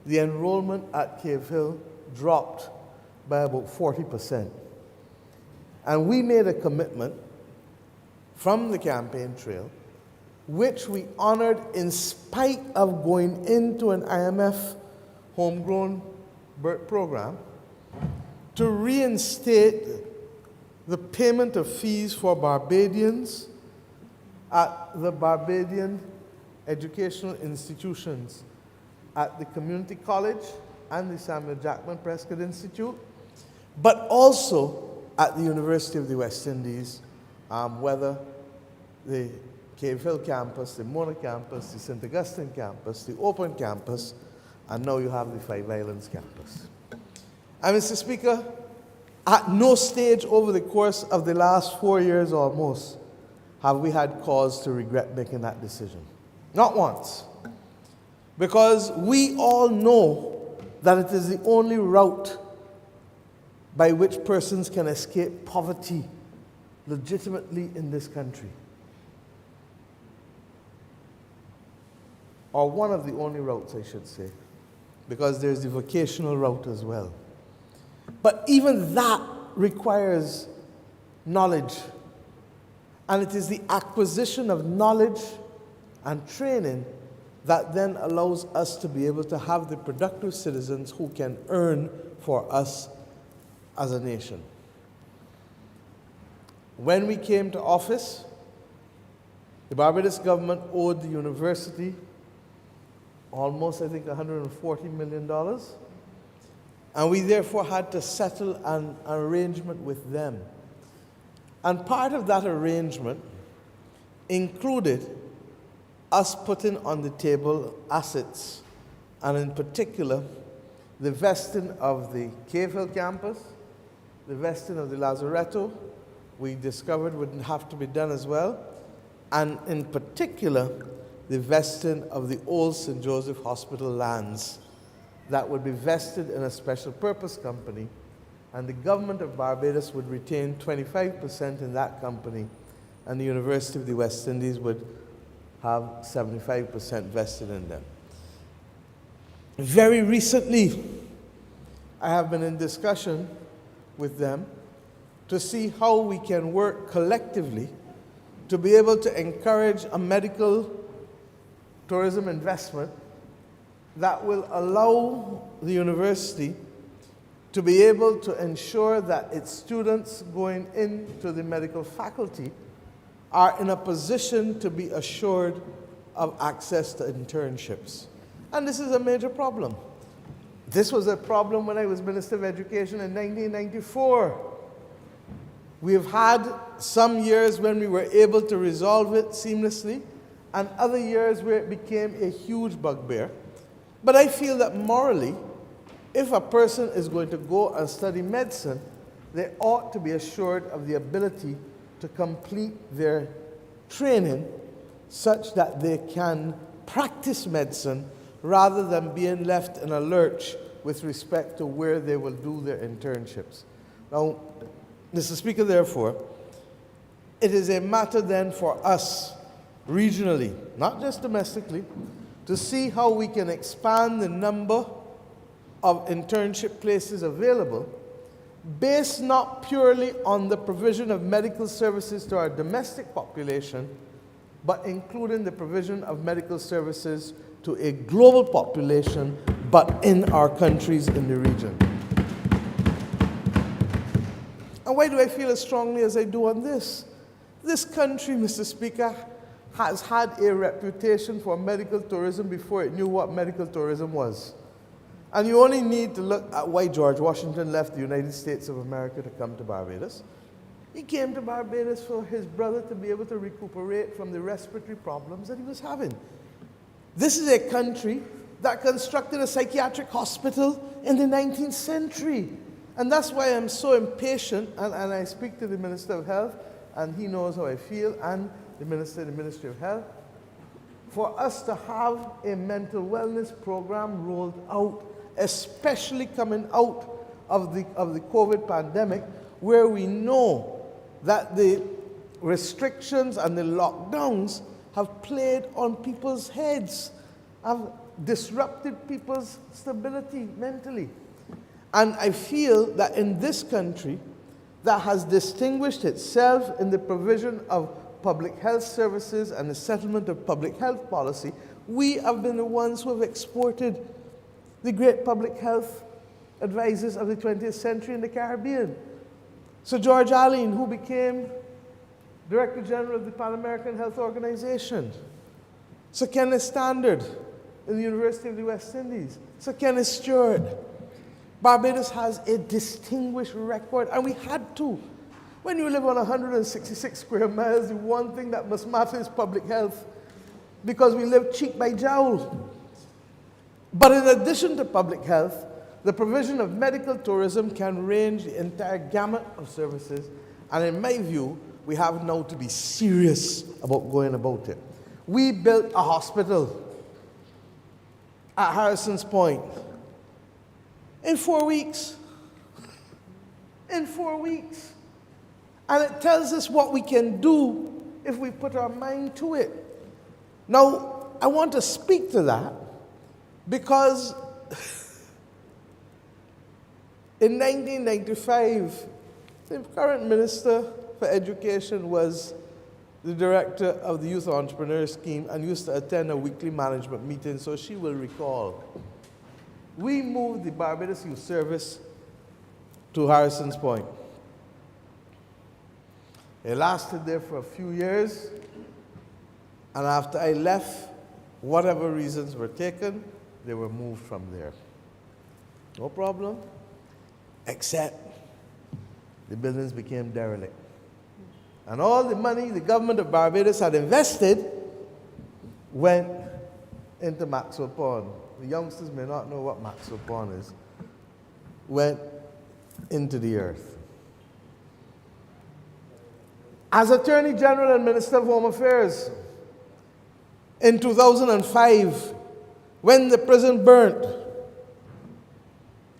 the enrollment at Cave Hill dropped by about 40%. And we made a commitment from the campaign trail, which we honored in spite of going into an IMF homegrown program, to reinstate the payment of fees for Barbadians at the Barbadian educational institutions, at the Community College and the Samuel Jackman Prescott Institute, but also at the University of the West Indies, whether the Cave Hill campus, the Mona campus, the St. Augustine campus, the Open campus, and now you have the Five Islands campus. And Mr. Speaker, at no stage over the course of the last 4 years almost have we had cause to regret making that decision. Not once. Because we all know that it is the only route by which persons can escape poverty legitimately in this country. Or one of the only routes, I should say, because there's the vocational route as well. But even that requires knowledge. And it is the acquisition of knowledge and training that then allows us to be able to have the productive citizens who can earn for us as a nation. When we came to office, the Barbados government owed the university almost, I think, $140 million. And we therefore had to settle an arrangement with them. And part of that arrangement included us putting on the table assets, and in particular, the vesting of the Cave Hill campus, the vesting of the Lazaretto, we discovered wouldn't have to be done as well, and in particular, the vesting of the old St. Joseph Hospital lands that would be vested in a special purpose company, and the government of Barbados would retain 25% in that company, and the University of the West Indies would have 75% vested in them. very recently, I have been in discussion with them to see how we can work collectively to be able to encourage a medical tourism investment that will allow the university to be able to ensure that its students going into the medical faculty are in a position to be assured of access to internships. And this is a major problem. This was a problem when I was Minister of Education in 1994. We have had some years when we were able to resolve it seamlessly, and other years where it became a huge bugbear. But I feel that morally, if a person is going to go and study medicine, they ought to be assured of the ability to complete their training such that they can practice medicine rather than being left in a lurch with respect to where they will do their internships. Now, Mr. Speaker, therefore, it is a matter then for us regionally, not just domestically, to see how we can expand the number of internship places available based not purely on the provision of medical services to our domestic population, but including the provision of medical services to a global population, but in our countries in the region. And why do I feel as strongly as I do on this? This country, Mr. Speaker, has had a reputation for medical tourism before it knew what medical tourism was. And you only need to look at why George Washington left the United States of America to come to Barbados. He came to Barbados for his brother to be able to recuperate from the respiratory problems that he was having. This is a country that constructed a psychiatric hospital in the 19th century. And that's why I'm so impatient, and I speak to the Minister of Health, and he knows how I feel, and the Minister in the Ministry of Health, for us to have a mental wellness program rolled out, especially coming out of the COVID pandemic, where we know that the restrictions and the lockdowns have played on people's heads, have disrupted people's stability mentally. And I feel that in this country that has distinguished itself in the provision of public health services and the settlement of public health policy, we have been the ones who have exported the great public health advisors of the 20th century in the Caribbean. Sir George Allen, who became Director General of the Pan American Health Organization. Sir Kenneth Standard in the University of the West Indies. Sir Kenneth Stewart. Barbados has a distinguished record, and we had to. When you live on 166 square miles, the one thing that must matter is public health, because we live cheek by jowl. But in addition to public health, the provision of medical tourism can range the entire gamut of services, and in my view, we have now to be serious about going about it. We built a hospital at Harrison's Point in 4 weeks. In 4 weeks. And it tells us what we can do if we put our mind to it. Now, I want to speak to that because in 1995, the current Minister for Education was the director of the Youth Entrepreneur Scheme and used to attend a weekly management meeting, so she will recall. We moved the Barbados Youth Service to Harrison's Point. It lasted there for a few years, and after I left, whatever reasons were taken, they were moved from there. No problem, except the buildings became derelict. And all the money the government of Barbados had invested went into Maxwell Pond. The youngsters may not know what Maxwell Pond is. Went into the earth. As Attorney General and Minister of Home Affairs, in 2005, when the prison burnt,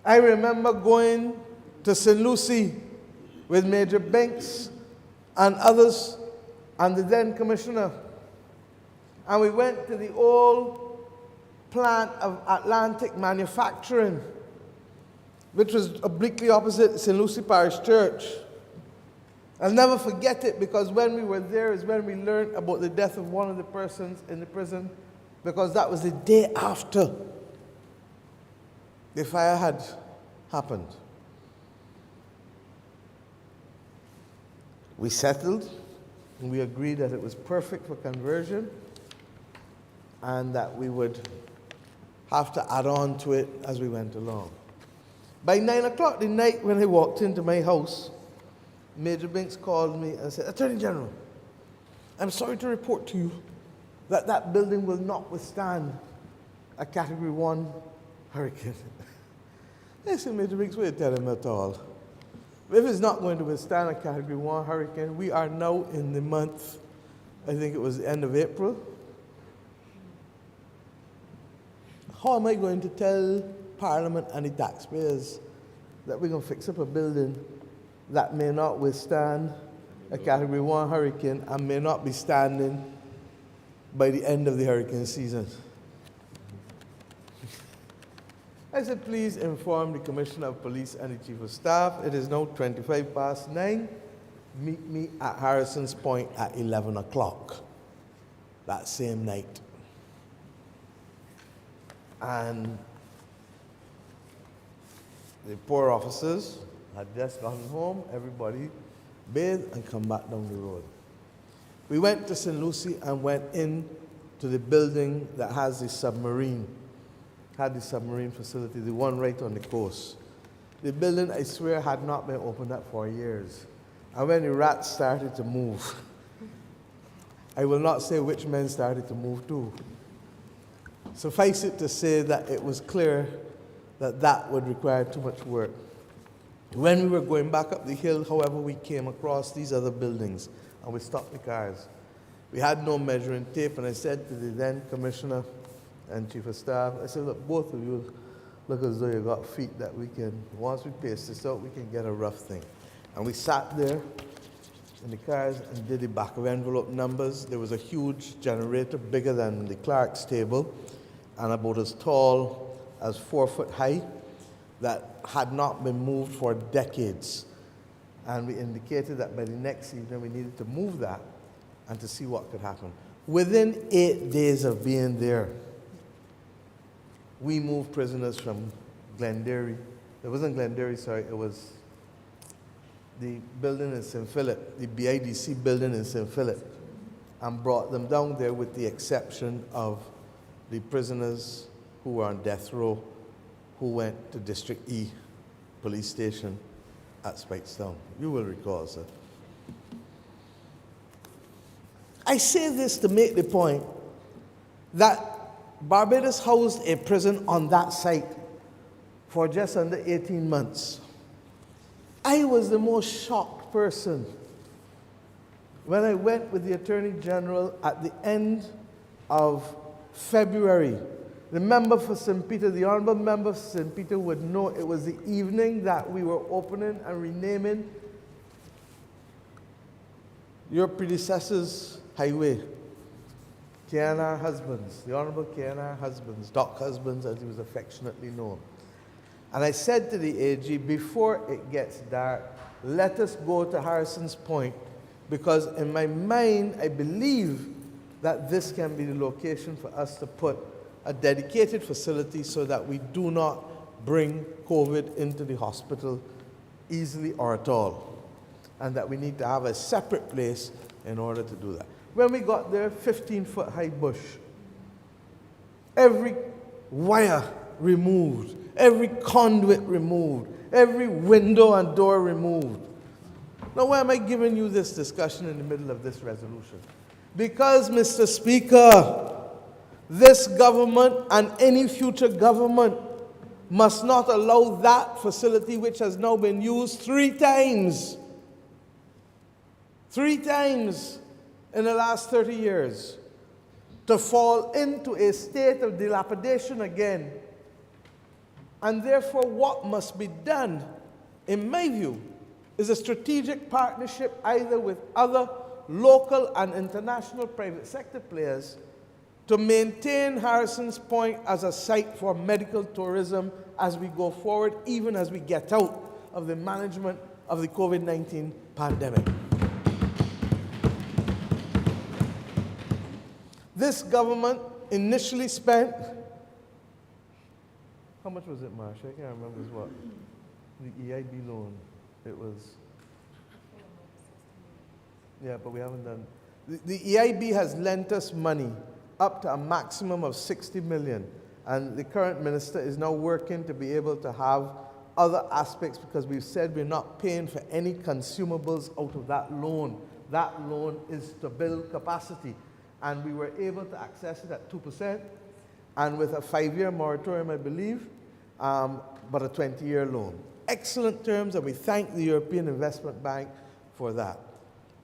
I remember going to St. Lucie with Major Banks and others, and the then commissioner. And we went to the old plant of Atlantic Manufacturing, which was obliquely opposite St. Lucie Parish Church. I'll never forget it, because when we were there is when we learned about the death of one of the persons in the prison, because that was the day after the fire had happened. We settled, and we agreed that it was perfect for conversion, and that we would have to add on to it as we went along. By 9 o'clock the night when I walked into my house, Major Binks called me and said, "Attorney General, I'm sorry to report to you that that building will not withstand a Category 1 hurricane." I said, "Major Binks, we didn't tell him at all. If it's not going to withstand a Category 1 hurricane, we are now in the month, I think it was the end of April. How am I going to tell Parliament and the taxpayers that we're going to fix up a building that may not withstand a Category 1 hurricane and may not be standing by the end of the hurricane season?" I said, "Please inform the Commissioner of Police and the Chief of Staff. It is now 9:25. Meet me at Harrison's Point at 11 o'clock that same night." And the poor officers had just gotten home, everybody bathed and come back down the road. We went to St. Lucie and went in to the building that has the submarine, had the submarine facility, the one right on the coast. The building, I swear, had not been opened up for years. And when the rats started to move, I will not say which men started to move too. Suffice it to say that it was clear that that would require too much work. When we were going back up the hill, however, we came across these other buildings, and we stopped the cars. We had no measuring tape, and I said to the then Commissioner and Chief of Staff, I said, "Look, both of you look as though you got feet that we can, once we pace this out, we can get a rough thing." And we sat there in the cars and did the back of envelope numbers. There was a huge generator, bigger than the clerk's table, and about as tall as 4 foot high, that had not been moved for decades. And we indicated that by the next evening we needed to move that and to see what could happen. Within 8 days of being there, we moved prisoners from Glenderry. It wasn't Glenderry, sorry, it was the building in St. Philip, the BIDC building in St. Philip, and brought them down there with the exception of the prisoners who were on death row, who went to District E police station at Speightstown. You will recall, sir. I say this to make the point that Barbados housed a prison on that site for just under 18 months. I was the most shocked person when I went with the Attorney General at the end of February. The member for St. Peter, the Honourable member for St. Peter would know it was the evening that we were opening and renaming your predecessor's highway, K&R Husbands, the Honourable K&R Husbands, Doc Husbands as he was affectionately known. And I said to the AG, before it gets dark, let us go to Harrison's Point, because in my mind, I believe that this can be the location for us to put a dedicated facility so that we do not bring COVID into the hospital easily or at all, and that we need to have a separate place in order to do that. When we got there, 15-foot high bush, every wire removed, every conduit removed, every window and door removed. Now, why am I giving you this discussion in the middle of this resolution? Because, Mr. Speaker, this government and any future government must not allow that facility, which has now been used 3 times in the last 30 years, to fall into a state of dilapidation again. And therefore, what must be done, in my view, is a strategic partnership either with other local and international private sector players to maintain Harrison's Point as a site for medical tourism as we go forward, even as we get out of the management of the COVID-19 pandemic. This government initially spent, how much was it, Marcia? I can't remember. It was what? The EIB loan. It was, yeah, but we haven't done. The EIB has lent us money up to a maximum of 60 million. And the current minister is now working to be able to have other aspects, because we've said we're not paying for any consumables out of that loan. That loan is to build capacity. And we were able to access it at 2%, and with a 5-year moratorium, I believe, but a 20-year loan. Excellent terms, and we thank the European Investment Bank for that.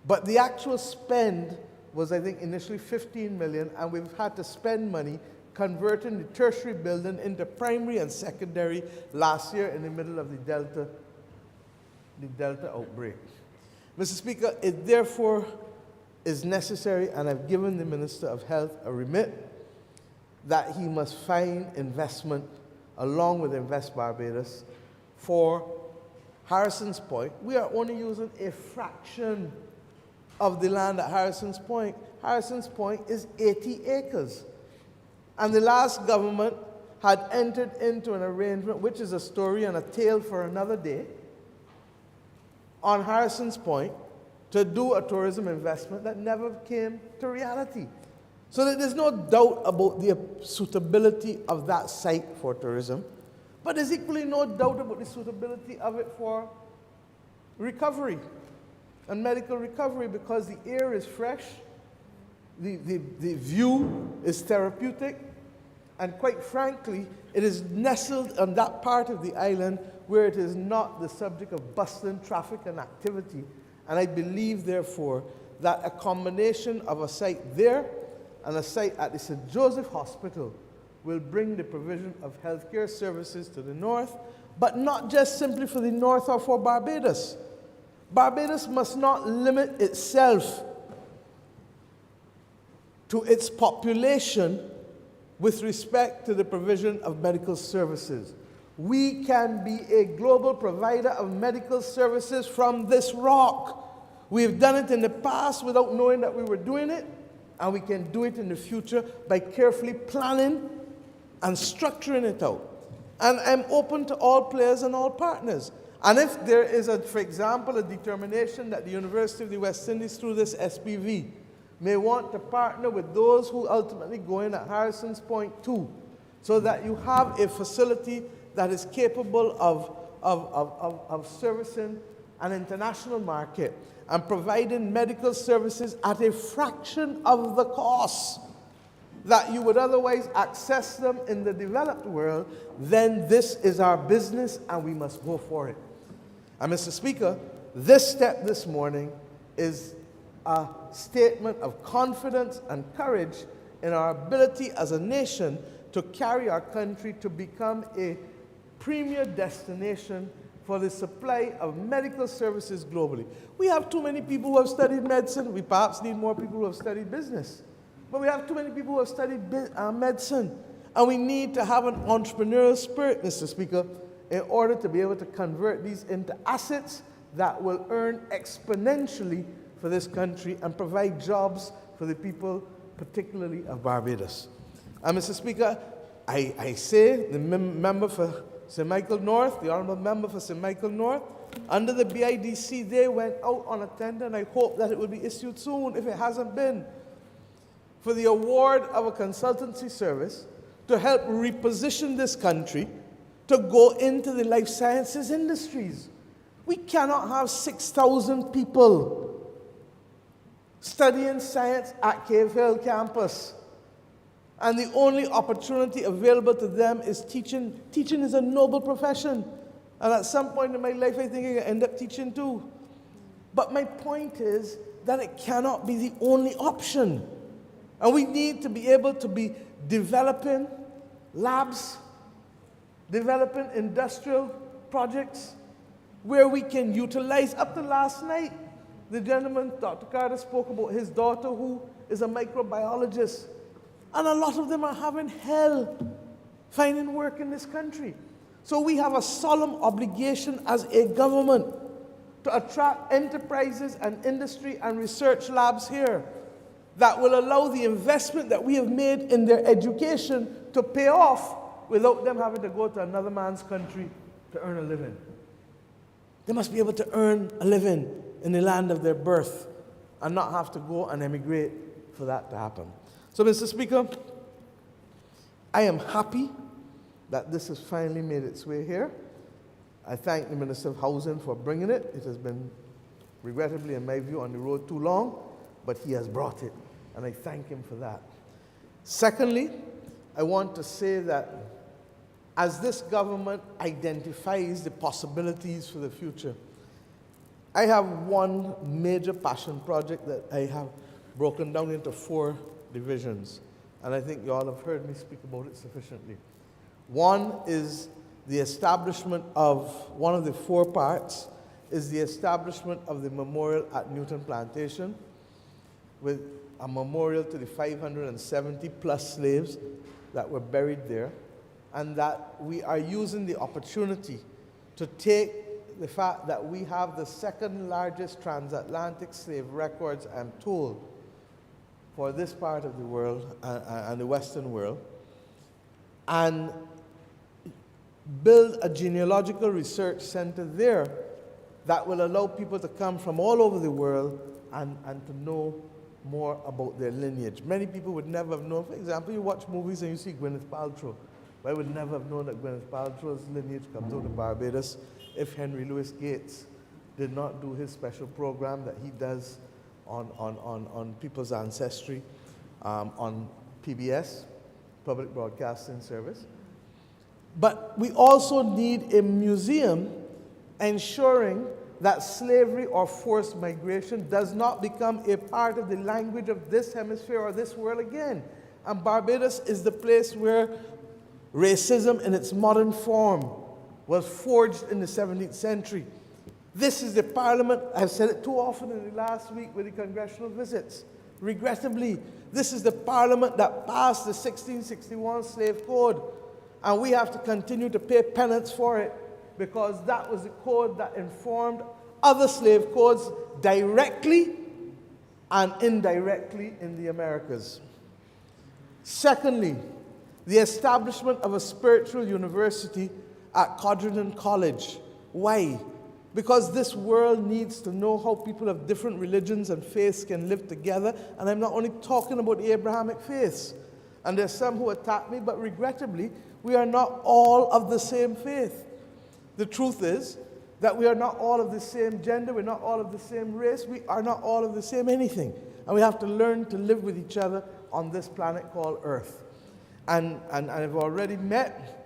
But the actual spend was, I think, initially 15 million, and we've had to spend money converting the tertiary building into primary and secondary last year in the middle of the Delta outbreak. Mr. Speaker, it therefore is necessary, and I've given the Minister of Health a remit, that he must find investment along with Invest Barbados for Harrison's Point. We are only using a fraction of the land at Harrison's Point. Harrison's Point is 80 acres. And the last government had entered into an arrangement, which is a story and a tale for another day, on Harrison's Point to do a tourism investment that never came to reality. So that there's no doubt about the suitability of that site for tourism, but there's equally no doubt about the suitability of it for recovery and medical recovery, because the air is fresh, the view is therapeutic, and quite frankly, it is nestled on that part of the island where it is not the subject of bustling traffic and activity. And I believe, therefore, that a combination of a site there and a site at the St. Joseph Hospital will bring the provision of healthcare services to the north, but not just simply for the north or for Barbados. Barbados must not limit itself to its population with respect to the provision of medical services. We can be a global provider of medical services from this rock. We've done it in the past without knowing that we were doing it, and we can do it in the future by carefully planning and structuring it out. And I'm open to all players and all partners. And if there is, for example, a determination that the University of the West Indies, through this SPV, may want to partner with those who ultimately go in at Harrison's Point too, so that you have a facility that is capable of servicing an international market and providing medical services at a fraction of the cost that you would otherwise access them in the developed world, then this is our business and we must go for it. And Mr. Speaker, this step this morning is a statement of confidence and courage in our ability as a nation to carry our country to become a premier destination for the supply of medical services globally. We have too many people who have studied medicine. We perhaps need more people who have studied business. But we have too many people who have studied medicine. And we need to have an entrepreneurial spirit, Mr. Speaker, in order to be able to convert these into assets that will earn exponentially for this country and provide jobs for the people, particularly of Barbados. And Mr. Speaker, I say the member for St. Michael North, the Honourable Member for St. Michael North, under the BIDC, they went out on a tender, and I hope that it will be issued soon, if it hasn't been, for the award of a consultancy service to help reposition this country to go into the life sciences industries. We cannot have 6,000 people studying science at Cave Hill campus, and the only opportunity available to them is teaching. Teaching is a noble profession, and at some point in my life I think I can end up teaching too. But my point is that it cannot be the only option, and we need to be able to be developing labs, developing industrial projects where we can utilize. Up to last night, the gentleman, Dr. Carter, spoke about his daughter who is a microbiologist. And a lot of them are having hell finding work in this country. So we have a solemn obligation as a government to attract enterprises and industry and research labs here that will allow the investment that we have made in their education to pay off without them having to go to another man's country to earn a living. They must be able to earn a living in the land of their birth and not have to go and emigrate for that to happen. So, Mr. Speaker, I am happy that this has finally made its way here. I thank the Minister of Housing for bringing it. It has been, regrettably, in my view, on the road too long, but he has brought it, and I thank him for that. Secondly, I want to say that as this government identifies the possibilities for the future, I have one major passion project that I have broken down into 4 divisions, and I think you all have heard me speak about it sufficiently. One is the establishment of, one of the 4 parts is the establishment of the memorial at Newton Plantation, with a memorial to the 570 plus slaves that were buried there, and that we are using the opportunity to take the fact that we have the 2nd largest transatlantic slave records, I'm told, for this part of the world and the Western world, and build a genealogical research center there that will allow people to come from all over the world and to know more about their lineage. Many people would never have known. For example, you watch movies and you see Gwyneth Paltrow. I would never have known that Gwyneth Paltrow's lineage comes out of Barbados if Henry Louis Gates did not do his special program that he does on people's ancestry on PBS, Public Broadcasting Service. But we also need a museum ensuring that slavery or forced migration does not become a part of the language of this hemisphere or this world again. And Barbados is the place where racism in its modern form was forged in the 17th century. This is the parliament, I've said it too often in the last week with the congressional visits. Regrettably, this is the parliament that passed the 1661 slave code, and we have to continue to pay penance for it because that was the code that informed other slave codes directly and indirectly in the Americas. Secondly, the establishment of a spiritual university at Codrington College. Why? Because this world needs to know how people of different religions and faiths can live together. And I'm not only talking about the Abrahamic faiths. And there's some who attack me, but regrettably, we are not all of the same faith. The truth is that we are not all of the same gender, we're not all of the same race, we are not all of the same anything. And we have to learn to live with each other on this planet called Earth. And I've already met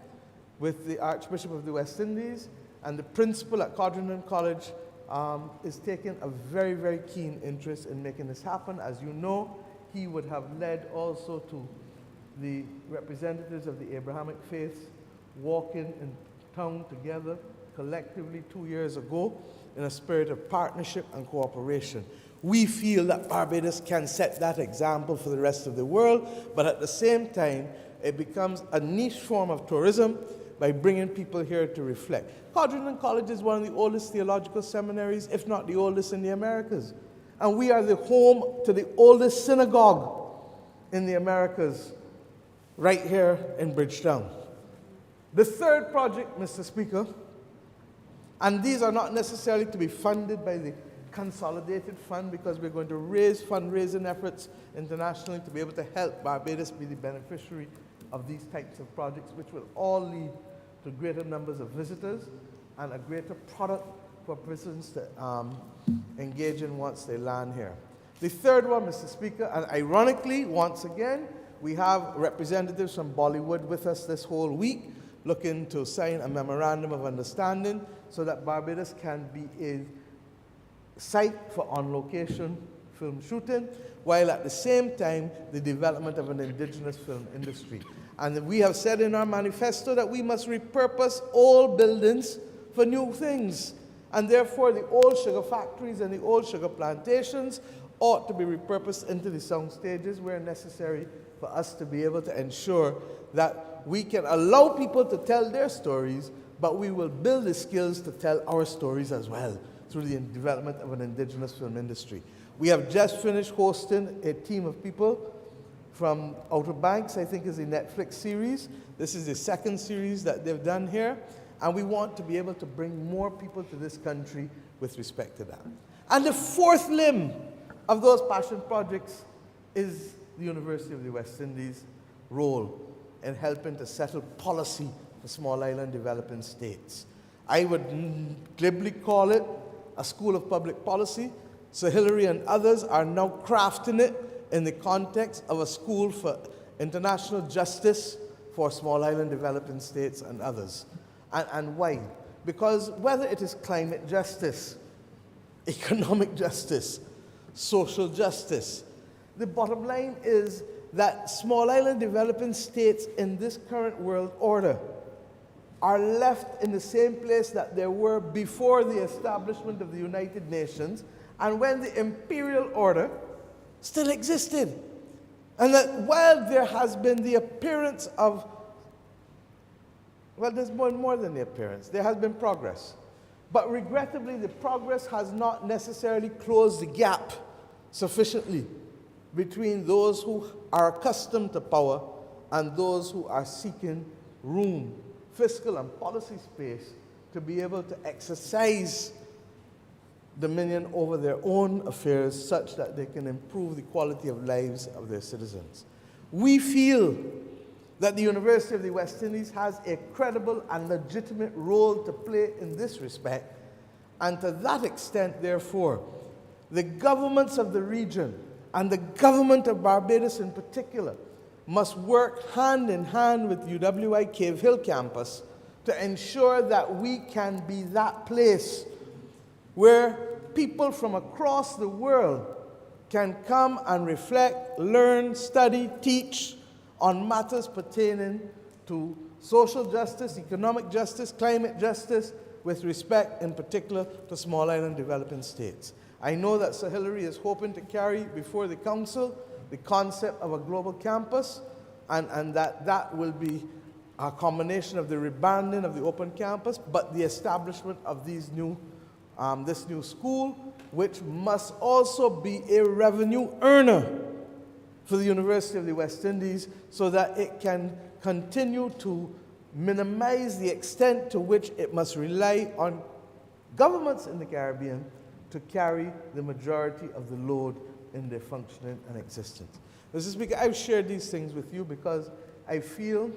with the Archbishop of the West Indies, and the principal at Codrington College is taking a very, very keen interest in making this happen. As you know, he would have led also to the representatives of the Abrahamic faiths walking in town together collectively 2 years ago in a spirit of partnership and cooperation. We feel that Barbados can set that example for the rest of the world, but at the same time, it becomes a niche form of tourism by bringing people here to reflect. Codrington College is one of the oldest theological seminaries, if not the oldest in the Americas. And we are the home to the oldest synagogue in the Americas, right here in Bridgetown. The third project, Mr. Speaker, and these are not necessarily to be funded by the consolidated fund because we're going to raise fundraising efforts internationally to be able to help Barbados be the beneficiary of these types of projects, which will all lead to greater numbers of visitors and a greater product for persons to engage in once they land here. The third one, Mr. Speaker, and ironically, once again, we have representatives from Bollywood with us this whole week looking to sign a memorandum of understanding so that Barbados can be a site for on-location film shooting, while at the same time, the development of an indigenous film industry. And we have said in our manifesto that we must repurpose old buildings for new things. And therefore, the old sugar factories and the old sugar plantations ought to be repurposed into the sound stages where necessary for us to be able to ensure that we can allow people to tell their stories, but we will build the skills to tell our stories as well through the development of an indigenous film industry. We have just finished hosting a team of people from Outer Banks, I think is a Netflix series. This is the second series that they've done here, and we want to be able to bring more people to this country with respect to that. And the fourth limb of those passion projects is the University of the West Indies' role in helping to settle policy for small island developing states. I would glibly call it a school of public policy. So Hillary and others are now crafting it in the context of a school for international justice for small island developing states and others. And why? Because whether it is climate justice, economic justice, social justice, the bottom line is that small island developing states in this current world order are left in the same place that they were before the establishment of the United Nations and when the imperial order still existed. And that while there has been the appearance of, well, there's more than the appearance, there has been progress. But regrettably, the progress has not necessarily closed the gap sufficiently between those who are accustomed to power and those who are seeking room, fiscal and policy space to be able to exercise dominion over their own affairs such that they can improve the quality of lives of their citizens. We feel that the University of the West Indies has a credible and legitimate role to play in this respect, and to that extent, therefore, the governments of the region and the government of Barbados in particular must work hand in hand with UWI Cave Hill campus to ensure that we can be that place where people from across the world can come and reflect, learn, study, teach on matters pertaining to social justice, economic justice, climate justice, with respect in particular to small island developing states. I know that Sir Hilary is hoping to carry before the Council the concept of a global campus, and that will be a combination of the rebranding of the open campus, but the establishment of these new, this new school, which must also be a revenue earner for the University of the West Indies so that it can continue to minimize the extent to which it must rely on governments in the Caribbean to carry the majority of the load in their functioning and existence. Mr. Speaker, I've shared these things with you because I feel,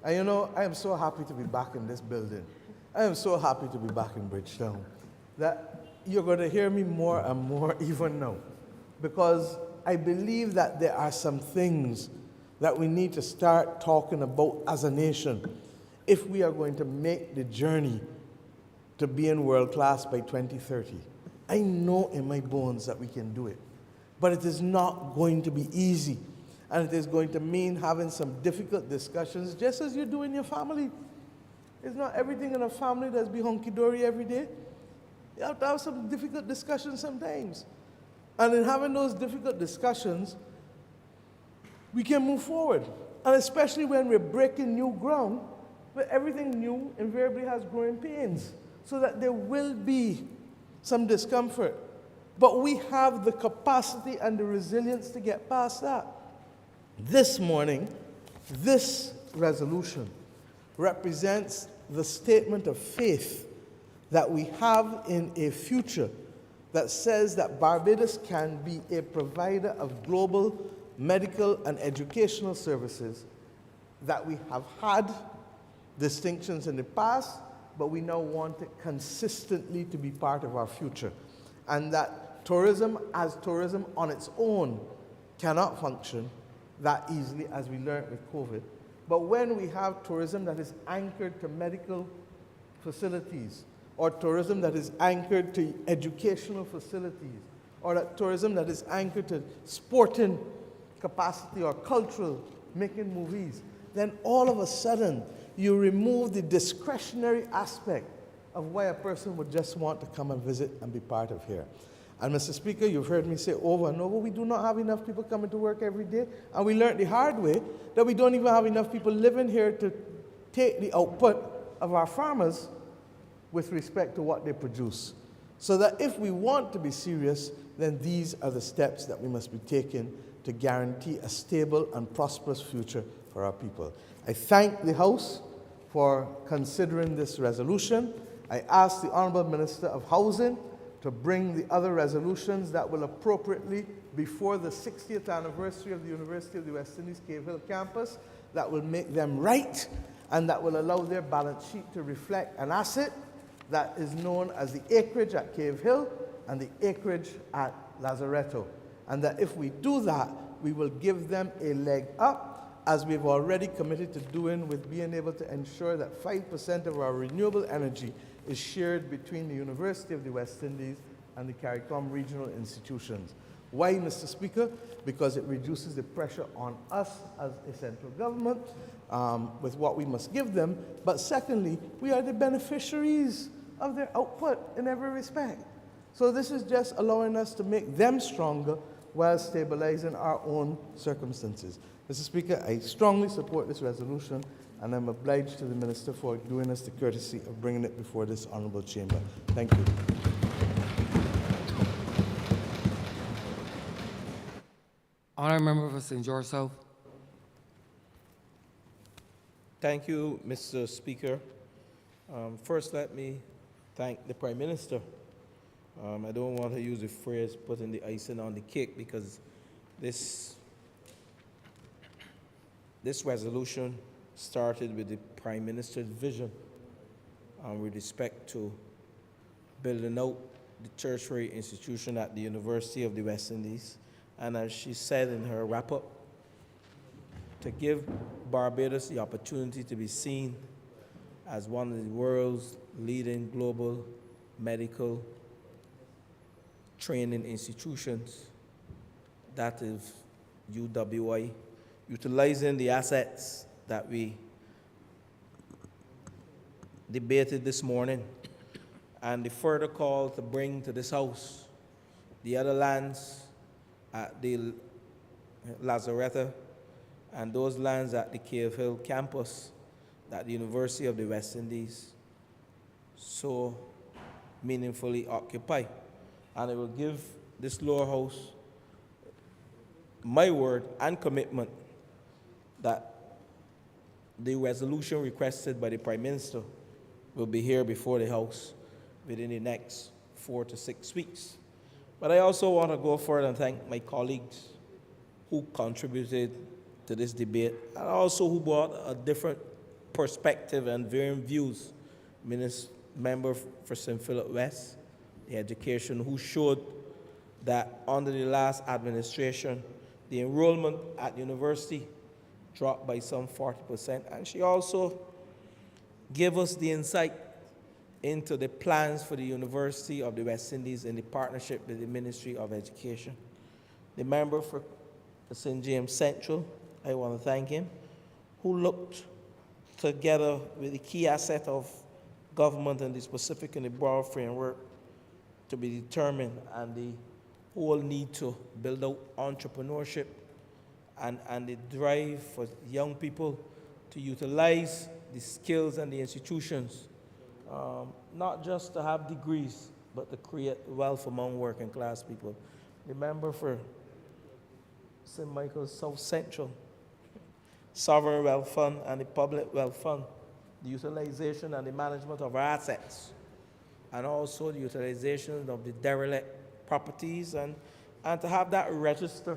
and you know, I am so happy to be back in this building. I am so happy to be back in Bridgetown that you're going to hear me more and more even now, because I believe that there are some things that we need to start talking about as a nation if we are going to make the journey to being world class by 2030. I know in my bones that we can do it, but it is not going to be easy, and it is going to mean having some difficult discussions, just as you do in your family. It's not everything in a family that's be hunky-dory every day. You have to have some difficult discussions sometimes. And in having those difficult discussions, we can move forward. And especially when we're breaking new ground, where everything new invariably has growing pains, so that there will be some discomfort. But we have the capacity and the resilience to get past that. This morning, this resolution represents the statement of faith that we have in a future that says that Barbados can be a provider of global medical and educational services, that we have had distinctions in the past, but we now want it consistently to be part of our future. And that tourism, as tourism on its own, cannot function that easily as we learned with COVID. But when we have tourism that is anchored to medical facilities, or tourism that is anchored to educational facilities, or that tourism that is anchored to sporting capacity or cultural, making movies, then all of a sudden you remove the discretionary aspect of why a person would just want to come and visit and be part of here. And Mr. Speaker, you've heard me say over and over, we do not have enough people coming to work every day. And we learned the hard way that we don't even have enough people living here to take the output of our farmers with respect to what they produce. So that if we want to be serious, then these are the steps that we must be taking to guarantee a stable and prosperous future for our people. I thank the House for considering this resolution. I ask the Honourable Minister of Housing to bring the other resolutions that will appropriately, before the 60th anniversary of the University of the West Indies Cave Hill campus, that will make them right and that will allow their balance sheet to reflect an asset that is known as the acreage at Cave Hill and the acreage at Lazaretto. And that if we do that, we will give them a leg up, as we've already committed to doing with being able to ensure that 5% of our renewable energy is shared between the University of the West Indies and the CARICOM regional institutions. Why, Mr. Speaker? Because it reduces the pressure on us as a central government with what we must give them. But secondly, we are the beneficiaries of their output in every respect. So this is just allowing us to make them stronger while stabilizing our own circumstances. Mr. Speaker, I strongly support this resolution, and I'm obliged to the Minister for doing us the courtesy of bringing it before this honourable chamber. Thank you. Honourable Member for St. George South. Thank you, Mr. Speaker. First, let me thank the Prime Minister. I don't want to use the phrase putting the icing on the cake, because this resolution started with the Prime Minister's vision with respect to building out the tertiary institution at the University of the West Indies. And as she said in her wrap-up, to give Barbados the opportunity to be seen as one of the world's leading global medical training institutions, that is UWI, utilizing the assets that we debated this morning, and the further call to bring to this House the other lands at the Lazaretto and those lands at the Cave Hill campus that the University of the West Indies so meaningfully occupy. And it will give this lower house my word and commitment that the resolution requested by the Prime Minister will be here before the House within the next 4 to 6 weeks. But I also want to go further and thank my colleagues who contributed to this debate and also who brought a different perspective and varying views. Member for St. Philip West, the education, who showed that under the last administration, the enrollment at university dropped by some 40%. And she also gave us the insight into the plans for the University of the West Indies in the partnership with the Ministry of Education. The member for St. James Central, I want to thank him, who looked together with the key asset of government and the specific and the broad framework to be determined, and the whole need to build out entrepreneurship and the drive for young people to utilize the skills and the institutions, not just to have degrees, but to create wealth among working class people. The member for St. Michael's South Central, Sovereign Wealth Fund and the Public Wealth Fund, the utilization and the management of our assets, and also the utilization of the derelict properties, and to have that register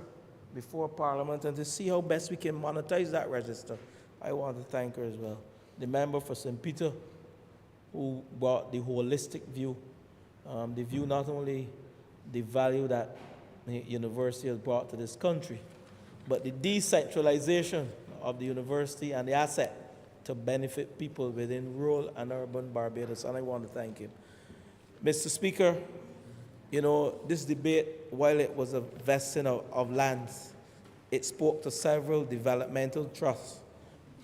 before Parliament and to see how best we can monetize that register. I want to thank her as well. The member for St. Peter, who brought the holistic view, the view not only the value that the university has brought to this country, but the decentralization of the university and the asset to benefit people within rural and urban Barbados, and I want to thank him. Mr. Speaker, you know, this debate, while it was a vesting of lands, it spoke to several developmental trusts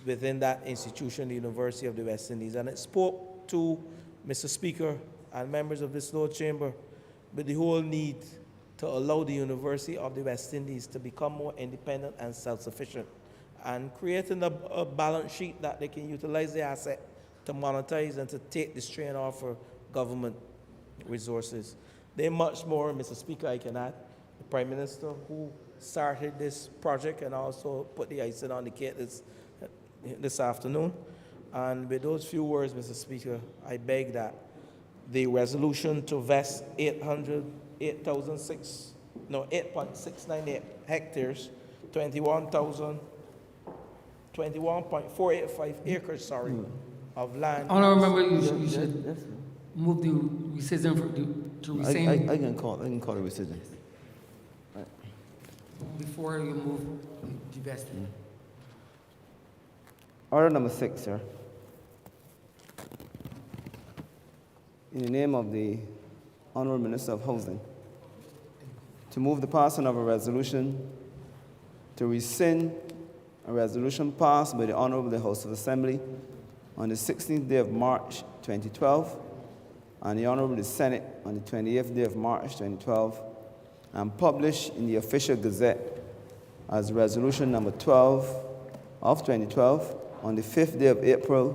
within that institution, the University of the West Indies, and it spoke to, Mr. Speaker and members of this lower chamber, with the whole need to allow the University of the West Indies to become more independent and self-sufficient, and creating a balance sheet that they can utilize the asset to monetize and to take the strain off for government resources. There's much more, Mr. Speaker, I can add. The Prime Minister who started this project and also put the icing on the cake this afternoon. And with those few words, Mr. Speaker, I beg that the resolution to vest 8.698 hectares, 21.485 acres, of land. Honourable member, you should move the rescission to rescind I can call it rescission. before you move the vesting. Order number 6, sir. In the name of the Honourable Minister of Housing, to move the passing of a resolution to rescind a resolution passed by the Honourable House of Assembly on the 16th day of March 2012 and the Honourable Senate on the 28th day of March 2012 and published in the Official Gazette as Resolution number 12 of 2012 on the 5th day of April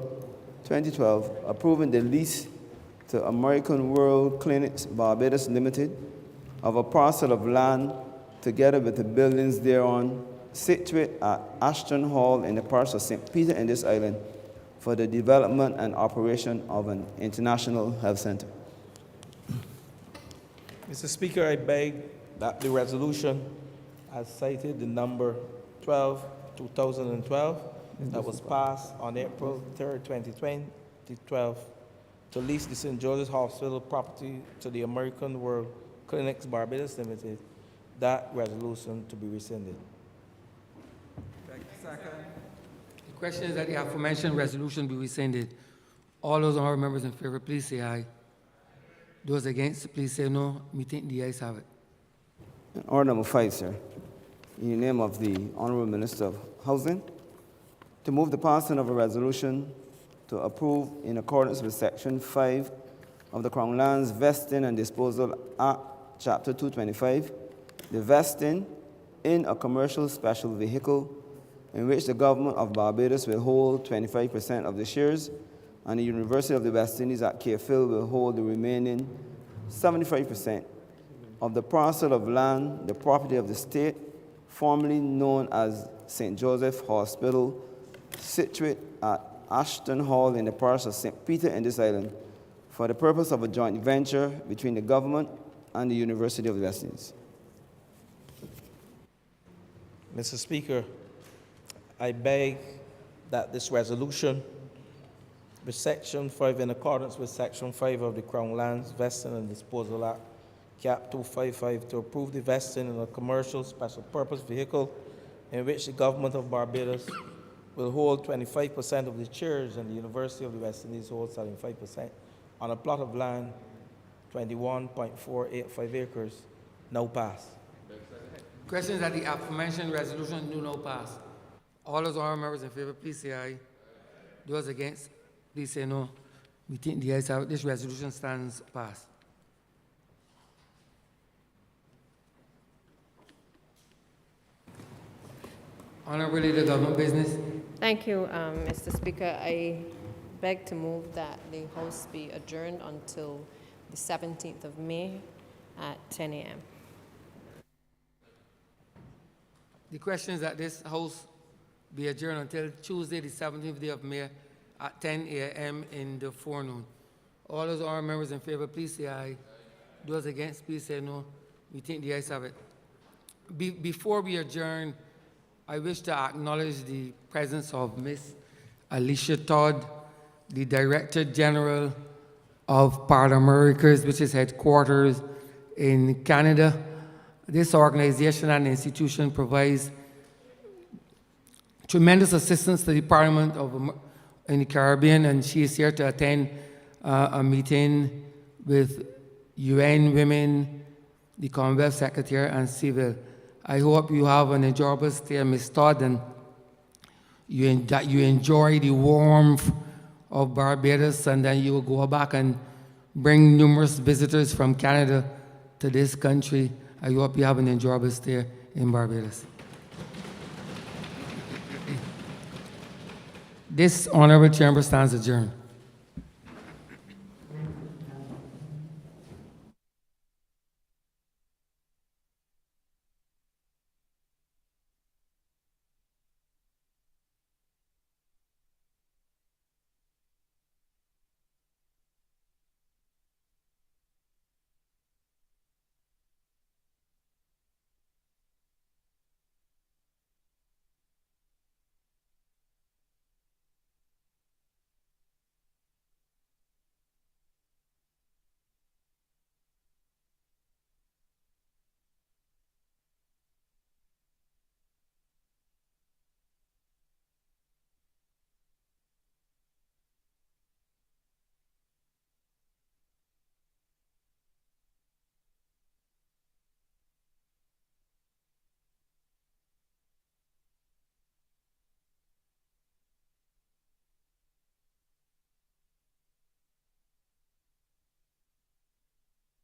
2012, approving the lease to American World Clinics Barbados Limited of a parcel of land together with the buildings thereon situate at Ashton Hall in the parish of St. Peter in this island for the development and operation of an international health center. Mr. Speaker, I beg that the resolution, as cited, the number 12, 2012, that was passed on April 3rd, 2012, to lease the St. George's Hospital property to the American World Clinics Barbados Limited, that resolution to be rescinded. The question is that the aforementioned resolution be rescinded. All those honourable members in favor, please say aye. Those against, please say no. Me think the ayes have it. Order number 5, sir. In the name of the Honourable Minister of Housing, to move the passing of a resolution to approve, in accordance with Section 5 of the Crown Lands Vesting and Disposal Act, Chapter 225, the vesting in a commercial special vehicle in which the government of Barbados will hold 25% of the shares and the University of the West Indies at Cape Phil will hold the remaining 75% of the parcel of land, the property of the state, formerly known as St. Joseph Hospital, situate at Ashton Hall in the parish of St. Peter in this island, for the purpose of a joint venture between the government and the University of the West Indies. Mr. Speaker, I beg that this resolution, with Section 5, in accordance with Section 5 of the Crown Lands Vesting and Disposal Act, Cap 255, to approve the vesting in a commercial special purpose vehicle in which the government of Barbados will hold 25% of the shares and the University of the West Indies holds 75% on a plot of land, 21.485 acres, now pass. Questions that the aforementioned resolution do not pass. All those honourable members in favor, please say aye. Those against, please say no. We think the ayes have it. This resolution stands passed. Honourable Leader, Government Business. Thank you, Mr. Speaker. I beg to move that the House be adjourned until the 17th of May at 10 a.m. The question is that this House be adjourned until Tuesday, the 17th day of May at 10 a.m. in the forenoon. All those honourable members in favor, please say aye. Those against, please say no. We think the ayes have it. Before we adjourn, I wish to acknowledge the presence of Ms. Alicia Todd, the Director General of Part Americas, which is headquarters in Canada. This organization and institution provides tremendous assistance to the Parliament in the Caribbean, and she is here to attend a meeting with UN Women, the Commonwealth Secretary, and Civil. I hope you have an enjoyable stay, Ms. Todd, and that you enjoy the warmth of Barbados, and then you will go back and bring numerous visitors from Canada to this country. I hope you have an enjoyable stay in Barbados. This honorable chamber stands adjourned.